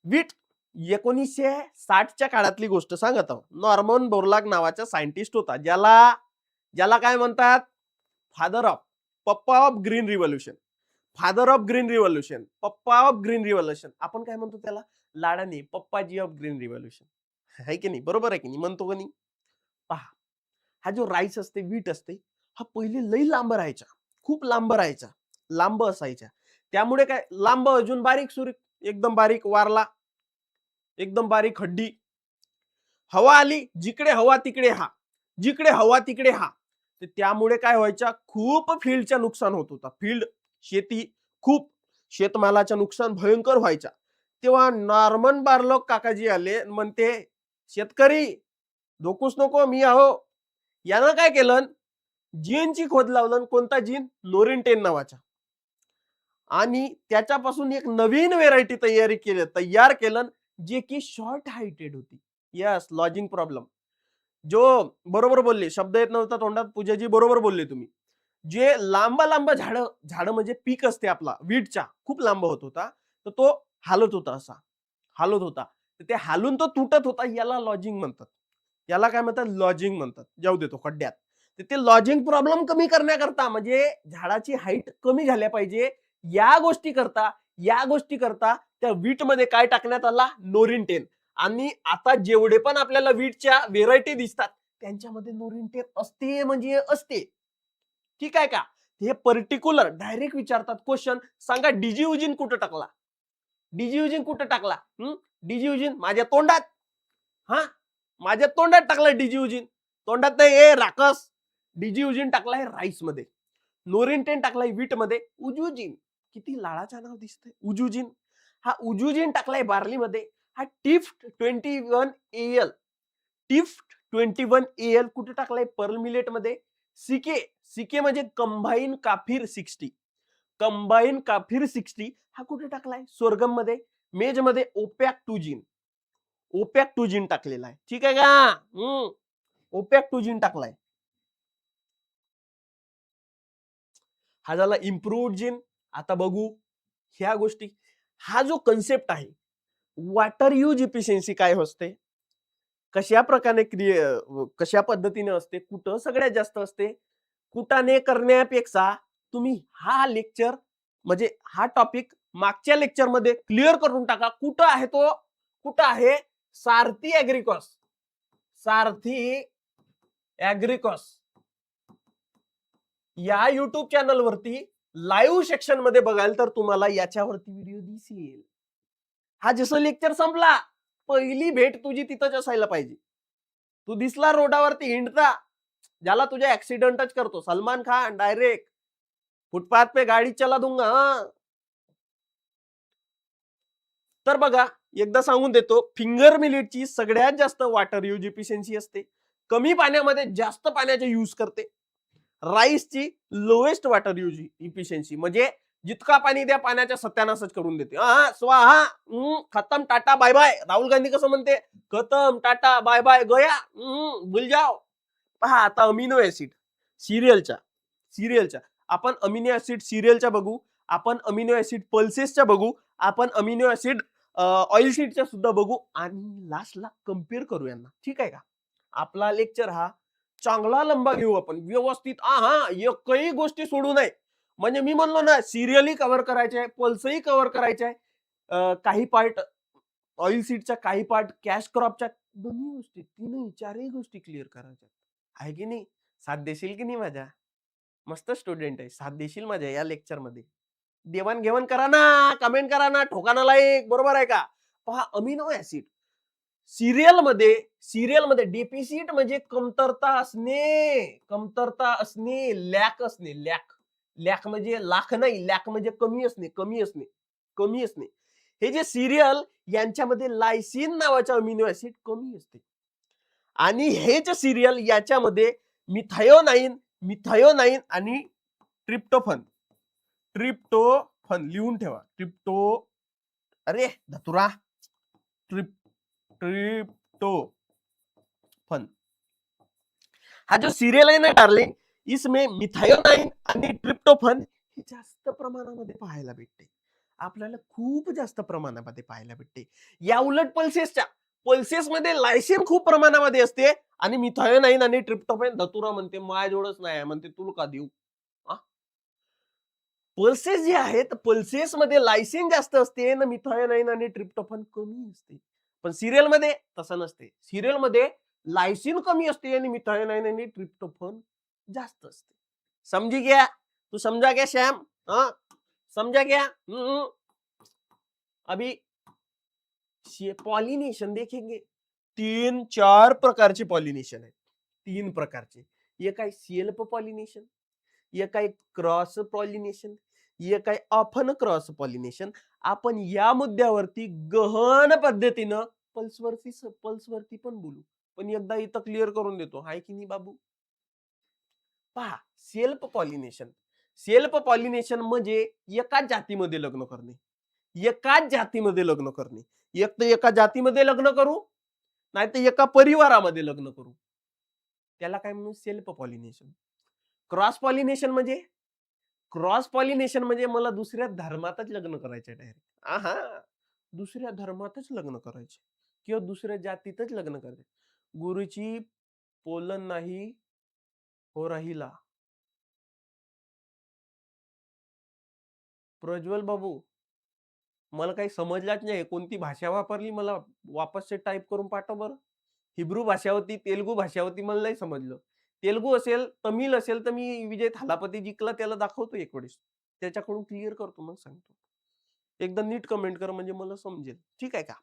वीट 1960च्या काळातली गोष्ट सांगत आहोत. नॉर्मन बोरलॉग नावाचा सायंटिस्ट होता, ज्याला काय म्हणतात, फादर ऑफ, पप्पा of green revolution, father of green revolution, पप्पा ऑफ ग्रीन रिव्होल्यूशन. आपण काय म्हणतो त्याला लाडाने, पप्पाजी ऑफ ग्रीन रिव्होल्यूशन, आहे की नाही, बरोबर आहे की नाही, म्हणतो का नाही. पहा, हा जो राईस असते, वीट असते, हा पहिले लई लांब राहायचा, खूप लांब राहायचा, लांब असायचा. त्यामुळे काय, लांब अजून बारीक सुरीक, एकदम बारीक वारला, एकदम बारीक हड्डी. हवा आली, जिकडे हवा तिकडे हा, जिकडे हवा तिकडे हा. त्यामुळे काय व्हायच्या, खूप फील्डचं नुकसान होत होता. फील्ड, शेती, खूप शेतमालाचं नुकसान भयंकर व्हायचा. तेव्हा नॉर्मन बोरलॉग काकाजी आले, म्हणते शेतकरी धोकूच नको, मी आहो. यानं काय केलं, जीनची खोद लावलं. कोणता जीन, नोरिनटेन नावाचा. आणि त्याच्यापासून एक नवीन व्हेरायटी तयार केलं, जे की शॉर्ट हाइटेड होती. Yes, lodging problem. जो बरोबर बोलले, शब्द येत नव्हता तोंडात, पूजाजी बरोबर बोलले तुम्ही. जे लांब लांब झाड म्हणजे पीक असते आपला वीटचा, खूप लांब होत होता, तर तो हालत होता, असा हालत होता. ते हालून तो तुटत होता, याला लॉजिंग म्हणतात. याला काय म्हणतात, लॉजिंग म्हणतात. जाऊ देतो खड्ड्यात. ते लॉजिंग प्रॉब्लेम कमी करण्याकरता, म्हणजे झाडाची हाईट कमी झाल्या पाहिजे, या गोष्टी करता त्या वीट मध्ये काय टाकण्यात आला, नोरिनटेन. आणि आता जेवढे पण आपल्याला वीटच्या व्हेरायटी दिसतात, त्यांच्यामध्ये नोरिनटेन असते म्हणजे असते. ठीक आहे का. हे पर्टिक्युलर डायरेक्ट विचारतात क्वेश्चन. सांगा डिजियुजिन कुठं टाकला? डिजियुजिन कुठं टाकला? डिजियुजिन माझ्या तोंडात. हा, माझ्या तोंडात टाकलाय डिजियुजिन. तोंडात नाही ए राकस. डिजियुजिन टाकलाय राईस मध्ये. नोरिनटेन टाकलाय वीट मध्ये. उजुजिन, किती लाळाचं नाव दिसतंय, उजुजिन. हा उजुजिन टाकलाय बार्ली मध्ये. हा टिफ्ट 21 AL, टिफ्ट 21 AL कुठे टाकलाय? पर्ल मिलेट मध्ये. सीके, सीके म्हणजे कंबाईन काफिर 60, कंबाईन काफिर 60 हा कुठे टाकलाय? सोरगम मध्ये. मेज मध्ये ओपॅक 2 ओपॅक 2 टाकलेला आहे. ठीक आहे का? ओपॅक 2 टाकलाय. हा झाला इम्प्रूव्ड जिन. आता बघू ह्या गोष्टी. हा जो कन्सेप्ट आहे वॉटर यूज इफिशियन्सी काय असते, कशा प्रकारे कशा पद्धतीने असते, कुठं सगळ्यात जास्त असते, कुठाने करण्यापेक्षा तुम्ही हा लेक्चर म्हणजे हा टॉपिक मागच्या लेक्चर मध्ये क्लिअर करून टाका. कुठं आहे तो? कुठं आहे? सारथी ऍग्रिकॉस, सारथी ऍग्रिकॉस या युट्यूब चॅनल वरती लाईव्ह सेक्शन मध्ये बघाल तर तुम्हाला याच्यावरती व्हिडिओ दिसेल. हा जसं लेक्चर संपला पहिली भेट तुझी तिथंच असायला पाहिजे. तू दिसला रोडावरती हिंडता, ज्याला तुझ्या ऍक्सिडेंटच करतो सलमान खान डायरेक्ट फुटपाथ पे गाडी चला दूंगा. तर बघा एकदा सांगून देतो, फिंगर मिलेटची सगळ्यात जास्त वॉटर यूज इफिशियन्सी असते, कमी पाण्यामध्ये जास्त पाण्याचे यूज करते. राईसची लोएस्ट वॉटर यूज इफिशियन्सी म्हणजे जितका पाणी द्या पाण्याच्या सत्यानाशच करून देते. स्वाहा, खतम tata bye bye. Rahul Gandhi कसं म्हणते? खतम टाटा बाय बाय गया, भूल जाओ. पहा आता अमिनो ऍसिड सिरियलच्या आपण अमिनो ऍसिड सिरियलच्या बघू, आपण अमिनो ऍसिड पल्सेसच्या बघू, आपण अमिनो ऍसिड ऑइल शीटच्या सुद्धा बघू आणि लास्टला कम्पेअर करू यांना. ठीक आहे का? आपला लेक्चर हा चांगला लंबा घेऊ आपण व्यवस्थित. एकही गोष्टी सोडू नये. म्हणजे मी म्हणलो ना, सिरियली कव्हर करायचे आहे, पल्सही कव्हर करायचे आहे, काही पार्ट ऑइल सीटच्या, काही पार्ट कॅश क्रॉपच्या, दोन्ही गोष्टी, तीनही चारही गोष्टी क्लिअर करायच्या आहे की नाही? साथ देशील की नाही माझ्या? मस्त स्टुडंट आहे, साथ देशील माझ्या या लेक्चर मध्ये? देवाणघेवाण करा ना, कमेंट करा ना, ठोकाना लाईक. बरोबर आहे का? पहा अमिनो ऍसिड सिरियलमध्ये डेफिसिट म्हणजे कमतरता असणे, कमतरता असणे, लॅक असणे. लॅक, लॅक म्हणजे लाख नाही, लॅक म्हणजे कमी असणे, कमी असणे, कमी असणे. हे जे सिरियल यांच्यामध्ये लायसिन नावाचा अमिनो ऍसिड कमी असते आणि हेच सिरियल याच्यामध्ये मिथायोनाइन, मिथायोनाइन आणि ट्रिप्टोफन, ट्रिप्टोफन लिहून ठेवा. अरे धतुरा, ट्रिप्टोफन हा जो सिरियल आहे ना डार्लिंग, इसमें मिथायोनाइन आणि ट्रिप्टोफन हे जास्त प्रमाणामध्ये पाहायला भेटते. आपल्याला खूप जास्त प्रमाणामध्ये पाहायला भेटते. या उलट पल्सेस मध्ये लायसिन खूप प्रमाणामध्ये असते आणि मिथायोनाइन आणि ट्रिप्टोफॅन धतुरा म्हणते माझ्याजवळच नाही म्हणते, तुला का देऊ? पल्सेस जे आहेत पल्सेस मध्ये लायसिन जास्त असते ना, मिथायोनाइन आणि ट्रिप्टोफॅन कमी असते. पण सिरियल मध्ये तसं नसते. सिरियल मध्ये लायसिन कमी असते आणि मिथायोनाइन आणि ट्रिप्टोफॅन जास्त असते. समझी गया? तू समझा गया श्याम? समझा गया? अभी पॉलिनेशन देखेंगे. 3-4 प्रकारचे पॉलिनेशन आहेत. 3 प्रकारचे. एक आहे सेल्फ पॉलिनेशन, एक आहे क्रॉस पॉलिनेशन, एक आहे ऑफन क्रॉस पॉलिनेशन. आपण या मुद्द्यावरती गहन पद्धतीनं पल्सवरती पण बोलू, पण एकदा इथं क्लिअर करून देतो, हाय की नाही बाबू? पहा, सेल्फ पॉलिनेशन, सेल्फ पॉलिनेशन म्हणजे एकाच जातीमध्ये लग्न करणे, एकाच जातीमध्ये लग्न करणे. एक तर एका जातीमध्ये लग्न करू, नाही तर एका परिवारामध्ये लग्न करू, त्याला काय म्हणू? Self pollination. क्रॉस पॉलिनेशन म्हणजे, क्रॉस पॉलिनेशन म्हणजे मला दुसऱ्या धर्मातच लग्न करायचे डायरेक्ट. दुसऱ्या धर्मातच लग्न करायचे किंवा दुसऱ्या जातीतच लग्न करायचे. गुरुची पोलन नाही हो राहिला. प्रज्वल बाबू, मला काही समजलाच नाही कोणती भाषा वापरली, मला वापस टाईप करून पाठव बरं. हिब्रू भाषा होती, तेलुगू भाषा होती, मला नाही समजलं. तेलगू असेल, तमिळ असेल तर मी विजय थालापती जिंकला त्याला दाखवतो एक वेळेस. त्याच्याकडून क्लिअर करतो मग सांगतो. एकदा नीट कमेंट कर म्हणजे मला समजेल. ठीक आहे का?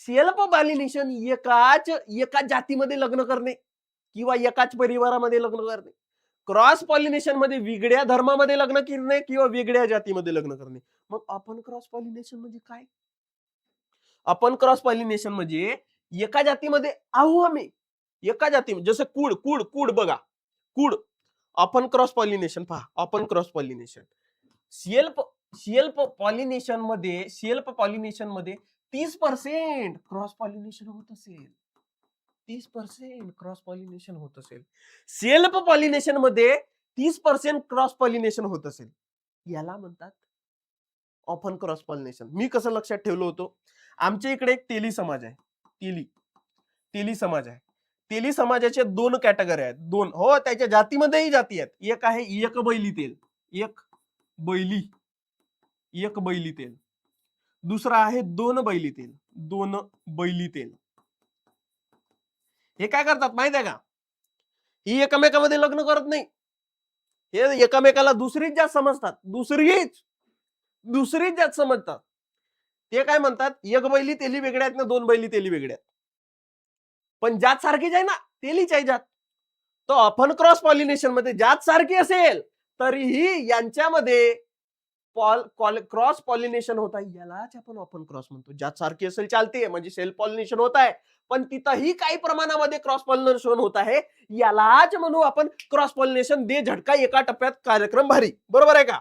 सेल्फ पॉलिनेशन एकाच जातीमध्ये लग्न करणे किंवा एकाच परिवारामध्ये लग्न करणे. क्रॉस पॉलिनेशन मध्ये वेगळ्या धर्मामध्ये लग्न करणे किंवा वेगळ्या जातीमध्ये लग्न करणे. मग आपण क्रॉस पॉलिनेशन म्हणजे काय? आपण क्रॉस पॉलिनेशन म्हणजे एका जातीमध्ये आहो आम्ही. एका जाती जसं कूड कूड कूड बघा. कूड आपण क्रॉस पॉलिनेशन पहा. आपण cross pollination. Self self pollination मध्ये 30% क्रॉस पॉलिनेशन होत असेल. 30% क्रॉस पॉलिनेशन होत असेल. सेल्फ पॉलिनेशन मध्ये 30% क्रॉस पॉलिनेशन होत असेल. याला म्हणतात ऑफन क्रॉस पॉलिनेशन. मी कसं लक्षात ठेवलं होतं, आमच्या इकडे एक तेली समाज आहे. तेली समाज आहे. तेली समाजाचे 2 कॅटेगरी आहेत. 2 हो त्याच्या जातीमध्येही जाती आहेत. एक आहे एक बैली तेल. एक बैली तेल. दुसरा आहे 2 बैली तेल. 2 बैली तेल. हे काय करतात माहित आहे का? ही एकमेकांमध्ये लग्न करत नाही. हे एकमेकाला दुसरीच जात समजतात. दुसरीच जात समजतात. ते काय म्हणतात, एक बैली तेली वेगळ्या आहेत ना 2 बैली तेली वेगळ्या आहेत. पण जात सारखीच आहे ना, तेलीच आहे जात. तो ऑफन क्रॉस पॉलिनेशन मध्ये जात सारखी असेल तरीही यांच्यामध्ये क्रॉस पॉलिनेशन होत आहे. यालाच आपण ऑफन क्रॉस म्हणतो. जात सारखी असेल चालते म्हणजे सेल्फ पॉलिनेशन होत आहे, पण तिथंही काही प्रमाणामध्ये क्रॉस पॉलिनेशन होत आहे. यालाच म्हणू आपण क्रॉस पॉलिनेशन. दे झटका एका टप्प्यात कार्यक्रम भारी. बरोबर आहे का?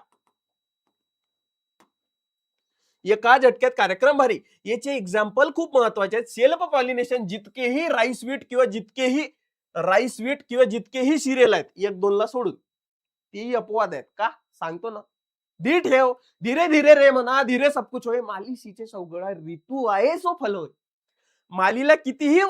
एका झटक्यात कार्यक्रम भारी. याचे एक्झाम्पल खूप महत्वाचे आहेत. सेल्फ पॉलिनेशन जितकेही राईस वीट किंवा जितकेही सिरियल आहेत 1-2 ला सोडून, तेही अपवाद आहेत. का सांगतो ना. धी ठेव धीरे धीरे रे म्हणा धीरे सब कुछ होय. माली सीचे सौगळा ऋतू आहे सो फल होय. मालीला कितीही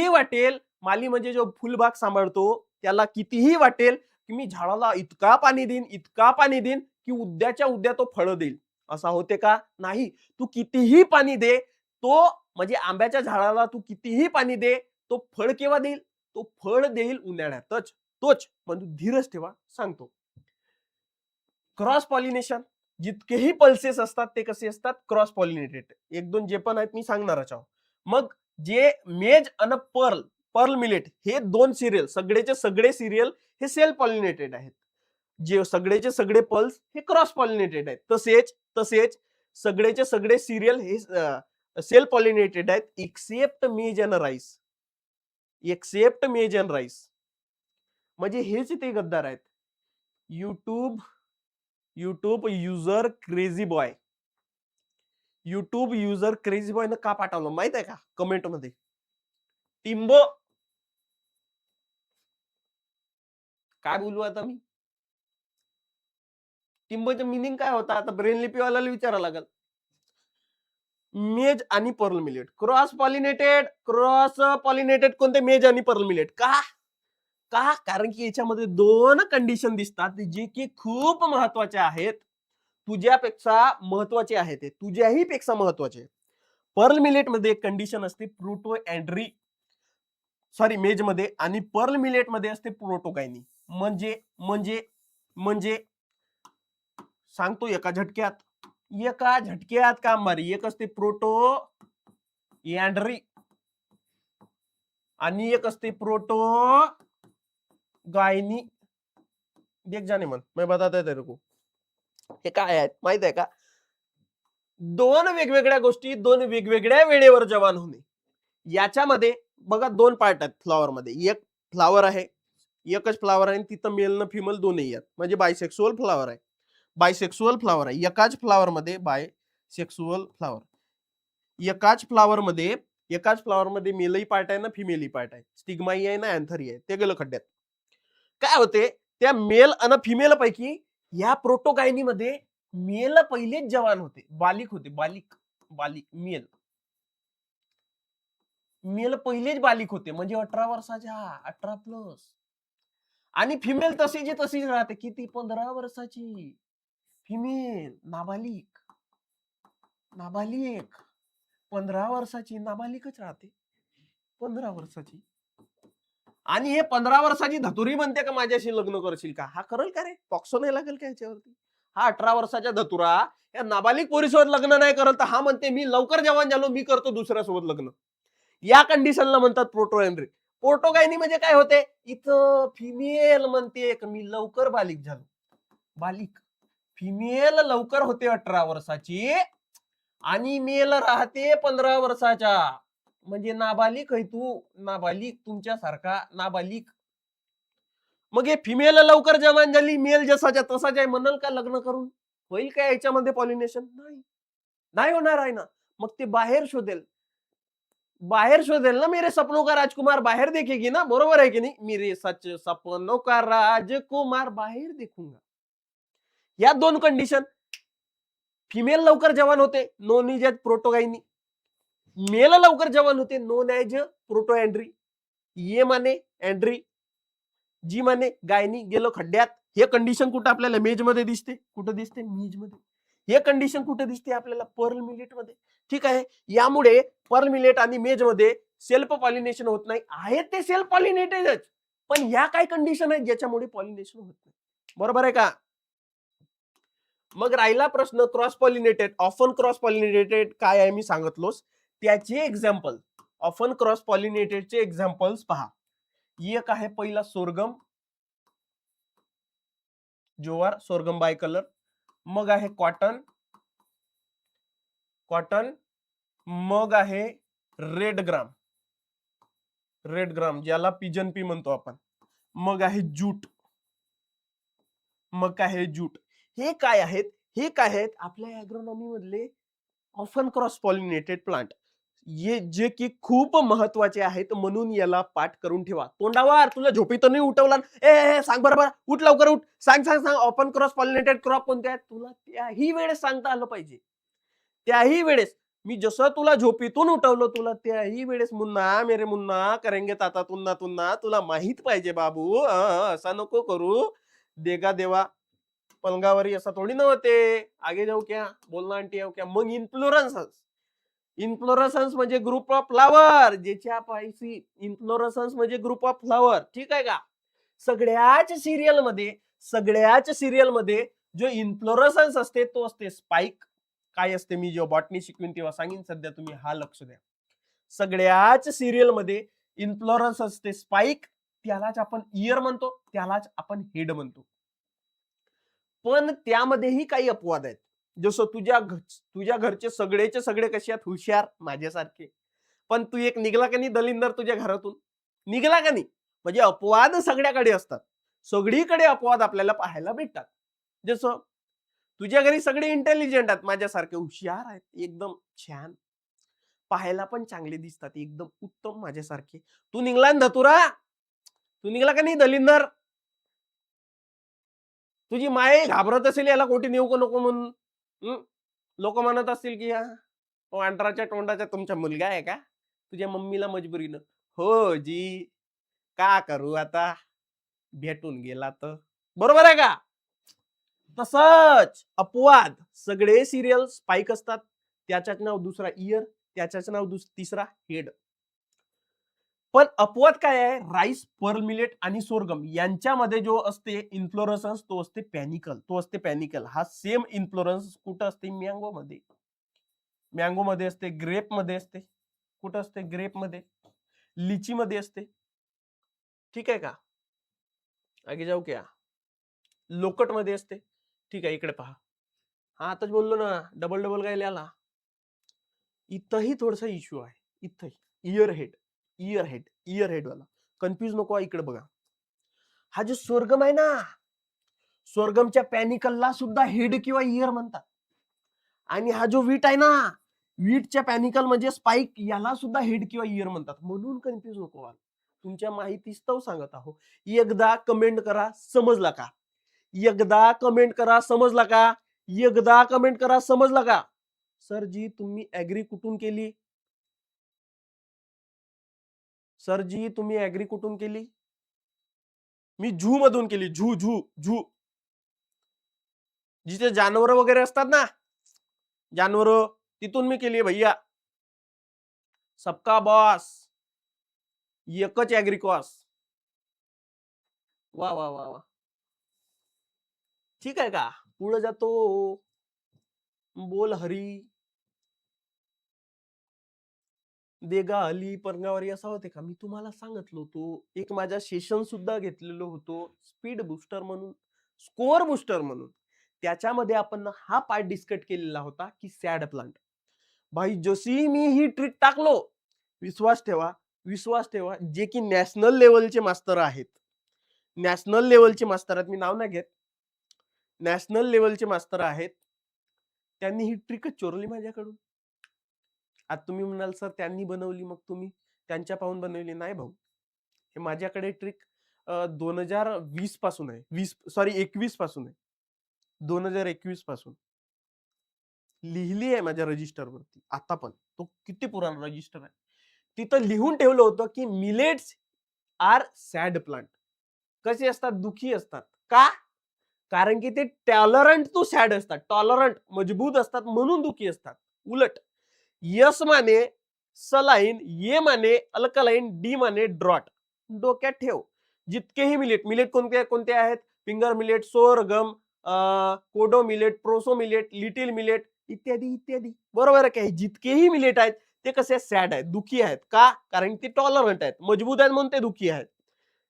वाटेल, माली म्हणजे जो फुलबाग सांभाळतो त्याला कितीही वाटेल की मी झाडाला इतका पाणी देईन की उद्याच्या उद्या तो फळ देईल. असा होते का? नाही. तू कितीही पाणी दे, तो म्हणजे आंब्याच्या झाडाला तू कितीही पाणी दे, तो फळ केव्हा देईल? तो फळ देईल उन्हाळ्यातच. तोच म्हणजे धीरच ठेवा सांगतो. क्रॉस पॉलिनेशन जितकेही पल्सेस असतात ते कसे असतात? Cross pollinated. 1-2 जे पण आहेत मी सांगणारच आहोत. मग जे मेज आणि पर्ल मिलेट हे 2 सिरियल सगळेचे सगळे सिरियल हे सेल्फ पॉलिनेटेड आहेत. जे सगळेचे सगळे पल्स हे क्रॉस पॉलिनेटेड आहेत. तसेच सगळेचे सगळे सिरियल हे सेल्फ पॉलिनेटेड आहेत एक्सेप्ट मेज अँड राईस. म्हणजे हेच ते गद्दार आहेत. युट्यूब युजर क्रेझी बॉय न का पाठवलं माहित आहे का? कमेंट मध्ये टिंबो काय बोलू आता मी. टिंबोचं मिनिंग काय होता? आता ब्रेन लिपीवाल्याला विचारावं लागेल. मेज आणि पर्ल मिलेट क्रॉस पॉलिनेटेड कोणते? मेज आणि पर्ल मिलेट. का? कारण की याच्यामध्ये 2 कंडिशन दिसतात जे की खूप महत्वाचे आहेत. तुझ्यापेक्षा महत्वाचे आहेत ते. तुझ्याही पेक्षा महत्वाचे. पर्ल मिलेट मध्ये एक कंडिशन असते प्रोटो अँड्री मेज मध्ये आणि पर्ल मिलेट मध्ये असते प्रोटोकायनी. म्हणजे सांगतो एका झटक्यात काम भारी. एक असते प्रोटो अँड्री आणि एक असते प्रोटो गायनी. देख जाने मन मैं बताता है तेरे को. हे काय आहे माहित आहे का? 2 वेगवेगळ्या गोष्टी 2 वेगवेगळ्या वेळेवर जवान होणे. याच्यामध्ये बघा 2 पार्ट आहेत फ्लॉवर मध्ये. एक फ्लॉवर आहे, एकच फ्लॉवर आहे, तिथं मेल न फिमेल दोन्ही आहेत म्हणजे बायसेक्सुअल फ्लॉवर आहे. एकाच फ्लॉवर मध्ये बायसेक्सुअल फ्लॉवर. एकाच फ्लॉवर मध्ये मेलही पार्ट आहे ना फिमेलही पार्ट आहे. स्टिग्माई आहे ना अँथरी आहे. ते गेलं खड्ड्यात. काय होते त्या मेल आणि फिमेल पैकी या प्रोटोगायनी मध्ये मेल पहिलेच जवान होते. मेल पहिलेच बालिक होते म्हणजे 18 वर्षाच्या 18+. आणि फिमेल तशीच राहते. किती? 15 वर्षाची. फिमेल नाबालिक 15 वर्षाची नाबालिकच राहते. 15 वर्षाची. आणि हे 15 वर्षाची धतुरी म्हणते का माझ्याशी लग्न करशील का? हा करेल का रे? पॉक्सो नाही लागेल का याच्यावरती? हा 18 वर्षाचा धतुरा या नाबालिक पोरीसोबत लग्न नाही करत तर हा म्हणते मी लवकर जवान झालो मी करतो दुसऱ्यासोबत लग्न. या कंडिशनला म्हणतात प्रोटो एंड्री. प्रोटोगायनी म्हणजे काय होते? इथं फिमेल म्हणते मी लवकर बालिक झालो. बालिक फिमेल लवकर होते 18 वर्षाची आणि मेल राहते 15 वर्षाचा. म्हणजे नाबालिक आहे तू, नाबालिक तुमच्यासारखा नाबालिक. मग हे फिमेल लवकर जवान झाली, मेल जसाच्या तसाच आहे म्हणल का लग्न करून? होईल का याच्यामध्ये पॉलिनेशन? नाही, नाही होणार आहे ना. मग ते बाहेर शोधेल, बाहेर शोधेल ना. मेरे सपनों का राजकुमार बाहेर देखेगी ना, बरोबर आहे की नाही? मेरे सच सपनों का राजकुमार बाहेर देखूंगा. या दोन कंडिशन. फिमेल लवकर जवान होते, नोन इज एज प्रोटोगायनी. मेल लवकर जवान होते, नोन एज प्रोटो एंड्री. ये माने एंड्री, जी माने गायनी गेलो खड्ड्यात. हे कंडिशन कुठं आपल्याला मेज मध्ये दिसते? कुठं दिसते? मेज मध्ये. हे कंडिशन कुठे दिसते आपल्याला? पर्ल मिलेट मध्ये. ठीक आहे. यामुळे पर्ल मिलेट आणि मेज मध्ये सेल्फ पॉलिनेशन होत नाही. आहेत ते सेल्फ पॉलिनेटेडच, पण ह्या काय कंडिशन आहेत ज्याच्यामुळे पॉलिनेशन होत नाही. बरोबर आहे का? मग राहिला प्रश्न cross pollinated. Often cross pollinated काय आहे मी सांगितलोच. त्याचे एक्झाम्पल, ऑफन क्रॉस पॉलिनेटेडचे एक्झाम्पल्स पहा. एक आहे पहिला सोरगम, ज्वार, सोरगम बाय कलर. मग आहे कॉटन, कॉटन. मग आहे रेड ग्राम, रेड ग्राम ज्याला पिजन पी म्हणतो आपण. मग आहे जूट. मग काय आहे जूट. हे काय आहेत? हे काय आहेत? आपल्या ऍग्रोनॉमी मधले ऑफन क्रॉस पॉलिनेटेड प्लांट, ये जे की खूप महत्वाचे आहेत, म्हणून याला पाठ करून ठेवा. तोंडावर तुला झोपेतून नाही उठवला, ए सांग बरोबर, उठ लवकर उठ, सांग सांग सांग ऑफन क्रॉस पॉलिनेटेड क्रॉप कोणते आहेत? तुला त्याही वेळेस सांगता आलं पाहिजे. त्याही वेळेस मी जसं तुला झोपेतून उठवलं, तुला त्याही वेळेस मुन्ना मेरे मुन्ना करेंगे ताता तुन्ना तुन्ना, तुला माहित पाहिजे बाबू, असा नको करू. देगा देवा पलंगावरी असा थोडी नव्हते. आगे जाऊ क्या बोलना आंटी जाऊ क्या. मग इन्फ्लोरन्सन्स, इन्फ्लोरसन्स म्हणजे ग्रुप ऑफ फ्लावर. ज्याच्या पायसी इन्फ्लोरसन्स म्हणजे ग्रुप ऑफ फ्लावर. ठीक आहे का? सगळ्याच सिरियल मध्ये, सगळ्याच सिरियल मध्ये जो इन्फ्लोरसन्स असते तो असते स्पाइक. काय असते मी जेव्हा बॉटनी शिकवीन तेव्हा सांगेन, सध्या तुम्ही हा लक्ष द्या. सगळ्याच सिरियल मध्ये इन्फ्लोरन्स असते स्पाइक. त्यालाच आपण इयर म्हणतो, त्यालाच आपण हेड म्हणतो. पण त्यामध्येही काही अपवाद आहेत. जसं तुझ्या घरचे सगळेचे सगळे कसे आहेत? हुशार माझ्यासारखे. पण तू एक निघला का नाही दलिंदर तुझ्या घरातून? निघला का नाही? म्हणजे अपवाद सगळ्याकडे असतात. सगळीकडे अपवाद आपल्याला पाहायला भेटतात. जसं तुझ्या घरी सगळे इंटेलिजंट आहेत, माझ्यासारखे हुशार आहेत, एकदम छान, पाहायला पण चांगले दिसतात, एकदम उत्तम माझ्यासारखे. तू निघला ना धतुरा, तू निघला का नाही दलिंदर? तुझी माय घाबरत असेल याला कोठी नेऊ का नको म्हणून. लोक म्हणत असतील की हा वांडराच्या तोंडाचा तुमचा मुलगा आहे का? तुझ्या मम्मीला मजबुरीनं. हो जी, का करू आता, भेटून गेला तर. बरोबर आहे का? तसंच अपवाद सगळे सिरियल स्पाइक असतात. त्याच्याच नाव दुसरा इयर, त्याच्याच नाव तिसरा हेड. पण अपवाद काय आहे? राईस, पर्ल मिलेट आणि सोरगम यांच्यामध्ये जो असते इन्फ्लोरसन्स तो असते पॅनिकल, तो असते पॅनिकल. हा सेम इन्फ्लोरन्स कुठं असते? मँगो मध्ये. मँगो मध्ये असते, ग्रेप मध्ये असते. कुठं असते? ग्रेप मध्ये. लिची मध्ये असते. ठीक आहे का? आगे जाऊ क्या? लोकट मध्ये असते. ठीक आहे, इकडे पहा. हा आताच बोललो ना, डबल डबल काय लिहाला. इथंही थोडासा इश्यू आहे. इथंही year head, year head, year head वाला कन्फ्युज नको. इकडे बघा, हा जो स्वर्गम आहे ना, स्वर्गमच्या पॅनिकलला सुद्धा हेड किंवा इयर म्हणतात. आणि हा जो वीट आहे ना, वीटच्या पॅनिकल म्हणजे स्पाइक, याला सुद्धा हेड किंवा इयर म्हणतात. म्हणून कन्फ्युज नको व्हाल. तुमच्या माहितीस्तव सांगत आहो. एकदा कमेंट करा, समजला का? एकदा कमेंट करा, समजला का? एकदा कमेंट करा, समजला का? सर जी तुम्ही ऍग्री कुठून केली? सर जी तुम्ही ऍग्री कुठून केली? मी झू मधून केली. झू झू झू, जिथे जानवर वगैरे असतात ना, जानवर, तिथून मी केली भैया. सबका बॉस, एकच ऍग्री कॉस. वा वा वा वा. ठीक आहे का? पुढे जातो. बोल हरी देगा अली परगावारी असा होते का? मी तुम्हाला सांगितलं होतो. एक माझा सेशन सुद्धा घेतलेलो होतो स्पीड बुस्टर म्हणून, स्कोअर बुस्टर म्हणून. त्याच्यामध्ये आपण हा पार्ट डिस्कस केलेला होता की सॅड प्लांट. भाई जशी मी ही ट्रिक टाकलो, विश्वास ठेवा, विश्वास ठेवा, जे की नॅशनल लेवलचे मास्तर आहेत, नॅशनल लेवलचे मास्तर आहेत, मी नाव नाही घेत, नॅशनल लेवलचे मास्तर आहेत, त्यांनी ही ट्रिकच चोरली माझ्याकडून. आता तुम्ही म्हणाल सर त्यांनी बनवली मग तुम्ही त्यांच्या पाहून बनवली. नाही भाऊ, हे माझ्याकडे ट्रिक 2020 पासून आहे, 21 पासून आहे, 2021 पासून लिहिली आहे माझ्या रजिस्टरवरती. आता पण तो किती पुराणा रजिस्टर आहे, तिथं लिहून ठेवलं होतं की मिलेट्स आर सॅड प्लांट. कसे असतात? दुखी असतात. का? कारण की ते टॉलरंट टू सॅड असतात, टॉलरंट मजबूत असतात म्हणून दुखी असतात. उलट यस माने सलाईन, ये माने अल्कलाईन, डी माने ड्रॉट. डोक्यात ठेव. जितकेही मिलेट, मिलेट कोणते कोणते आहेत? Finger millet, sorghum, kodo millet, proso millet, little millet इत्यादी इत्यादी. बरोबर आहे काय? जितकेही मिलेट आहेत ते कसे सॅड आहेत, दुखी आहेत. का? कारण ते टॉलरंट आहेत, मजबूत आहेत म्हणून ते दुखी आहेत.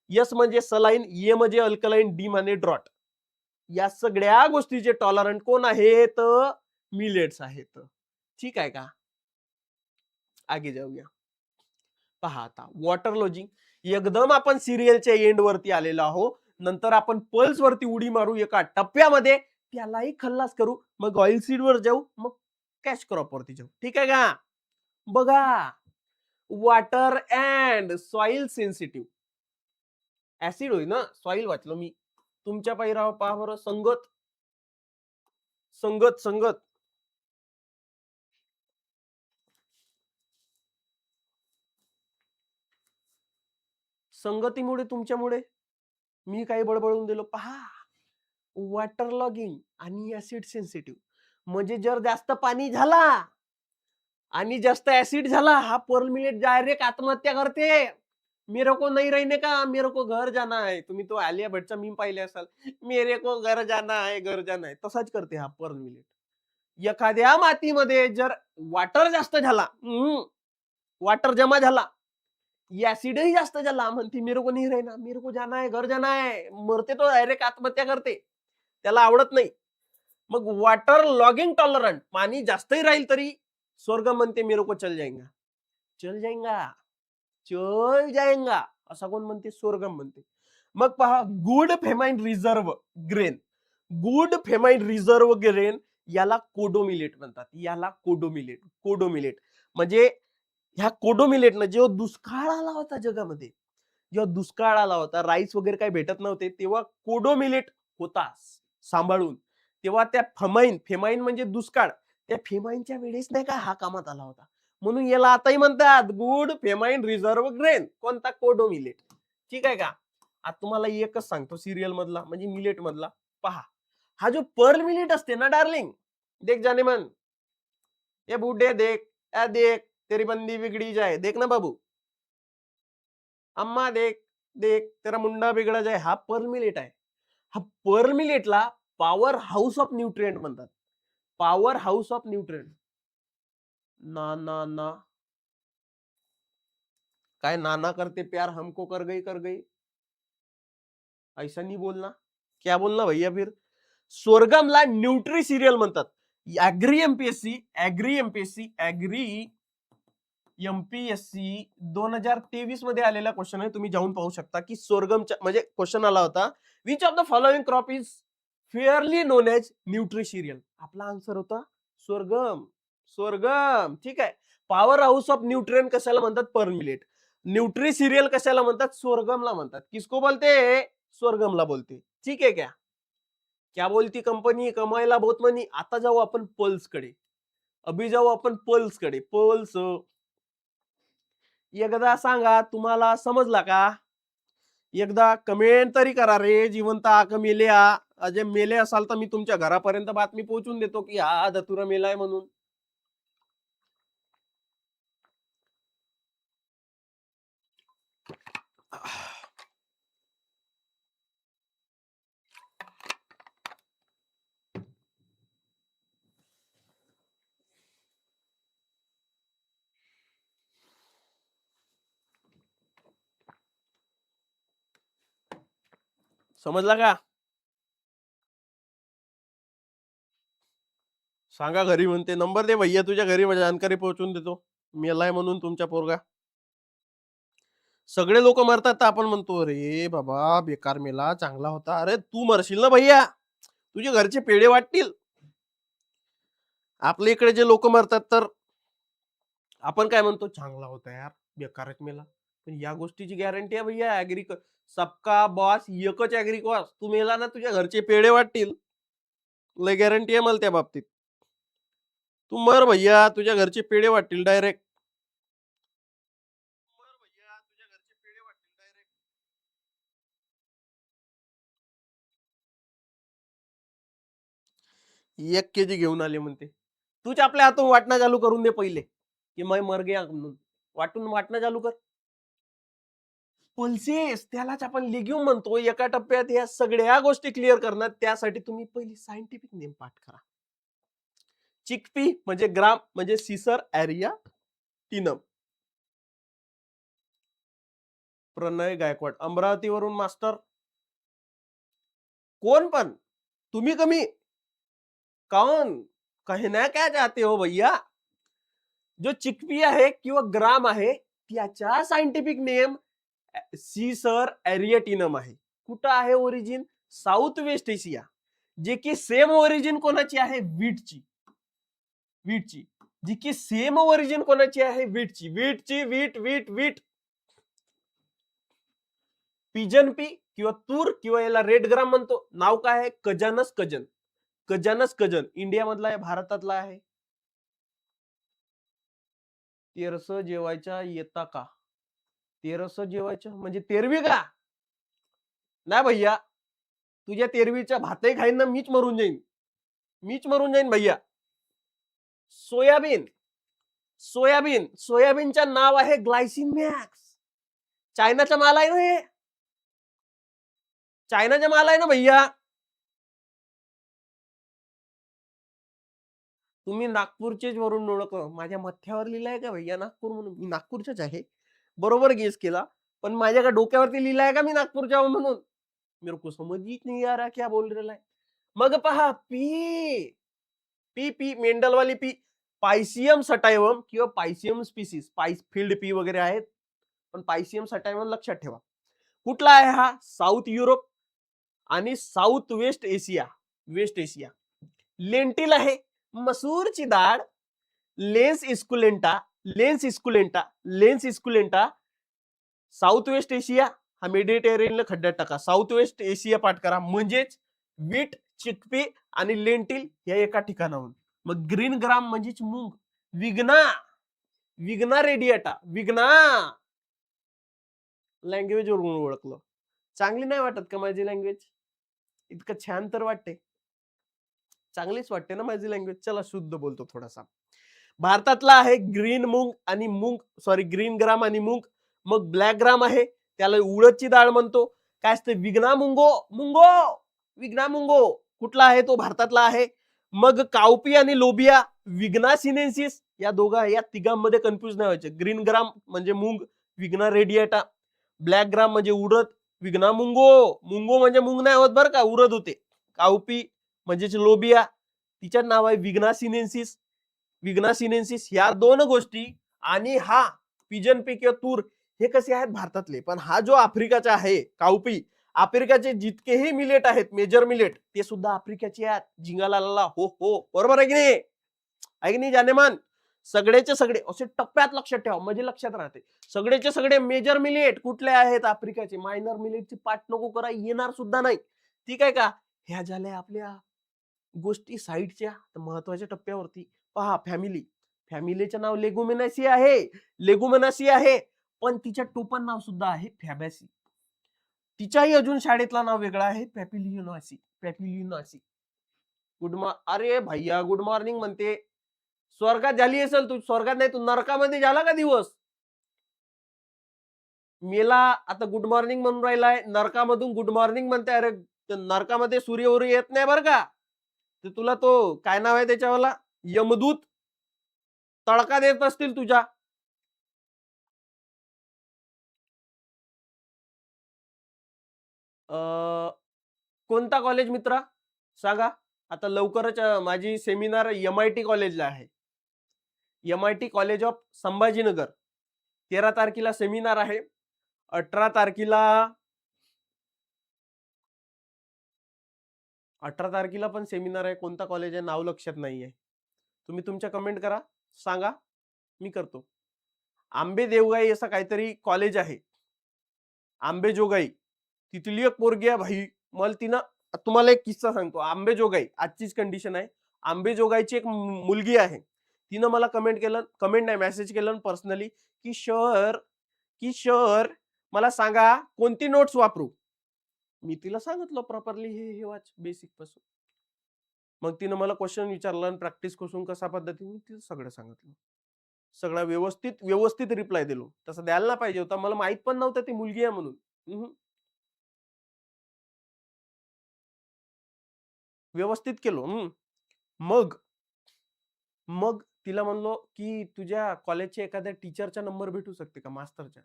यस म्हणजे सलाईन, ये म्हणजे अल्कलाईन, डी म्हणजे ड्रॉट. या सगळ्या गोष्टीचे टॉलरंट कोण आहेत? मिलेट्स आहेत. ठीक आहे का? आगे जाऊया. पहा आता वॉटर लॉजिंग. एकदम आपण सिरियलच्या एंड वरती आलेलो आहोत. नंतर आपण पल्स वरती उडी मारू एका टप्प्यामध्ये, त्यालाही खल्लास करू, मग ऑइल सीड वर जाऊ, मग कॅश क्रॉप वरती जाऊ. ठीक आहे का? बघा, water and soil sensitive. Acid होई ना, सॉइल वाचलो मी. तुमच्या पायराव पहा बरं, संगत संगत संगत संगतीमुळे तुमच्यामुळे मी काही बळबळून दिलो. पहा, वॉटर लॉगिंग आणि ऍसिड सेन्सिटिव्ह म्हणजे जर जास्त पाणी झाला आणि जास्त ऍसिड झाला, हा पर्ल मिलेट डायरेक्ट आत्महत्या करते. मेरे को नहीं रहने का, मेरे को घर जाना है. तुम्ही तो आलिया भट्टचा मीम पाहिले असाल, मेरे को घर जाना है, घर जाना है. तसाच करते हा पर्ल मिलेट. एखाद्या मातीमध्ये जर वॉटर जास्त झाला, वॉटर जमा झाला, ऍसिडही जास्त झाला, म्हणते मेरे को नहीं रहना, मेरे को जाना है, घर जाना है. मरते तो डायरेक्ट आत्महत्या करते. त्याला आवडत नाही. मग वॉटर लॉगिंग टॉलरंट, पाणी जास्तही राहील तरी स्वर्ग म्हणते मेरे को चल जाएगा, चल जाएगा, चल जाएगा, असा कोण म्हणते? स्वर्गम म्हणते. मग पहा, good famine reserve grain, good famine reserve grain, याला कोडो मिलेट म्हणतात. याला कोडो मिलेट, कोडो मिलेट म्हणजे ह्या कोडो मिलेटनं जेव्हा दुष्काळ आला होता जगामध्ये, जेव्हा दुष्काळ आला होता, राईस वगैरे काही भेटत नव्हते, तेव्हा कोडो मिलेट होता सांभाळून. तेव्हा त्या फेमाइन, फेमाइन म्हणजे दुष्काळ, त्या फेमाइनच्या वेळेस नाही का हा कामात आला होता. म्हणून याला आताही म्हणतात गुड फेमाइन रिझर्व ग्रेन. कोणता? कोडो मिलेट. ठीक आहे का? आता तुम्हाला एकच सांगतो सिरियल मधला म्हणजे मिलेट मधला. पहा, हा जो पर्ल मिलेट असते ना डार्लिंग, देख जाने मन, ये बूढ़े देख, देख तेरी बंदी बिगड़ी जाए, देख ना बाबू, अम्मा देख, देख तेरा मुंडा बिगड़ा जाए. हा पर्ल मिलेट आहे. हा पर्ल मिलेटला पॉवर हाऊस ऑफ न्यूट्रिएंट म्हणतात. Powerhouse of nutrient. ना ना ना, काय नाना करते प्यार हमको कर गई, कर गई, ऐसा नहीं बोलना. क्या बोलना भैया फिर? स्वर्गमला न्यूट्री सिरियल म्हणतात. Agri MPSC, agri MPSC, agri MPSC 2023 मध्ये आलेला क्वेश्चन आहे. तुम्ही जाऊन पाहू शकता की स्वर्गमच्या म्हणजे क्वेश्चन आला होता, which of the following crop is fairly known as nutri cereal. आपला आन्सर होता स्वर्गम. स्वर्गम. ठीक आहे. पॉवर हाऊस ऑफ न्यूट्रिएंट कशाला म्हणतात? Pearl millet. न्यूट्री सिरियल कशाला म्हणतात? स्वर्गमला म्हणतात. किसको बोलते? स्वर्गमला बोलते. ठीक आहे क्या? क्या बोलती कंपनी? कमायला बहुत मनी. आता जाऊ आपण पल्स कडे. अभि जाऊ आपण पल्स कडे. पल्स एकदा सांगा, तुम्हाला समजला का? एकदा कमेंट तरी करा रे. जिवंत आक मेले आ, जे मेले असाल तर मी तुमच्या घरापर्यंत बातमी पोहोचून देतो की हा धतुरा मेलाय म्हणून. समजला का? सांगा घरी म्हणते. नंबर दे भैया, तुझ्या घरी जानकारी पोहोचून देतो. मेलाय म्हणून तुमच्या पोरगा. सगळे लोक मरतात तर आपण म्हणतो अरे बाबा बेकार मेला, चांगला होता. अरे तू मरशील ना भैया, तुझे घरचे पेढे वाटतील. आपल्या इकडे जे लोक मरतात तर आपण काय म्हणतो, चांगला होता यार, बेकारच मेला. पण या गोष्टीची गॅरंटी आहे भैया, सबका बॉस एकच ऍग्रिकॉस. तू मेला ना, तुझ्या घरचे पेढे वाटतील. लय गॅरंटी आहे मला त्या बाबतीत. तू मर भैया, तुझ्या घरचे पेढे वाटतील डायरेक्ट. एक केजी घेऊन आले म्हणते. तूच आपल्या हातून वाटणं चालू करून दे पहिले, की मैं मर गया म्हणून. वाटणं चालू कर. पल्सेस, त्यालाच आपण लिग्यूम म्हणतो. एका टप्प्यात या सगळ्या गोष्टी क्लिअर करणार, त्यासाठी तुम्ही पहिली सायंटिफिक नेम पाठ करा. चिकपी म्हणजे ग्राम म्हणजे सीसर ॲरिया टिनम. प्रणय गायकवाड, अमरावतीवरून मास्टर. कोण पण तुम्ही कमी, कौन कहना क्या चाहते हो भैया? जो चिकपी आहे किंवा ग्राम आहे त्याच्या सायंटिफिक नेम सीसर ॲरिएटिनम आहे. कुठं आहे ओरिजिन? South west Asia. जे की सेम ओरिजिन कोणाची आहे? वीटची. जी की सेम ओरिजिन कोणाची आहे? वीट. पिजन पी किंवा तूर किंवा याला रेड ग्राम म्हणतो. नाव काय आहे? कजानस कजन. इंडिया मधला आहे, भारतातला आहे. तेरस जेवायच्या येता का? तेरस जेवायच्या म्हणजे तेरवी का? नाही भैया, तुझ्या तेरवीच्या भातही खाईन ना, मीच मरून जाईन भैया. सोयाबीनचं नाव आहे ग्लायसिन मॅक्स. चायनाचा माल आहे ना हे, चायनाचा माल आहे ना भैया. तुम्ही नागपूरचेच वरून ओळख, माझ्या मथ्यावर लिहिलंय का भैया नागपूर म्हणून? मी नागपूरच्याच आहे, बरोबर गेस केला. पण माझ्या का डोक्यावरती लिहिलंय का मी नागपूरच्या म्हणून? मेरे को समझ ही नहीं आ रहा क्या बोल रहा है. मग पहा, पी मेंडलवाली पी, पायसियम सटायवम किंवा पायसियम स्पीसीस, फील्ड पी वगैरे आहेत, पण पायसियम सटायवम लक्षात ठेवा. कुठला आहे हा? साऊथ युरोप आणि साऊथ वेस्ट एशिया. लेंटिल आहे, मसूरची डाळ. लेन्स इस्कुलेंटा. साऊथ वेस्ट एशिया हा मेडिटेरियनला खड्ड्यात टाका. साऊथ वेस्ट एशिया पाठ करा. म्हणजेच वीट, चिकपी आणि लेंटिल या एका ठिकाणाहून. मग ग्रीन ग्राम म्हणजेच मूग. विग्ना रेडिएटा. लँग्वेज वरून ओळखलं. चांगली नाही वाटत का माझी लँग्वेज? इतकं छान तर वाटते, चांगलीच वाटते ना माझी लँग्वेज. चला शुद्ध बोलतो थोडासा. भारतातला आहे ग्रीन ग्राम आणि मूग. मग ब्लॅक ग्राम आहे, त्याला उडदची डाळ म्हणतो. काय असते? विग्ना मुंगो. कुठला आहे तो? भारतातला आहे. मग काउपी आणि लोबिया, विग्ना सिनेन्सिस, या तिघांमध्ये कन्फ्युज नाही व्हायचे. ग्रीन ग्राम म्हणजे मूग, विग्ना रेडिएटा. ब्लॅक ग्राम म्हणजे उडद, विग्ना मुंगो म्हणजे मूग नाही होत बरं का, उडद होते. काउपी म्हणजेच लोबिया, तिच्यात नाव आहे विग्ना सिनेन्सिस. या दोन गोष्टी. आणि हा पिजन पी किंवा तूर, हे कसे आहेत? भारतातले. पण हा जो आफ्रिकाचा आहे काउपी, आफ्रिकाचे जितकेही मिलेट आहेत, मेजर मिलेट, ते सुद्धा आफ्रिकाचे आहेत. जिंगालाला हो, बरोबर आहे की नाही जानेमान? सगळेचे सगळे असे टप्प्यात लक्षात ठेवा, म्हणजे लक्षात राहते. सगळेचे सगळे मेजर मिलेट कुठले आहेत? आफ्रिकाचे. मायनर मिलेटची पाठ नको करा, येणार सुद्धा नाही. ठीक आहे का? ह्या झाल्या आपल्या गोष्टी साईडच्या. महत्वाच्या टप्प्यावरती पहा, फॅमिलीचं नाव लेगुमिनासी आहे. पण तिच्या टोपण नाव सुद्धा आहे फॅबॅसी. तिच्याही अजून शाळेतला नाव वेगळा आहे, पॅपिलिनासी. अरे भैया गुड मॉर्निंग म्हणते. स्वर्गात झाली असेल तू, स्वर्गात नाही तू नरकामध्ये झाला का दिवस? मेला आता गुड मॉर्निंग म्हणून राहिलाय, नरकामधून गुड मॉर्निंग म्हणते. अरे नरकामध्ये सूर्य येत नाही बरं का. तर तुला तो काय नाव आहे त्याच्यावाला, यमदूत तडका देत असतील तुझ्या. कोणता कॉलेज मित्रा सांगा. आता लवकरच माझी सेमिनार MIT कॉलेजला आहे. MIT college of Sambhajinagar. 13 तारखेला सेमिनार आहे. 18 तारखेला 18 तारखेला पण सेमिनार आहे. कोणता कॉलेज आहे नाव लक्षात नाहीये. तुम्ही तुमच्या कमेंट करा, सांगा, मी करतो. आंबे देवगाई असं काहीतरी कॉलेज आहे. आंबेजोगाई. तिथली एक पोरगी आहे भाई, मला तिनं, तुम्हाला एक किस्सा सांगतो. आंबेजोगाई आजचीच कंडिशन आहे. आंबेजोगाईची एक मुलगी आहे. तिनं मला कमेंट नाही मेसेज केलं पर्सनली की शर मला सांगा कोणती नोट्स वापरू. मी तिला सांगितलं प्रॉपरली हे वाच बेसिक पासून. मग तिनं मला क्वेश्चन विचारला आणि प्रॅक्टिस करून कशा पद्धतीने तिला सगळं सांगितलं. सगळा व्यवस्थित रिप्लाय दिलो. तसं द्यायला नाही पाहिजे होता, मला माहित पण नव्हतं ती मुलगी आहे म्हणून. व्यवस्थित केलो. मग तिला म्हणलो की तुझ्या कॉलेजच्या एखाद्या टीचरचा नंबर भेटू शकते का मास्टरच्या.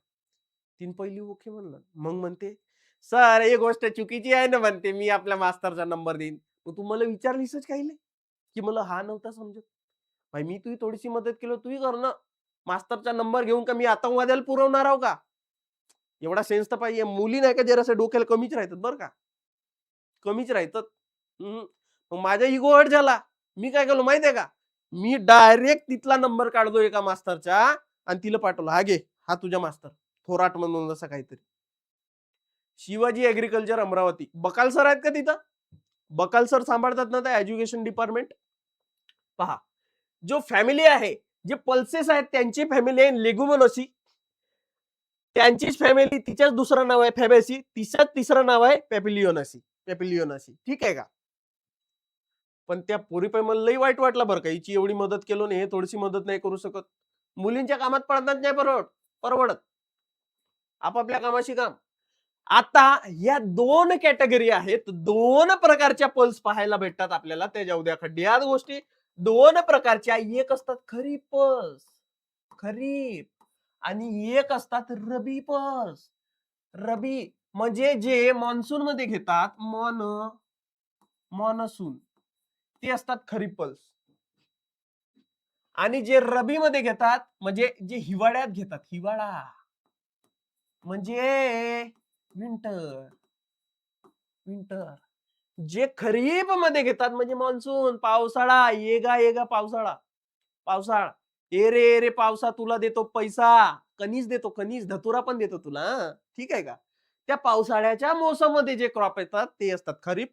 तीन पहिली ओके म्हणलं. मग म्हणते सर ही गोष्ट चुकीची आहे ना, म्हणते मी आपल्या मास्तरचा नंबर देईन. मग तू मला विचारलीसच काही नाही की मला हा नव्हता समजत. भाई मी तुझी थोडीशी मदत केली, तूही कर ना. मास्तरचा नंबर घेऊन का मी आतंकवाद्याला पुरवणार आहो का. एवढा सेन्स तर पाहिजे. मुली नाही का जरासं डोक्याला कमीच राहतात बरं का, कमीच राहतात. मग माझा इगो हर्ट झाला. मी काय केलं माहितीये का, मी डायरेक्ट तिथला नंबर काढतो एका मास्तरचा आणि तिला पाठवलं, हा घे, हा तुझ्या मास्तर थोराट म्हणून असं काहीतरी. शिवाजी ऍग्रिकल्चर अमरावती. बकाल सर आहेत का तिथं. बकाल सर सांभाळतात ना त्या एज्युकेशन डिपार्टमेंट. पहा, जो फॅमिली आहे, जे पल्सेस आहेत त्यांची फॅमिली आहे लेगुमिनोसी. त्यांचीच फॅमिली, तिच्याच दुसरं नाव आहे फॅबेसी, तिच्याच तिसरं नाव आहे पेपिलियोनासी. ठीक आहे का. पण त्या पोरी पण मला लई वाईट वाटलं बरं का, हिची एवढी मदत केलो नाही, हे थोडीशी मदत नाही करू शकत. मुलींच्या कामात पडतात नाही परवडत. आपापल्या कामाशी काम. आता या दोन कॅटेगरी आहेत, दोन प्रकारच्या पल्स पाहायला भेटतात आपल्याला त्या जाऊद्या खड्ड्यात गोष्टी. दोन प्रकारच्या, एक असतात खरीप पल्स, खरीप, आणि एक असतात रबी पल्स. रबी म्हणजे जे मान्सून मध्ये घेतात, मॉनसून, ते असतात खरीप पल्स. आणि जे रबी मध्ये घेतात म्हणजे जे हिवाळ्यात घेतात, हिवाळा म्हणजे विंटर. जे खरीप मध्ये घेतात म्हणजे मान्सून, पावसाळा. येगा पावसाळा. ए रे पावसा, तुला देतो पैसा, कणीस देतो, कणीस धतुरा पण देतो तुला, ठीक आहे का. त्या पावसाळ्याच्या मोसम मध्ये जे क्रॉप येतात ते असतात खरीप,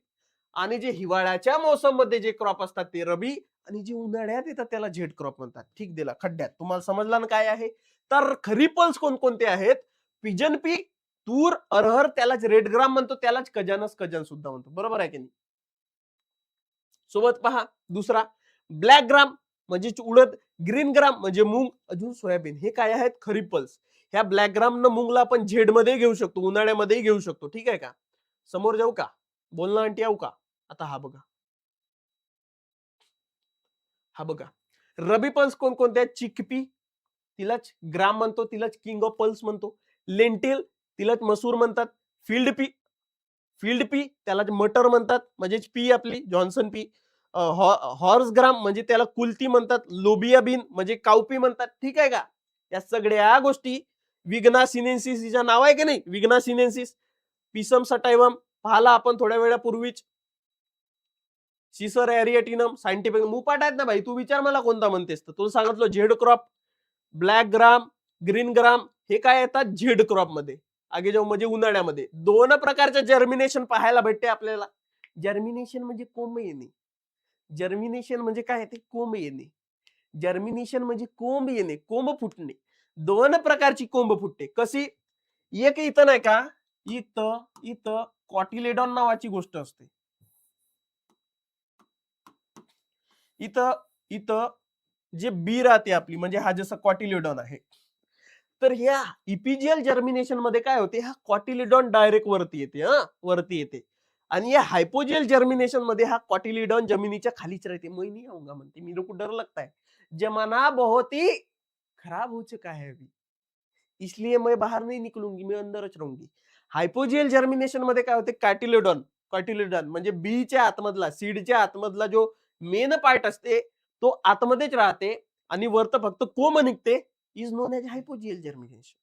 आणि जे हिवाळ्याच्या मोसम मध्ये जे क्रॉप असतात ते रबी, आणि जे उन्हाळ्यात येतात त्याला झेड क्रॉप म्हणतात. ठीक दिला खड्ड्यात. तुम्हाला समजला ना काय आहे. तर खरीप पल्स कोणकोणते आहेत. पिजन पीक, तूर, अरहर, त्यालाच रेड ग्राम म्हणतो, त्यालाच कजन सुद्धा म्हणतो. बरोबर आहे की नाही. सोबत पहा दुसरा ब्लॅक ग्राम म्हणजे उडद, ग्रीन ग्राम म्हणजे मूग, अजून सोयाबीन. हे काय आहेत खरीप पल्स. ह्या ब्लॅक ग्राम न मूगला आपण झेड मध्ये घेऊ शकतो, उन्हाळ्यामध्ये घेऊ शकतो. ठीक आहे का. समोर जाऊ का, बोलणं आणटी येऊ का. आता हा बघा रबी पल्स कोणकोणते आहेत. चिकपी, तिलाच ग्राम म्हणतो, तिलाच किंग ऑफ पल्स म्हणतो. लेंटिल, तिलाच मसूर म्हणतात. फील्ड पी त्याला मटर म्हणतात, म्हणजेच पी आपली जॉन्सन पी. हॉर्स ग्राम म्हणजे त्याला कुलती म्हणतात. लोबिया बीन म्हणजे काउपी म्हणतात. ठीक आहे का. या सगळ्या गोष्टी विग्ना सिनेन्सिस हिचं नाव आहे की नाही, विग्ना सिनेन्सिस. पिसम सटायवम पाहाला आपण थोड्या वेळापूर्वीच. सिसर एरिएटिनम सायंटिफिक मुपाट आहेत ना भाई. तू विचार मला कोणता म्हणतेस तर तुला सांगितलं Z crop, black gram, green ग्राम, हे काय येतात झेड क्रॉप मध्ये. आगे जाऊ म्हणजे उन्हाळ्यामध्ये दोन प्रकारचे जर्मिनेशन पाहायला भेटते आपल्याला. जर्मिनेशन म्हणजे कोंब येणे. जर्मिनेशन म्हणजे काय ते कोंब येणे. जर्मिनेशन म्हणजे कोंब येणे, कोंब फुटणे. दोन प्रकारची कोंब फुटते. कशी. एक इथं नाही का, इथं कॉटिलेडॉन नावाची गोष्ट असते. इथं जे बी राहते आपली, म्हणजे हा जसा कॉटिलेडॉन आहे. तर ह्या इपिजियल जर्मिनेशन मध्ये काय होते, हा कॉटिलिडॉन डायरेक्ट वरती येते. आणि या हायपोजियल जर्मिनेशन मध्ये हा कॉटिलिडॉन जमिनीच्या खालीच राहते. मैं नहीं आऊंगा म्हणते, मेरे को डर लगता है, जमाना बहुत ही खराब हो चुका है अभी, इसलिए मैं बाहर नहीं निकलूंगी, मैं अंदरच रहूंगी. हायपोजियल जर्मिनेशन मध्ये काय होते, कॉटिलिडॉन कॉटिलिडॉन म्हणजे बीच्या आतमधला, सीडच्या आतमधला जो मेन पार्ट असते तो आतमध्येच राहते आणि वरत फक्त कोंब निघते, is known as hypogeal germination.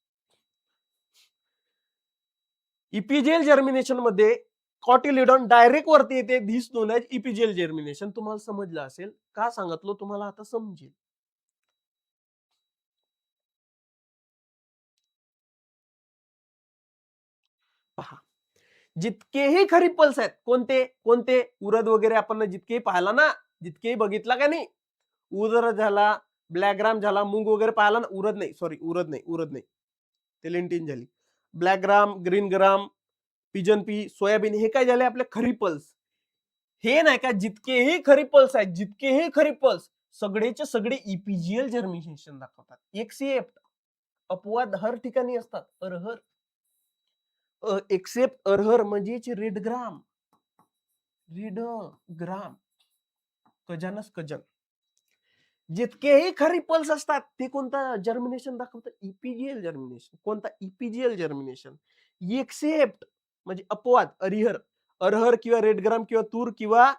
Epigeal germination मध्ये कॉटिलिडॉन डायरेक्ट वरती येते, this known as epigeal germination. तुम्हाला समजलं असेल का सांगितलं, तुम्हाला आता समजेल. पहा, जितकेही खरीप पल्स आहेत, कोणते कोणते, उरद वगैरे आपण जितकेही पाहिला ना, जितकेही बघितला का नाही, उरद झाला, ब्लॅक ग्राम झाला, मूग वगैरे पाहिला ना, उरद नाही, सॉरी उरद नाही, ते लेंटिन झाली. Black gram, green gram, pigeon pea, soybean, हे काय झाले आपले खरीप पल्स. हे नाही का, जितकेही खरीप पल्स आहेत, जितकेही खरीप पल्स, सगळेचे सगळे इपिजियल जर्मिनेशन दाखवतात. एक्सेप्ट, अपवाद हर ठिकाणी असतात, अरहर, एक्सेप्ट अरहर म्हणजेच रेड ग्राम, कजानस कजन. जितकेही खरीप पल्स असतात ते कोणता जर्मिनेशन दाखवतात, इपिजियल जर्मिनेशन. कोणता, इपिजियल जर्मिनेशन. एक्सेप्ट म्हणजे अपवाद, अरहर किंवा रेड ग्राम किंवा तूर किंवा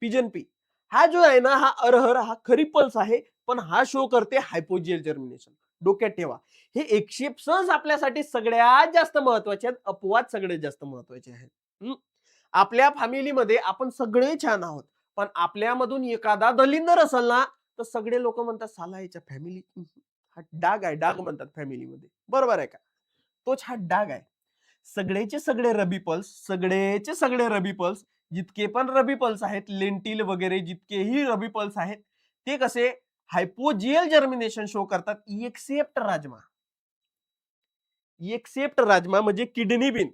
पिजन पी. हा जो आहे ना, हा अरहर हा खरीप पल्स आहे, पण हा शो करते हायपोजियल जर्मिनेशन. डोक्यात ठेवा, हे एक्सेप्शन्स आपल्यासाठी सगळ्यात जास्त महत्वाचे आहेत, अपवाद सगळ्यात जास्त महत्वाचे आहेत. आपल्या फॅमिलीमध्ये आपण सगळे छान आहोत, पण आपल्यामधून एखादा दलिंदर असेल ना, तर सगळे लोक म्हणतात साला याच्या फॅमिली हा डाग आहे, डाग म्हणतात फॅमिलीमध्ये. बरोबर आहे का? तोच हा डाग आहे. सगळेचे सगळे रबी पल्स, सगळेचे सगळे रबी पल्स, जितके पण रबी पल्स आहेत, लेंटिल वगैरे जितकेही रबी पल्स आहेत, ते कसे हायपोजियल जर्मिनेशन शो करतात, एक्सेप्ट राजमा. एक्सेप्ट राजमा म्हणजे किडनी बीन,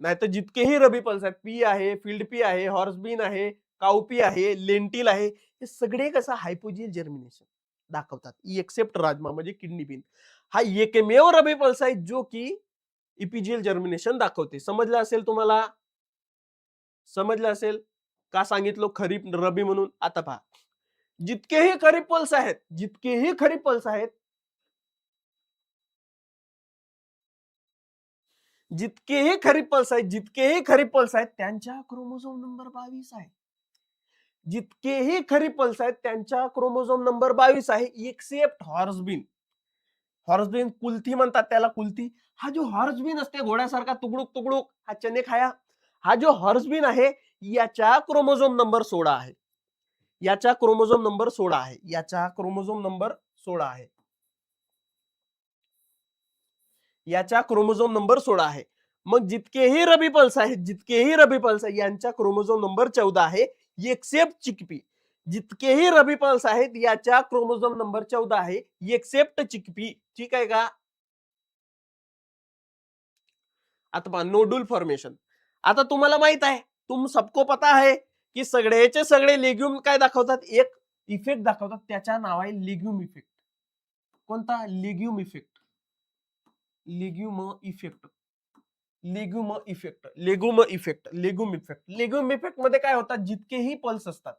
नाही तर जितकेही रबी पल्स आहेत, पी आहे, फील्ड पी आहे, हॉर्स बीन आहे, काउपी आहे, लेंटिल आहे, हे सगळे कसं हायपोजियल जर्मिनेशन दाखवतात. एक्सेप्ट राजमा म्हणजे किडनी बीन. हा एकमेव रबी पल्स आहे जो की इपिजियल जर्मिनेशन दाखवते. समजलं असेल तुम्हाला? समजलं असेल का सांगितलं खरीप रबी म्हणून? आता पहा, जितकेही खरीप पल्स आहेत, जितकेही खरीप पल्स आहेत, जितकेही खरीप पल्स आहेत, जितकेही खरीप पल्स आहेत, त्यांच्या क्रोमोझोम नंबर 22 आहे. जितकेही खरीप पल्स आहेत त्यांच्या क्रोमोझोम नंबर 22 आहे, एक्सेप्ट हॉर्सबीन. हॉर्सबीन कुल्थी म्हणतात त्याला, कुल्थी. हा जो हॉर्सबीन असते घोड्यासारखा तुकडुक तुकडुक, हा चने खाया, हा जो हॉर्सबीन आहे याच्या क्रोमोझोम नंबर 16 आहे. याच्या क्रोमोझोम नंबर 16 आहे. याच्या क्रोमोझोम नंबर 16 आहे. याच्या क्रोमोझोम नंबर 16 आहे. मग जितकेही रबी पल्स आहेत, जितकेही रबी पल्स आहेत, यांच्या क्रोमोझोम नंबर 14 आहे, एक्सेप्ट चिकपी. जितकेही रबी पल्स आहेत याच्या क्रोमोझोम नंबर 14 आहे, एक्सेप्ट चिकपी. ठीक आहे का? आता पहा, नोडुल फॉर्मेशन. आता तुम्हाला माहित आहे, तुम सबको पता है की सगळेचे सगळे लेग्युम काय दाखवतात, एक इफेक्ट दाखवतात, त्याच्या नाव आहे लेग्युम इफेक्ट. कोणता? Legume effect. Legume effect. Legume effect. Legume effect. Legume effect. Legume effect मध्ये काय होतात, जितकेही पल्स असतात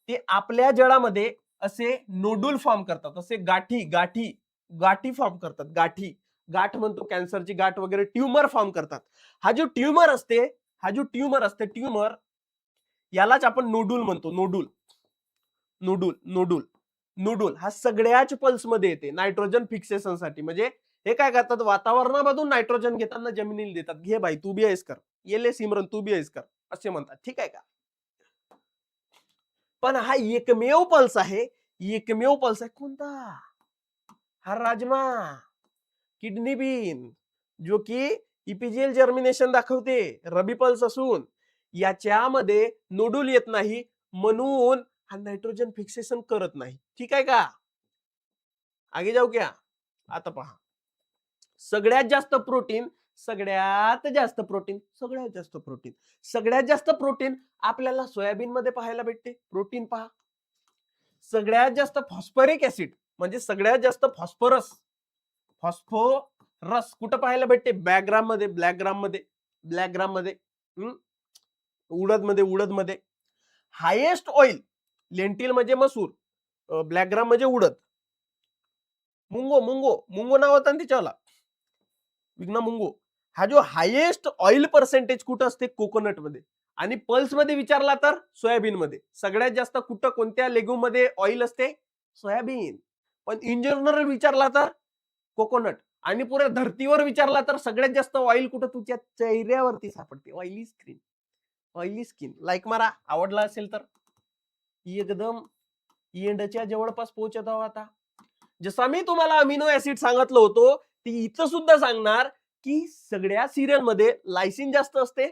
ते आपल्या जळामध्ये असे नोडुल फॉर्म करतात, असे गाठी गाठी गाठी फॉर्म करतात. गाठी, गाठ म्हणतो कॅन्सरची गाठ वगैरे, ट्यूमर फॉर्म करतात. हा जो ट्यूमर असते, हा जो ट्यूमर असते, ट्यूमर यालाच आपण नोडुल म्हणतो. नोडुल, नोडुल, नोडुल, नोडुल हा सगळ्याच पल्स मध्ये येते नायट्रोजन फिक्सेशन साठी. म्हणजे हे काय करतात, वातावरणामधून नायट्रोजन घेताना जमिनीला देतात, घे बाई तू बी आहेस कर, येले सिमरन तू बी आहेस कर, असे म्हणतात. ठीक आहे का? पण हा एकमेव पल्स आहे, एकमेव पल्स आहे. कोणता? हा राजमा, किडनी बीन, जो की इपिजियल जर्मिनेशन दाखवते, रबी पल्स असून याच्यामध्ये नोडुल येत नाही, म्हणून हा नायट्रोजन फिक्सेशन करत नाही. ठीक आहे का? आगे जाऊ क्या? आता पहा, सगळ्यात जास्त प्रोटीन, सगळ्यात जास्त प्रोटीन, सगळ्यात जास्त प्रोटीन, सगळ्यात जास्त प्रोटीन आपल्याला सोयाबीन मध्ये पाहायला भेटते. प्रोटीन पहा. सगळ्यात जास्त फॉस्फरिक ऍसिड म्हणजे सगळ्यात जास्त फॉस्फरस, फॉस्फोरस कुठं पाहायला भेटते? बॅकग्राम मध्ये, ब्लॅकग्राम मध्ये, ब्लॅकग्राम मध्ये, उडद मध्ये, उडद मध्ये. हायेस्ट ऑइल, लेंटिल म्हणजे मसूर, ब्लॅकग्राम म्हणजे उडद. मुंगो, मुंगो, मुंगो नाव होतं ना तिच्याला, विग्ना मुंगो. हा जो हायेस्ट ऑइल पर्सेंटेज कुठं असते कोकोनट मध्ये, आणि पल्स मध्ये विचारला तर सोयाबीन मध्ये. सगळ्यात जास्त कुठं कोणत्या लेग्युम मध्ये ऑइल असते? सोयाबीन. पण इन जनरल विचारला तर कोकोनट. आणि पुऱ्या धरतीवर विचारला तर सगळ्यात जास्त ऑइल कुठं तुझ्या चेहऱ्यावरती सापडते. Oily skin. Oily skin. Like मारा आवडला असेल तर. एकदम एंडच्या जवळपास पोहोचत आहोत आता. जसं मी तुम्हाला अमिनो ऍसिड सांगितलं होतं, ती इथं सुद्धा सांगणार की सगळ्या सिरियल मध्ये लायसिन जास्त असते,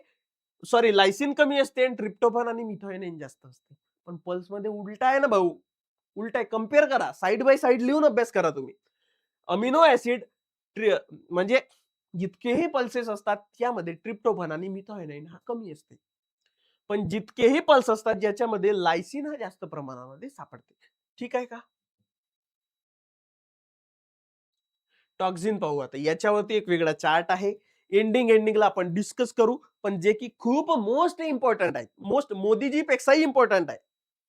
सॉरी लायसिन कमी असते आणि ट्रिप्टोफॅन आणि मिथायोनाइन जास्त असते. पण पल्स मध्ये उलटा आहे ना भाऊ, उलटा आहे. कम्पेअर करा, साइड बाय साइड लिहून अभ्यास करा तुम्ही. अमिनो ऍसिड म्हणजे जितकेही पल्सेस असतात त्यामध्ये ट्रिप्टोफॅन आणि मिथायोनाइन हा कमी असते. पण जितकेही पल्स असतात ज्याच्यामध्ये लायसिन हा जास्त प्रमाणामध्ये सापडते. ठीक आहे का? टॉक्झिन पाहू आता. याच्यावरती एक वेगळा चार्ट आहे. एंडिंगला आपण डिस्कस करू, पण जे की खूप मोस्ट इम्पॉर्टंट आहे. मोस्ट मोदीजी पेक्षाही इम्पॉर्टंट आहे.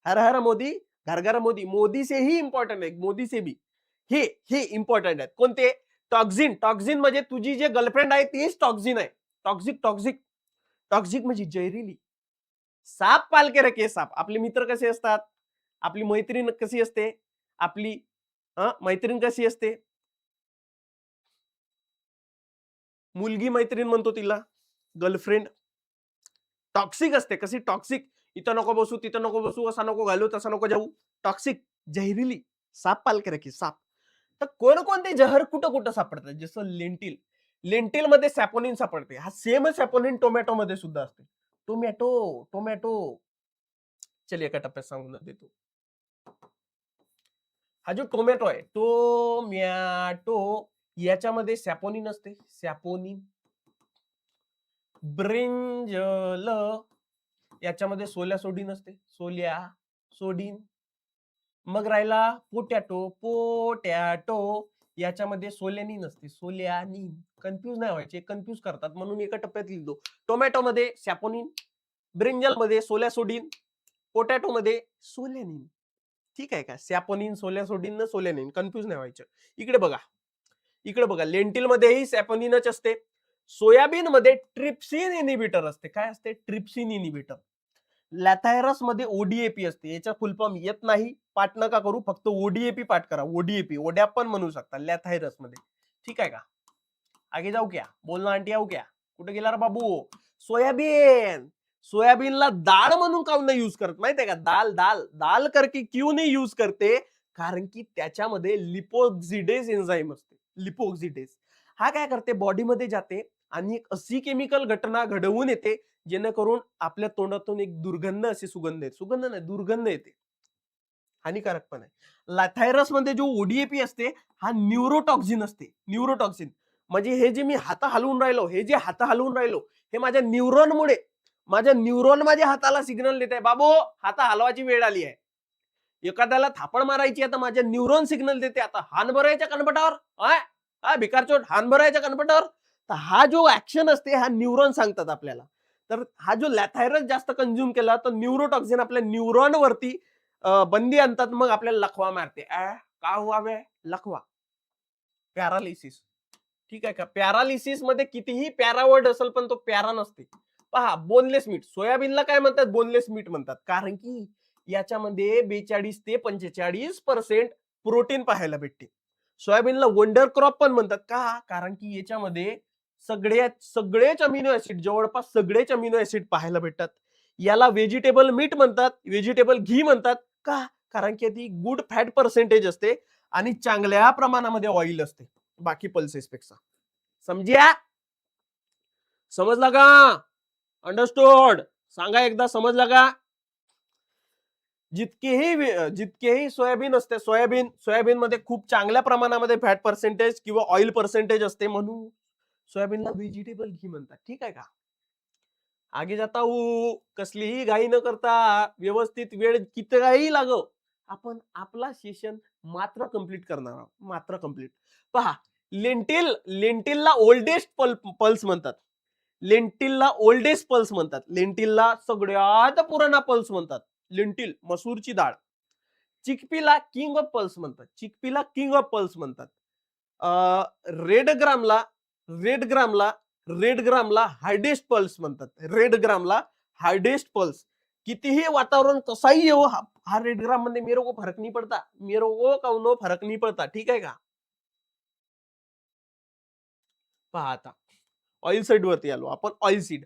हर हर मोदी, घर घर मोदी. मोदी से ही इम्पॉर्टंट आहे, मोदी से भी. हे इम्पॉर्टंट आहेत. कोणते? टॉक्झिन. टॉक्झिन म्हणजे तुझी जे गर्लफ्रेंड आहे तीच टॉक्झिन आहे. टॉक्झिक टॉक्झिक टॉक्झिक म्हणजे जहरीली. साप पाल के रखे साप. आपले मित्र कसे असतात? आपली मैत्रीण कशी असते? आपली मैत्रीण कशी असते? मुलगी मैत्रीण म्हणतो तिला, गर्लफ्रेंड. टॉक्सिक असते. कशी टॉक्सिक? इथं नको बसू, तिथं नको बसू, असा नको घालू, तसा नको जाऊ. टॉक्सिक, जहरीली. साप पाल के रखी साप. तर कोणकोणते जहर कुठं कुठं सापडतात? जसं लेंटिल. लेंटिल मध्ये सॅपोनिन सापडते. हा सेम सॅपोनिन टोमॅटो मध्ये सुद्धा असते. टोमॅटो टोमॅटो चल एका टप्प्यात सांगून देतो. हा जो टोमॅटो आहे, टोमॅटो, याच्यामध्ये सॅपोनिन असते. सॅपोनिन. ब्रिंजल, याच्यामध्ये सोल्या सोडिन असते. सोल्या सोडिन. मग राहिला पोटॅटो. पोटॅटो, याच्यामध्ये सोल्यानिन असते. सोल्यानिन. कन्फ्यूज नाही व्हायचे, कन्फ्यूज करतात म्हणून एका टप्प्यात लिहितो. टोमॅटो मध्ये सॅपोनिन, ब्रिंजल मध्ये सोल्या सोडिन, पोटॅटो मध्ये सोल्यानिन. ठीक आहे का? सॅपोनिन, सोल्या सोडिन, सोल्यानिन. कन्फ्यूज नाही व्हायचं. इकडे बघा, लेंटिल मध्येही सॅपोनिनच असते. सोयाबीन मध्ये ट्रिप्सिन इनिबिटर असते. काय असते? Trypsin inhibitor. लॅथायरस मध्ये ओडीएपी असते. याचा फुल फॉर्म येत नाही, पाठ नका करू, फक्त ओडीएपी पाठ करा. ओडीएपी, ओडॅप पण म्हणू शकता लॅथायरस मध्ये. ठीक आहे का? आगे जाऊ क्या? बोलना आंटी आऊ क्या? कुठे गेला रे बाबू? सोयाबीन. सोयाबीनला डाळ म्हणून काऊन नाही यूज करत माहितीये का? दाल दाल दाल करके क्यों नाही यूज करते? कारण की त्याच्यामध्ये लिपोक्सिडेज एन्झाईम असते. लिपोक्सिडेज हा काय करते? बॉडीमध्ये जाते आणि एक अशी केमिकल घटना घडवून येते जेणेकरून आपल्या तोंडातून एक दुर्गंध, अशी सुगंध येते. सुगंध नाही, दुर्गंध येते. हानिकारक पण आहे. लॅथायरस मध्ये जो ओडीएपी असते हा न्यूरोटॉक्सिन असते. न्यूरोटॉक्सिन म्हणजे हे जे मी हात हलवून राहिलो, हे माझ्या न्यूरॉनमुळे, माझ्या न्यूरॉन माझ्या हाताला सिग्नल देत आहे, बाबू हात हलवायची वेळ आली आहे. एखाद्याला थापड मारायची आता माझ्या न्यूरॉन सिग्नल देते, आता हान भरायच्या कनपटावर, भिकारचोट हान भरायच्या कनपटावर. तर हा जो ऍक्शन असते हा न्यूरॉन सांगतात आपल्याला. तर हा जो लॅथायरस जास्त कंझ्युम केला तर न्यूरोटॉक्सिन आपल्या न्यूरॉन वरती बंदी आणतात, मग आपल्याला लखवा मारते. का हुआ बे? लखवा. पॅरालिसिस. ठीक आहे का? पॅरालिसिस मध्ये कितीही पॅरावर्ड असेल पण तो पॅरा नसते. पहा, बोनलेस मीट. सोयाबीनला काय म्हणतात? बोनलेस मीट म्हणतात. कारण की याच्यामध्ये 42 ते 45% प्रोटीन पाहायला भेटते. सोयाबीनला वंडर क्रॉप पण म्हणतात. का? कारण की याच्यामध्ये सगळेच अमिनो ऍसिड, जवळपास सगळेच अमिनो ऍसिड पाहायला भेटतात. याला व्हेजिटेबल मीट म्हणतात, व्हेजिटेबल घी म्हणतात. का? कारण की ती गुड फॅट पर्सेंटेज असते आणि चांगल्या प्रमाणामध्ये ऑइल असते बाकी पल्सेस पेक्षा. समज्या? समजला का? अंडरस्टूड? सांगा एकदा, समजला का? जितकेही सोयाबीन असते, सोयाबीन मध्ये खूप चांगल्या प्रमाणामध्ये फॅट पर्सेंटेज किंवा ऑइल पर्सेंटेज असते, म्हणून सोयाबीनला व्हेजिटेबल घी म्हणतात. ठीक आहे का? आगे जाता हूं. कसलीही घाई न करता व्यवस्थित वेळ कितीही लागो, आपण आपला सेशन मात्र कंप्लीट करणार आहोत. मात्र कंप्लीट. पहा, लेंटिलला ओल्डेस्ट पल्स म्हणतात. लेंटिलला ओल्डेस्ट पल्स म्हणतात. लेंटिलला सगळ्यात पुराणा पल्स म्हणतात. लेंटिल, मसूरची डाळ. चिकपीला किंग ऑफ पल्स म्हणतात. चिकपीला किंग ऑफ पल्स म्हणतात. रेड ग्रामला रेड ग्रामला हार्डेस्ट पल्स म्हणतात. रेड ग्रामला हार्डेस्ट पल्स. कितीही वातावरण कसाही येऊ, हा रेड ग्राम मध्ये मेरे को फरक नहीं पड़ता, मेरे को कौनो फरक नहीं पड़ता. ठीक आहे का? पहा आता ऑइल सीड वरती आलो आपण. ऑइल सीड,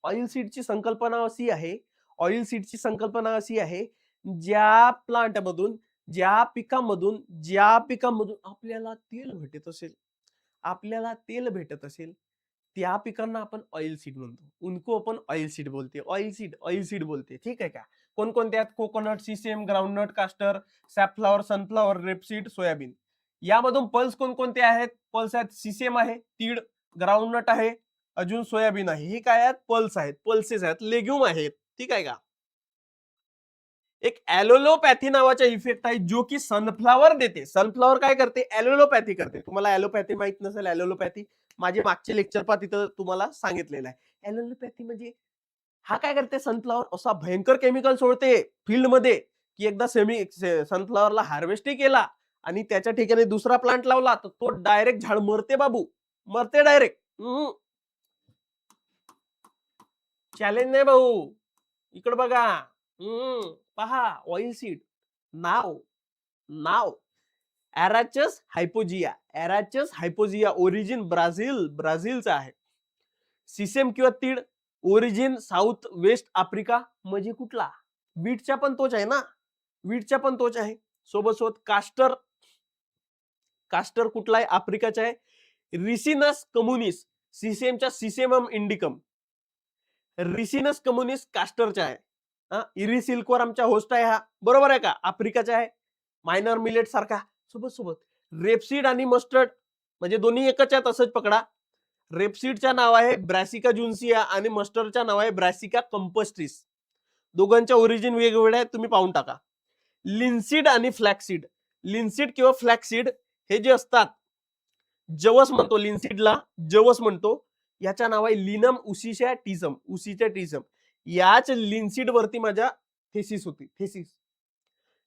ऑइल सीडची संकल्पना अशी आहे, ऑइल सीडची संकल्पना अशी आहे, ज्या प्लांट मधून, ज्या पिकामधून आपल्याला तेल भेटत असेल, आपल्याला तेल भेटत असेल, त्या पिकांना आपण ऑइल सीड म्हणतो. उनको आपण ऑइल सीड बोलते. ऑइल सीड बोलते. ठीक आहे का? कोणकोणते आहेत? Coconut, sesame, groundnut, castor, safflower, sunflower, rapeseed, soybean. यामधून पल्स कोणकोणते आहेत? पल्स आहेत, सीसेम आहे, तीळ, ग्राउंडनट आहे, अजून सोयाबीन आहे. हे काय आहेत? पल्स आहेत, पल्सेस आहेत, लेग्युम आहेत. ठीक आहे का? एक ॲलोलोपॅथी नावाचा इफेक्ट आहे जो की सनफ्लॉवर देते. सनफ्लॉवर काय करते? ॲलोलोपॅथी करते. तुम्हाला ॲलोपॅथी माहित नसेल, ॲलोलोपॅथी माझे मागचे लेक्चर पहा, तिथं तुम्हाला सांगितलेलं आहे. ॲलोलोपॅथी म्हणजे हा काय करते? सनफ्लॉवर असा भयंकर केमिकल सोडते फील्ड मध्ये की एकदा सनफ्लॉवरला हार्वेस्टिंग केला आणि त्याच्या ठिकाणी दुसरा प्लांट लावला तर तो डायरेक्ट झाड मरते बाबू, मरते डायरेक्ट. चॅलेंज नाही भाऊ, इकडे बघा. पहा ऑइल सीड. नाव एराचस हायपोजिया, ओरिजिन ब्राझीलचा आहे. सिसेम किंवा तीळ, ओरिजिन साऊथ वेस्ट आफ्रिका. म्हणजे कुठला? बीटचा पण तोच आहे ना, बीटचा पण तोच आहे. सोबत कास्टर कुठला आहे? आफ्रिकाचा आहे. Ricinus communis, सिसेमच्या सिसेमम इंडिकम. रिसिनस कम्युनिस कास्टरचा आहे. इरिसिल्कोरमचा होस्ट आहे हा, बरोबर आहे का? आफ्रिकाचा आहे. मायनर मिलेट सारखा. सोबत रेपसीड आणि मस्टर्ड म्हणजे दोन्ही एकच आहेत, असंच पकडा. रेपसीडच्या नाव आहे ब्रॅसिका जुन्सिया आणि मस्टर्डच्या नाव आहे ब्रॅसिका कंपस्ट्रिस. दोघांच्या ओरिजिन वेगवेगळे आहेत, तुम्ही पाहून टाका. लिन्सीड आणि फ्लॅक्सीड. लिन्सीड किंवा फ्लॅक्सीड हे जे असतात, जवस म्हणतो लिन्सीडला, जवस म्हणतो. याच्या नाव आहे लिनम उसिच्या टिझम. याच लिन्सीड वरती माझ्या थेसिस होती.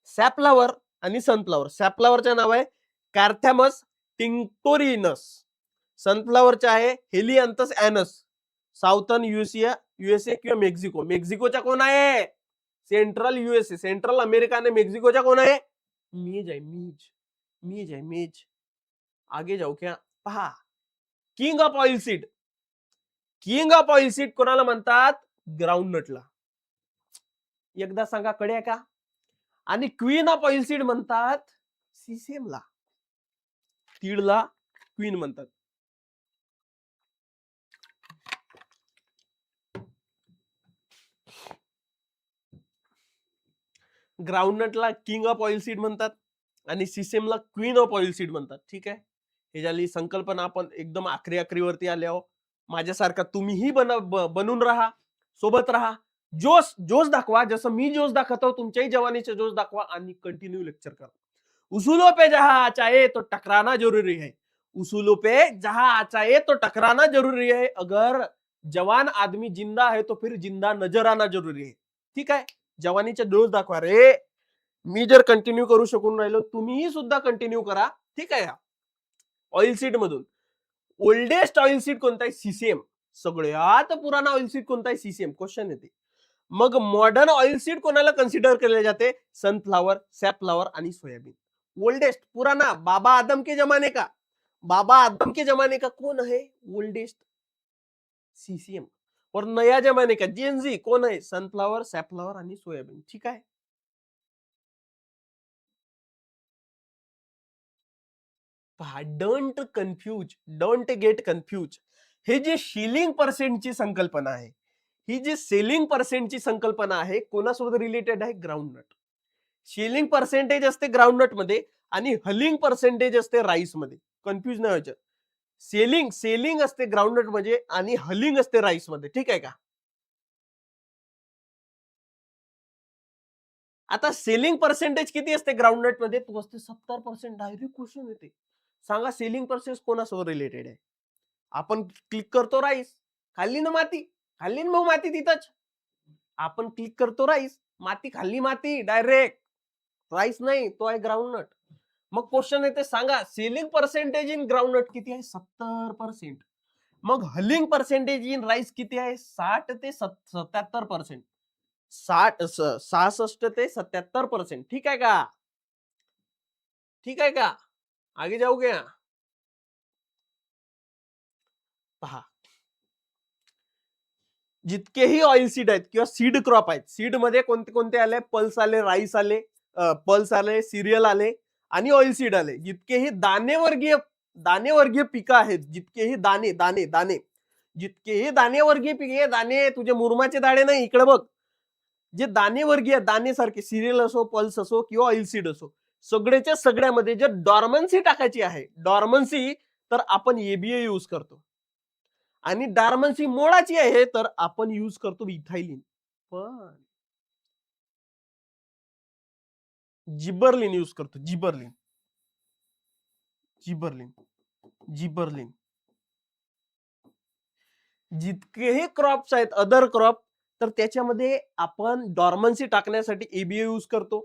सॅपफ्लॉवर आणि सनफ्लॉवर. सॅपफ्लॉवरचं नाव आहे कॅर्थॅमस टिंक्टोरिनस. सनफ्लॉवरचा आहे हेलियांथस ॲनस. साऊथर्न युएसए किंवा मेक्सिकोच्या कोण आहे? सेंट्रल युएसए, सेंट्रल अमेरिका आणि मेक्सिकोच्या कोण आहे? मीज. आगे जाऊ क्या? पहा, किंग ऑफ ऑइल सीड कोणाला म्हणतात? ग्राउंडनटला. एकदा सांगा, कळ्या का? आणि क्वीन ऑफ ऑइल सीड म्हणतात सिसेमला. तीळला क्वीन म्हणतात. ग्राउंडनटला किंग ऑफ ऑइल सीड म्हणतात आणि सिसेमला क्वीन ऑफ ऑइल सीड म्हणतात. ठीक आहे, हे झाली संकल्पना. आपण एकदम आखरी आले आहो. माझ्यासारखा तुम्हीही बनून राहा, सोबत राहा, जोश दाखवा. जसं मी जोश दाखवतो, तुमच्याही जवानीचे जोश दाखवा आणि कंटिन्यू लेक्चर करा. उसूलों पे जहां आचाए तो टकराना जरूरी है. उसूलों पे जहां आचाए तो टकराना जरूरी है. अगर जवान आदमी जिंदा है तो फिर जिंदा नजर आना जरूरी है. ठीक आहे, जवानीचे जोश दाखवा रे. मी जर कंटिन्यू करू शकून राहिलो, तुम्हीही सुद्धा कंटिन्यू करा. ठीक आहे. ऑइल सीड मधून ओल्डेस्ट ऑइल सीड कोणता आहे? सिसेम. सगळ्यात पुराना ऑइल सीड कोणता आहे? सिसेम. क्वेश्चन येते. मग मॉडर्न ऑइल सीड कोणाला कन्सिडर केले जाते? सनफ्लॉवर, सॅपफ्लॉवर आणि सोयाबीन. ओल्डेस्ट, पुराना, बाबा आदम के जमाने का कौन है ओल्डेस्ट? सीसीएम. और नया जमाने का जेनजी कौन है? सनफ्लॉवर, सॅपफ्लॉवर आणि सोयाबीन. ठीक आहे. पहा, डोंट गेट कन्फ्यूज. हे जे सेलिंग पर्सेंटची संकल्पना आहे, ही जी सेलिंग पर्सेंटची संकल्पना आहे, कोणासोबत रिलेटेड आहे? ग्राउंडनट. सेलिंग पर्सेंटेज असते ग्राउंडनट मध्ये आणि हलिंग पर्सेंटेज असते राईस मध्ये. कन्फ्यूज नाही व्हायचं. सेलिंग असते ग्राउंडनट मध्ये आणि हलिंग असते राईस मध्ये. ठीक आहे का? आता सेलिंग पर्सेंटेज किती असते ग्राउंडनट मध्ये? तो असते 70%. डायरेक्ट क्वेश्चन येते, सांगा सेलिंग पर्सेंटेज कोणासोबत रिलेटेड आहे? आपण क्लिक करतो राईस, खाल्ली ना माती, खाल्ली ना माती तिथंच. आपण क्लिक करतो राईस, माती खाल्ली, माती डायरेक्ट. राईस नाही, तो आहे ग्राउंडनट. मग क्वेश्चन येते, सांगा सेलिंग पर्सेंटेज इन ग्राउंडनट किती आहे? 70%. मग हलिंग पर्सेंटेज इन राईस किती आहे? 60 ते 77%. 66 ते 77%. ठीक आहे का? ठीक आहे का? आगे जाऊ क्या? पहा, जितकेही ऑइल सीड आहेत किंवा सीड क्रॉप आहेत, सीड मध्ये कोणते कोणते आले? पल्स आले, राईस आले, पल्स आले, सिरियल आले आणि ऑइल सीड आले. जितकेही दानेवर्गीय पिकं आहेत, जितकेही दाणे दाणे दाणे जितकेही दानेवर्गीय पिके, दाणे तुझे मुरमाचे दाणे नाही, इकडे बघ. जे दानेवर्गीय दाणेसारखे सिरियल असो, पल्स असो किंवा ऑइल सीड असो, सगळ्याच्या सगळ्यामध्ये जे डॉर्मन्सी टाकायची आहे, डॉर्मन्सी, तर आपण एबीए यूज करतो. आणि डॉर्मन्सी मोडाची आहे तर आपण यूज करतो इथायलिन. पण जिबरलिन यूज करतो. जिबरलिन जिबरलिन जिबरलिन जितकेही क्रॉप्स आहेत, अदर क्रॉप, तर त्याच्यामध्ये आपण डॉर्मन्सी टाकण्यासाठी एबीए यूज करतो,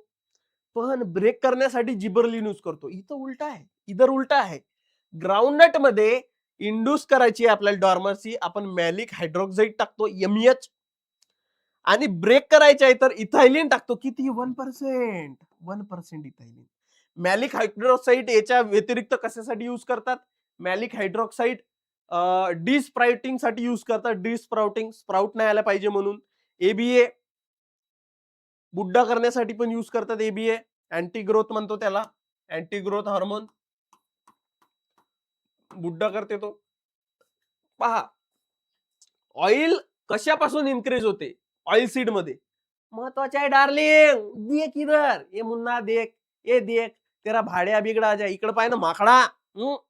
पण ब्रेक करण्यासाठी जिबरलिन यूज करतो. इथं उलटा आहे, इधर उलटा आहे. ग्राउंडनट मध्ये इंड्यूस करायची आपल्याला डॉर्मन्सी, आपण मॅलिक हायड्रोक्साईड टाकतो एमएच, आणि ब्रेक करायचे आहे तर इथायलिन टाकतो. किती? 1% इथायलिन. मॅलिक हायड्रोक्साईड याच्या व्यतिरिक्त कशासाठी यूज करतात? मॅलिक हायड्रोक्साईड डिस्प्राउटिंग साठी यूज करतात. डिस्प्राउटिंग, स्प्राउट नाही आला पाहिजे म्हणून. एबीए बुड्डा करण्यासाठी पण यूज करतात. एबीए अँटी ग्रोथ म्हणतो त्याला, अँटी ग्रोथ हार्मोन, बुड्डा करते तो. पहा, ऑइल कशापासून इन्क्रीज होते? ऑइल सीड मध्ये. महत्वाचे आहे डार्लिंग, देख इधर, ये मुन्ना देख, ये देख, तेरा भाड्या बिगडा जा. इकडे पाय ना माकडा,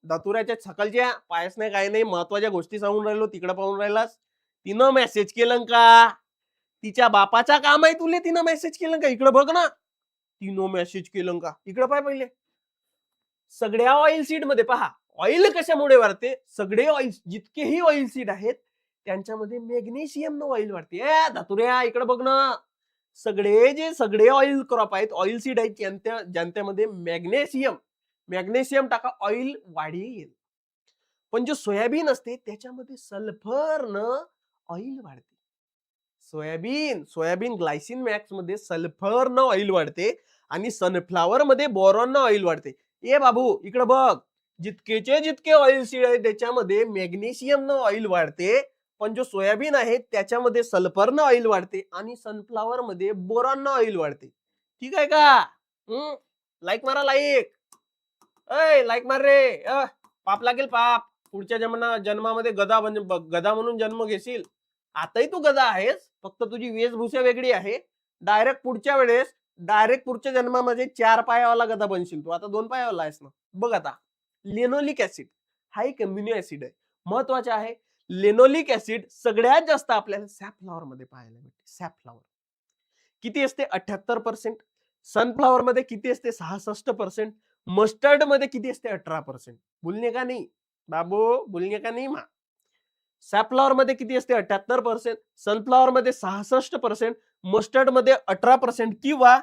दतुऱ्याच्या छकलच्या पायस नाही, काय नाही, महत्वाच्या गोष्टी सांगून राहिलो, तिकडे पाहून राहिलास. तिनं मेसेज केलं का? तिच्या बापाचा काम आहे तुले, तिनं मेसेज केलं का? इकडे बघ ना, तिनं मेसेज केलं का? इकडे पाय पहिले. सगळ्या ऑइल सीड मध्ये पहा, ऑइल कशामुळे वाढते? सगळे ऑइल, जितकेही ऑइल सीड आहेत त्यांच्यामध्ये मॅग्नेशियम न ऑइल वाढते. ए धातुऱ्या, इकडे बघ ना, सगळे ऑइल क्रॉप आहेत, ऑइल सीड आहेत, ज्यांच्यामध्ये मॅग्नेशियम टाका, ऑइल वाढेल. पण जे सोयाबीन असते त्याच्यामध्ये सल्फर न ऑइल वाढते. सोयाबीन ग्लायसिन मॅक्स मध्ये सल्फर न ऑइल वाढते आणि सनफ्लावर मध्ये बोरॉन न ऑइल वाढते. ए बाबू, इकडे बघ, जितके ऑइल सीड आहे त्याच्यामध्ये मॅग्नेशियम न ऑइल वाढते, पण जो सोयाबीन आहे त्याच्यामध्ये सल्फर न ऑइल वाढते आणि सनफ्लावर मध्ये बोरॉन न ऑइल वाढते. ठीक आहे का? लाईक मारा, लाईक. लाईक मार रे. पाप लागेल, पाप. पुढच्या जन्मामध्ये गदा म्हणून जन्म घेशील. आताही तू गदा आहेस, फक्त तुझी वेशभूषा वेगळी आहे. डायरेक्ट पुढच्या जन्मामध्ये 4 पायावाला गदा बनशील तू. आता 2 पायावाला आहेस ना. बघ आता, लेनोलिक ऍसिड हा एक अमिनो ऍसिड आहे, महत्वाचा आहे. लेनोलिक ऍसिड सगळ्यात जास्त आपल्याला सॅफफ्लॉवर मध्ये पाहायला मिळते. सॅफफ्लॉवर किती असते? 78%. सनफ्लॉवर मध्ये किती असते? 66%. मस्टर्ड मध्ये किती असते? 18%. बोलणे का नाही बाबू? बोलणे का नाही मा? सॅफफ्लॉवर मध्ये किती असते? 78%. सनफ्लॉवर मध्ये 66%. मस्टर्ड मध्ये 18% किंवा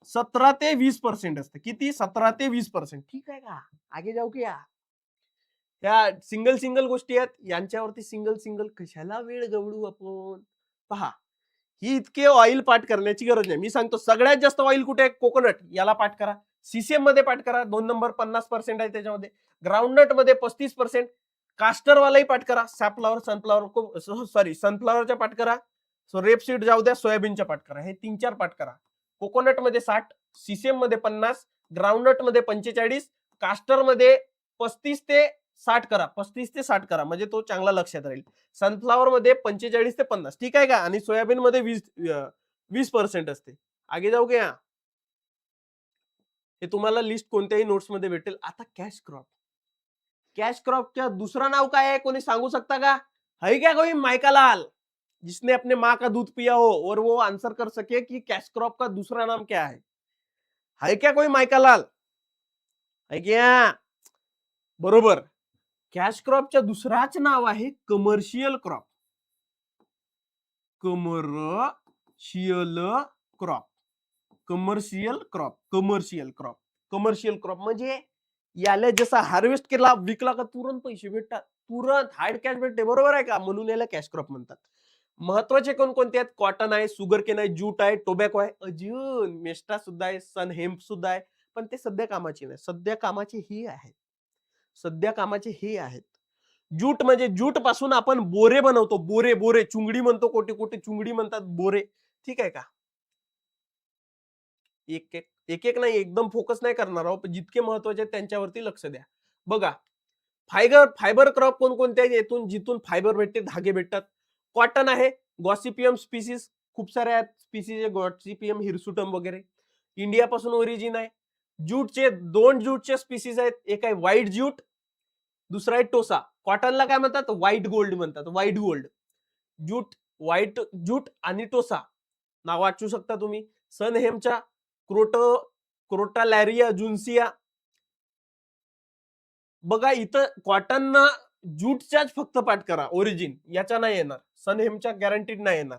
17 ते 20% असते. किती? 17 ते 20%. ठीक आहे का? आगे जाऊ की या? त्या सिंगल गोष्टी आहेत, यांच्यावरती सिंगल कशाला वेळ गवडू आपण? पहा, ही इतके ऑइल पाठ करण्याची गरज नाही. मी सांगतो सगळ्यात जास्त ऑइल कुठे आहे? कोकोनट. याला पाठ करा. सीसीएम मध्ये पाठ करा, 2 नंबर 50% आहे त्याच्यामध्ये. ग्राउंडनट मध्ये 35%. कास्टरवालाही पाठ करा. सनफ्लॉवरच्या पाठ करा. रेपसीड जाऊ द्या, सोयाबीनच्या पाठ करा. हे 3-4 पाठ करा. कोकोनट मध्ये 60, सीसीएम मध्ये 50, ग्राउंडनट मध्ये 45, कास्टर मध्ये 35 ते 60 करा. 35 ते 60 करा, म्हणजे तो चांगला लक्षात राहील. सनफ्लॉवर मध्ये 45 ते 50. ठीक आहे का? आणि सोयाबीन मध्ये 20% असते. आगे जाऊ घ्या. हे तुम्हाला लिस्ट कोणत्याही नोट्स मध्ये भेटेल. आता कॅश क्रॉप. कॅश क्रॉपच्या दुसरा नाव काय आहे? कोणी सांगू शकता का? है क्या कोई माइकालाल, जिसने अपने माँ का दूध पिया हो और वो आंसर कर सके कि कैश क्रॉप का दूसरा नाम क्या है क्या कोई माइकालाल? है क्या? बरोबर. कॅश क्रॉपच्या दुसराच नाव आहे कमर्शियल क्रॉप. कमर्शियल क्रॉप म्हणजे याला जसा हार्वेस्ट केला, विकला का तुरंत पैसे भेटतात. तुरंत हार्ड कॅश भेटते. बरोबर आहे का? म्हणून याला कॅश क्रॉप म्हणतात. महत्वाचे कोणकोणते आहेत? कॉटन आहे, शुगर केन आहे, ज्यूट आहे, टोबॅको आहे, अजून मेस्टा सुद्धा आहे, सन हेम्प सुद्धा आहे. पण ते सध्या कामाचे नाही. सध्या कामाचे हे आहेत. सध्या कामाचे हे आहेत. ज्यूट म्हणजे ज्यूट पासून आपण बोरे बनवतो. बोरे बोरे चुंगडी म्हणतो, कोटी कोटी चुंगडी म्हणतात बोरे. ठीक आहे का? एक एक एक एक नाही, एकदम फोकस नाही करणार आहोत. जितके महत्वाचे आहेत त्यांच्यावरती लक्ष द्या. बघा, फायबर क्रॉप कोणकोणते आहेत? येथून जिथून फायबर भेटते, धागे भेटतात. कॉटन आहे, गॉसिपियम स्पीसीज खूप सारे आहेत स्पीसीज, गॉसिपियम हिरसुटम वगैरे. इंडियापासून ओरिजिन आहे. ज्यूटचे 2 ज्यूटचे स्पीसीज आहेत. एक आहे व्हाईट ज्यूट, दुसरा आहे टोसा. कॉटनला काय म्हणतात? व्हाईट गोल्ड म्हणतात. White gold. Jute, white jute आणि टोसा नाव वाचू शकता तुम्ही. सन हेमच्या क्रोटालॅरिया जुन्सिया. बघा इथं कॉटन ज्यूटच्याच फक्त पाठ करा ओरिजिन, याच्या नाही येणार. सन हेमच्या गॅरंटीड नाही येणार.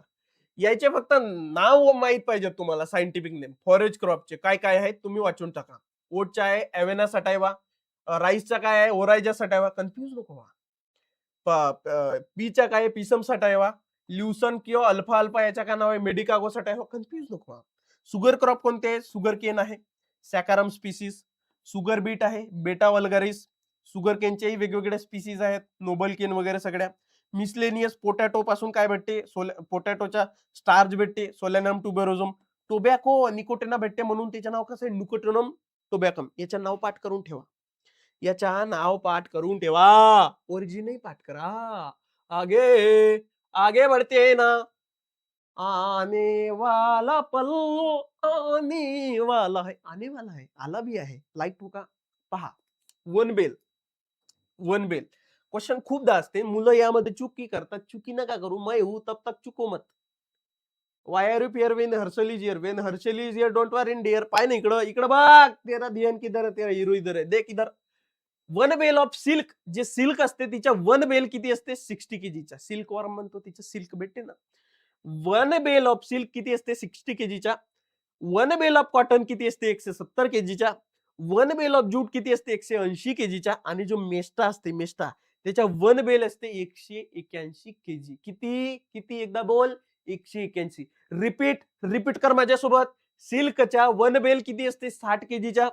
याचे फक्त नाव माहित पाहिजे तुम्हाला, सायंटिफिक नेम. फॉरेज क्रॉपचे काय काय आहेत तुम्ही वाचून टाका. ओटचा आहे एव्हेना सटायवा, राईसचा काय आहे ओरायजा सटायवा, कन्फ्यूज नको व्हा. पीचा काय आहे पिसम सटायवा, ल्युसन किंवा अल्फा अल्फा याच्या काय नाव आहे मेडिकागो सटायवा, कन्फ्यूज नको व्हा. शुगर क्रॉप कोणते आहे? शुगर केन आहे, सॅकारम स्पीसीज. शुगर बीट आहे, बेटा वल्गारिस. शुगर केनचेही वेगवेगळे स्पीसीज आहेत, नोबल केन वगैरे सगळ्या. मिसलेनियस पोटॅटो पासून काय भेटते? पोटॅटोच्या स्टार्च भेटते, सोलॅनम ट्युबेरोझम. टोबॅको निकोटिना भेटते, म्हणून त्याचं नाव कसं आहे? निकोटिनम टोबॅकम. याचं नाव पाठ करून ठेवा. याच्या नाव पाठ करून ठेवा. ओरिजिनही पाठ करा. आगे आगे बढ़ते ना, आने वाला पल आने वाला है. आने वाला है, आला भी आहे. लाईक का पहा. One bell, one bell. Question खूपदा असते, मुलं यामध्ये चुकी करतात. चुकी नका करू. मैं हूं तब तक चुको मत. Why are you fear when Harshal is here? When Harshal is here don't worry in dear. पाय ना इकडं, इकडं बघ. तेरा ध्यान किधर है? तेरा हिरो इधर है. देख इधर. वन बेल ऑफ सिल्क, जे सिल्क असते तिच्या वन बेल किती असते? 60 केजीचा. सिल्क वर्म म्हणतो, तिचं सिल्क भेटते ना. वन बेल ऑफ सिल्क किती असते? 60 केजीचा. वन बेल ऑफ कॉटन किती असते? 170 केजीचा. वन बेल ऑफ ज्यूट किती असते? 180 केजीचा. आणि जो मेस्टा असते, मेस्टा, त्याच्या वन बेल असते 181 केजी. किती किती? एकदा बोल. 181. रिपीट रिपीट कर माझ्यासोबत. सिल्कच्या वन बेल किती असते? 60 केजीच्या.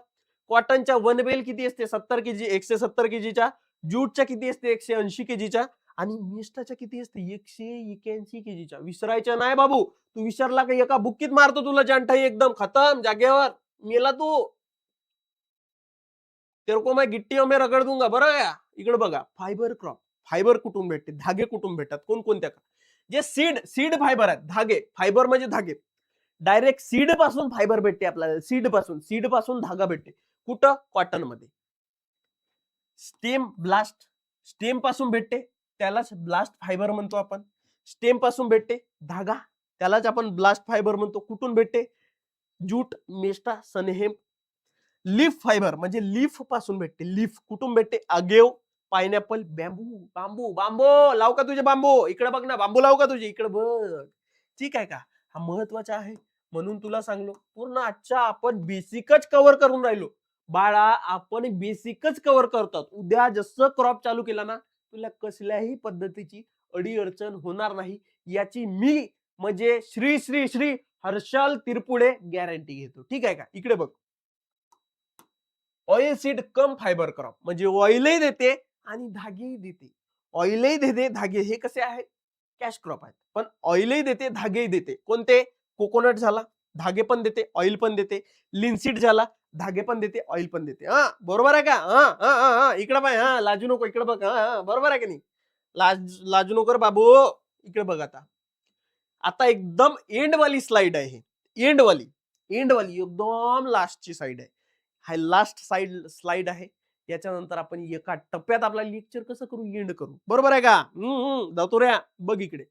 कॉटनच्या वन बेल किती असते? 70 केजी, 170 केजीच्या. ज्यूटच्या किती असते? 180 केजीच्या. आणि मेस्टाच्या किती असते? 181 केजीच्या. विसरायचं नाही बाबू. तू विसरला का एका बुक्कीत मारतो तुला जानठाई, एकदम खतम जागेवर मेला तू. तेरे को मैं गिट्टियों में रगड़ दूंगा. बरं का? इकडे बघा, फायबर क्रॉप. फायबर कुठून भेटते? धागे कुठून भेटतात? कोणकोणत्या का? जे सीड फायबर आहेत, धागे. फायबर म्हणजे धागे. डायरेक्ट सीड पासून फायबर भेटते आपल्याला. सीड पासून धागा भेटते. कुठं? कॉटन मध्ये. स्टेम पासून भेटते, त्यालाच ब्लास्ट फायबर म्हणतो आपण. स्टेम पासून भेटते धागा, त्यालाच आपण ब्लास्ट फायबर म्हणतो. कुठून भेटते? Jute, mesta, sunhemp. Leaf fibre म्हणजे लीफ पासून भेटते. लीफ कुठून भेटते? Agave, pineapple, bamboo. Bamboo bamboo लाव का तुझे? बांबू इकडे बघ ना. बांबू लाव का तुझे? इकडे बघ. ठीक आहे का? हा महत्वाचा आहे, म्हणून तुला सांगलो. पूर्ण आजच्या आपण बेसिकच कव्हर करून राहिलो बाळा. आपण बेसिकच कव्हर करतात. उद्या जसं क्रॉप चालू केला ना, तुला कसल्याही पद्धतीची अडी अडचण होणार नाही, याची मी म्हणजे श्री श्री श्री हर्षल तिरपुडे गॅरंटी घेतो. ठीक आहे का? इकडे बघ. ऑइल सीड कम फायबर क्रॉप म्हणजे ऑइलही देते आणि धागेही देते. ऑइलही देते, धागे. हे कसे आहेत? कॅश क्रॉप आहेत. पण ऑइलही देते, धागेही देते. कोणते? कोकोनट झाला, धागे पण देते, ऑइल पण देते. लिनसीड झाला, धागे पण देते, ऑइल पण देते. हा बरोबर आहे का? हा इकडे पाय. हा लाजू नको, इकडे बघ. हा बरोबर आहे का नाही? लाजू नको बाबू. इकडे बघ. आता एकदम एंड वाली स्लाइड आहे. एंड वाली एकदम लास्टची साइड आहे. हा लास्ट स्लाइड आहे. याच्यानंतर आपण एका टप्प्यात आपला लेक्चर कसं करू? एंड करू. बरोबर आहे का? दातुऱ्या बघ इकडे.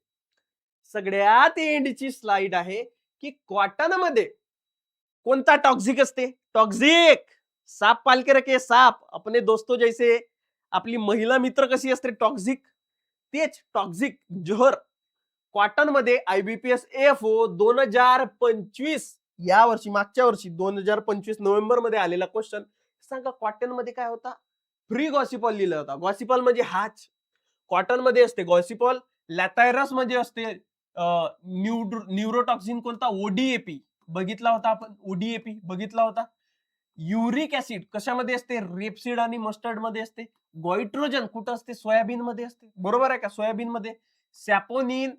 सगळ्यात एंडची स्लाइड आहे की कॉटन मध्ये कोणता टॉक्सिक असते? टॉक्सिक. साप पाल के रखे, साप अपने दोस्तों जैसे. आपली महिला मित्र कशी असते? टॉक्सिक. तेच टॉक्सिक जहर. कॉटन मध्ये IBPS AFO 2025 या वर्षी, मागच्या वर्षी 2025 नोव्हेंबर मध्ये आलेला क्वेश्चन. सांगा कॉटन मध्ये काय होता? फ्री गॉसिपॉल लिहिला होता. गॉसिपॉल म्हणजे हाच. कॉटन मध्ये असते गॉसिपॉल, लॅथायरस मध्ये असते न्यूरोटॉक्सिन कोणता, ओडीएपी बघितला होता आपण, ओडीएपी बघितला होता. युरिक ऍसिड कशामध्ये असते, रेपसीड आणि मस्टर्ड मध्ये असते. गोइट्रोजन कुठं असते, सोयाबीन मध्ये असते, बरोबर आहे का, सोयाबीन मध्ये. सॅपोनिन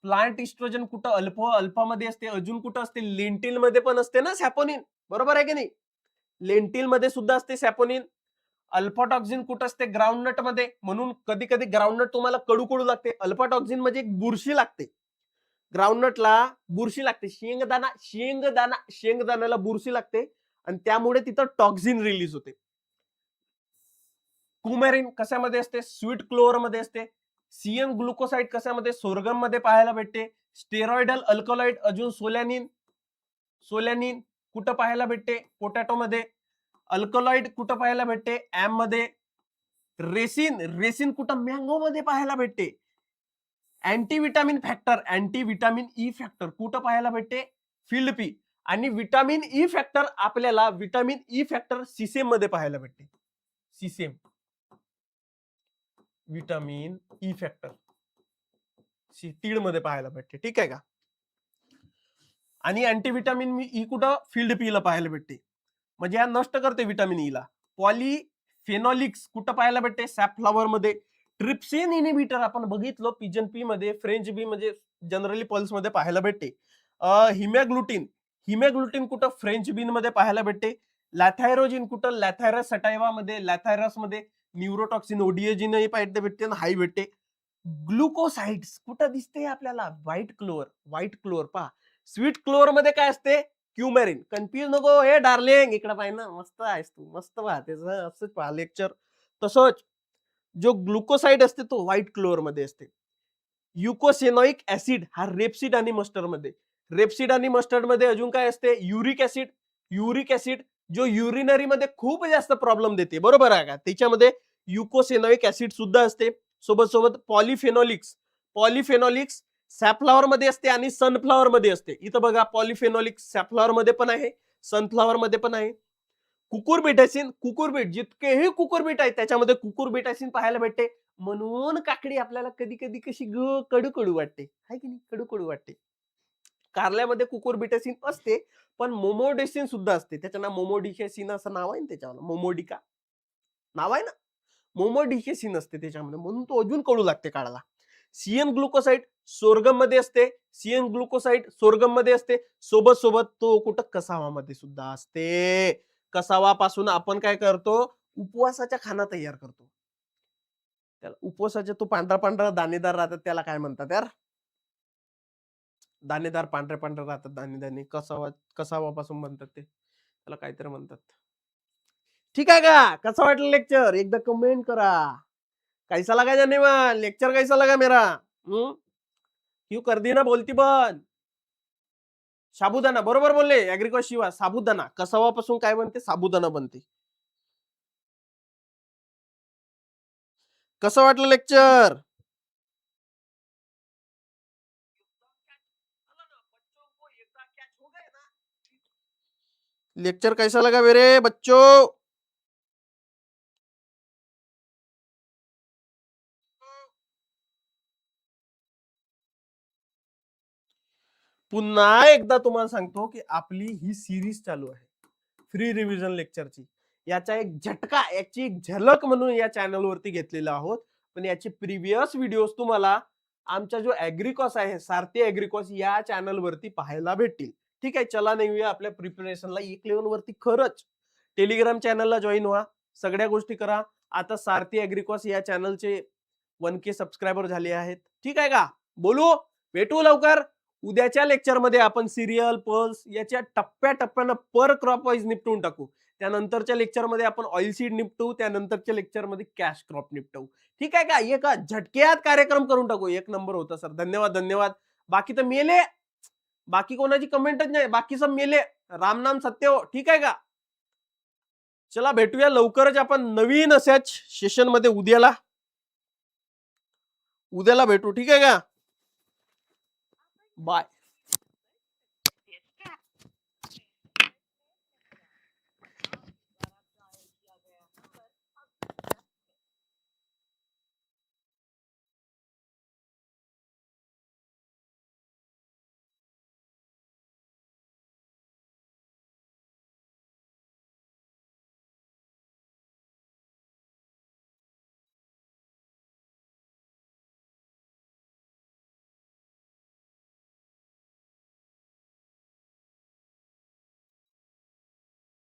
प्लांट इस्ट्रोजन कुठं, अल्फामध्ये असते. अजून कुठं असते, लेंटिल मध्ये पण असते ना सॅपोनिन, बरोबर आहे की नाही, लेंटिल मध्ये सुद्धा असते सॅपोनिन. अल्फाटॉक्सिन कुठं असते, ग्राउंडनट मध्ये, म्हणून कधी कधी ग्राउंडनट तुम्हाला कडू कडू लागते. अल्फाटॉक्सिन म्हणजे एक बुरशी लागते, ग्राउंडनटला बुरशी लागते, शेंगदाण्याला बुरशी लागते आणि त्यामुळे तिथं टॉक्सिन रिलीज होते. कुमेरिन कशामध्ये असते, स्वीट क्लोअर मध्ये असते. सीएन ग्लुकोसाइड कशामध्ये, सोरगम मध्ये पाहायला भेटते. स्टेरॉइडल अल्कलॉइड अजून सोलॅनिन कुठं पाहायला भेटते, पोटॅटो मध्ये. अल्कलॉइड कुठं पाहायला भेटते, ऍम मध्ये. रेसिन कुठं, मँगो मध्ये पाहायला भेटते. अँटीव्हिटॅमिन ई फॅक्टर कुठं पाहायला भेटते, फील्ड पी. आणि विटामिन ई फॅक्टर आपल्याला विटामिन ई फॅक्टर सिसेम मध्ये पाहायला भेटते. सिसेम विटामिन ई फॅक्टर तीळ मध्ये पाहायला भेटते, ठीक आहे का. आणि अँटीव्हिटॅमिन ई कुठं, फील्ड पी ला पाहायला भेटते, म्हणजे हा नष्ट करते विटामिन ई ला. पॉलीफेनॉलिक्स कुठं पाहायला भेटते, सॅफफ्लॉवर मध्ये. ट्रिप्सिन इनिबिटर आपण बघितलं पिजन पी मध्ये, फ्रेंच बी म्हणजे जनरली पल्स मध्ये पाहायला भेटते. हिमॅग्लुटिन कुठं, फ्रेंच बीन मध्ये पाहायला भेटते. लॅथायरोजिन कुठं, लॅथायरस सटायवा मध्ये, लॅथायरस मध्ये. न्यूरोटॉक्सिन ओडीएजिन पाहायला भेटते, हाई भेटते. ग्लुकोसाइड्स कुठं दिसते आपल्याला, व्हाईट क्लोअर पहा. स्वीट क्लोअर मध्ये काय असते, क्युमेरिन. कन्फ्युज नको हे डार्लिंग, इकडे पाहिजे ना, मस्त आहेस तू, मस्त पहा त्याचं असंच पहा लेक्चर. तसंच जो ग्लुकोसाइड असते तो व्हाईट क्लोअर मध्ये असते. युकोसेनॉइक ऍसिड हा रेपसीड आणि मस्टर्ड मध्ये. रेपसीड आणि मस्टर्ड मध्ये अजून काय असते, युरिक ऍसिड जो युरिनरी मध्ये खूप जास्त प्रॉब्लेम देते, बरोबर आहे का, त्याच्यामध्ये युकोसेनॉइक ऍसिड सुद्धा असते. सोबत पॉलिफेनॉलिक्स सॅफ्लॉवर मध्ये असते आणि सनफ्लॉवर मध्ये असते. इथं बघा पॉलिफेनॉलिक्स सॅफ्लॉवर मध्ये पण आहे, सनफ्लॉवर मध्ये पण आहे. कुकुरबीट जितकेही कुकुरबीट आहे त्याच्यामध्ये कुकुरबिटासिन पाहायला भेटते. म्हणून काकडी आपल्याला कधी कधी कशी कडू कडू वाटते, हाय की नाही, कडू कडू वाटते. कारल्यामध्ये कुकुरबिटासिन असते, पण मोमोडेसिन सुद्धा असते. त्याचं नाव मोमोडिकेसिन असं नाव आहे ना, त्याच्यावर मोमोडिका नाव आहे ना, मोमोडिकेसिन असते त्याच्यामध्ये, म्हणून तो अजून कडू लागते काढायला. सीएन ग्लुकोसाइड सोरगम मध्ये असते, सोबत तो कुठं, कसावामध्ये सुद्धा असते. कसावापासून आपण काय करतो, उपवासाच्या खाना तयार करतो. त्याला उपवासाचे तो पांढरा दाणेदार राहतात, त्याला काय म्हणतात यार, दाणेदार पांढरे राहतात, दाणे कसावापासून बनतात ते, त्याला काहीतरी म्हणतात. ठीक आहे का, कसं वाटलं लेक्चर, एकदा कमेंट करा. कैसा लगा जाने लेक्चर, कैसा लगा मेरा, क्यों कर दी ना बोलती बंद. साबुदाणा बरोबर बोलले, ऍग्रिकॉस शिवा साबुदाणा, कसावापासून काय बनते, साबुदाणा बनते. कसं वाटलं लेक्चर. लेक्चर कैसा लगा मेरे बच्चों. पुन्हा एकदा तुम्हाला सांगतो की आपली ही सिरीज चालू आहे फ्री रिव्हिजन लेक्चरची. याचा एक झटका, याची एक झलक म्हणून या चॅनल वरती घेतलेला आहोत. पण याचे प्रिव्हियस व्हिडिओज तुम्हाला आमचा जो ऍग्रिकॉस आहे, सारथी ऍग्रिकॉस या चॅनल वरती पाहायला भेटतील. ठीक आहे, चला नेऊया आपल्या प्रिपरेशनला एक लेवल वरती. खरंच टेलिग्राम चॅनलला जॉईन व्हा, सगळ्या गोष्टी करा. आता सारथी ऍग्रिकॉस या चॅनलचे 1K सबस्क्रायबर झाले आहेत. ठीक आहे का, बोलू, भेटू लवकर. उद्याच्या लेक्चर मध्ये आपण सिरियल पल्स याच्या टप्प्याटप्प्यानं पर क्रॉप वाईज निपटून टाकू. त्यानंतरच्या लेक्चर मध्ये आपण ऑइल सीड निपटू, त्यानंतरच्या लेक्चर मध्ये कॅश क्रॉप निपटवू. ठीक आहे का, एका झटक्यात कार्यक्रम करून टाकू. एक नंबर होता सर, धन्यवाद. बाकी तर मेले, बाकी कोणाची कमेंटच नाही, बाकी सब मेले. रामनाम सत्य हो, ठीक आहे का. चला भेटूया लवकरच आपण नवीन अशाच सेशन मध्ये उद्याला भेटू. ठीक आहे का, बाय.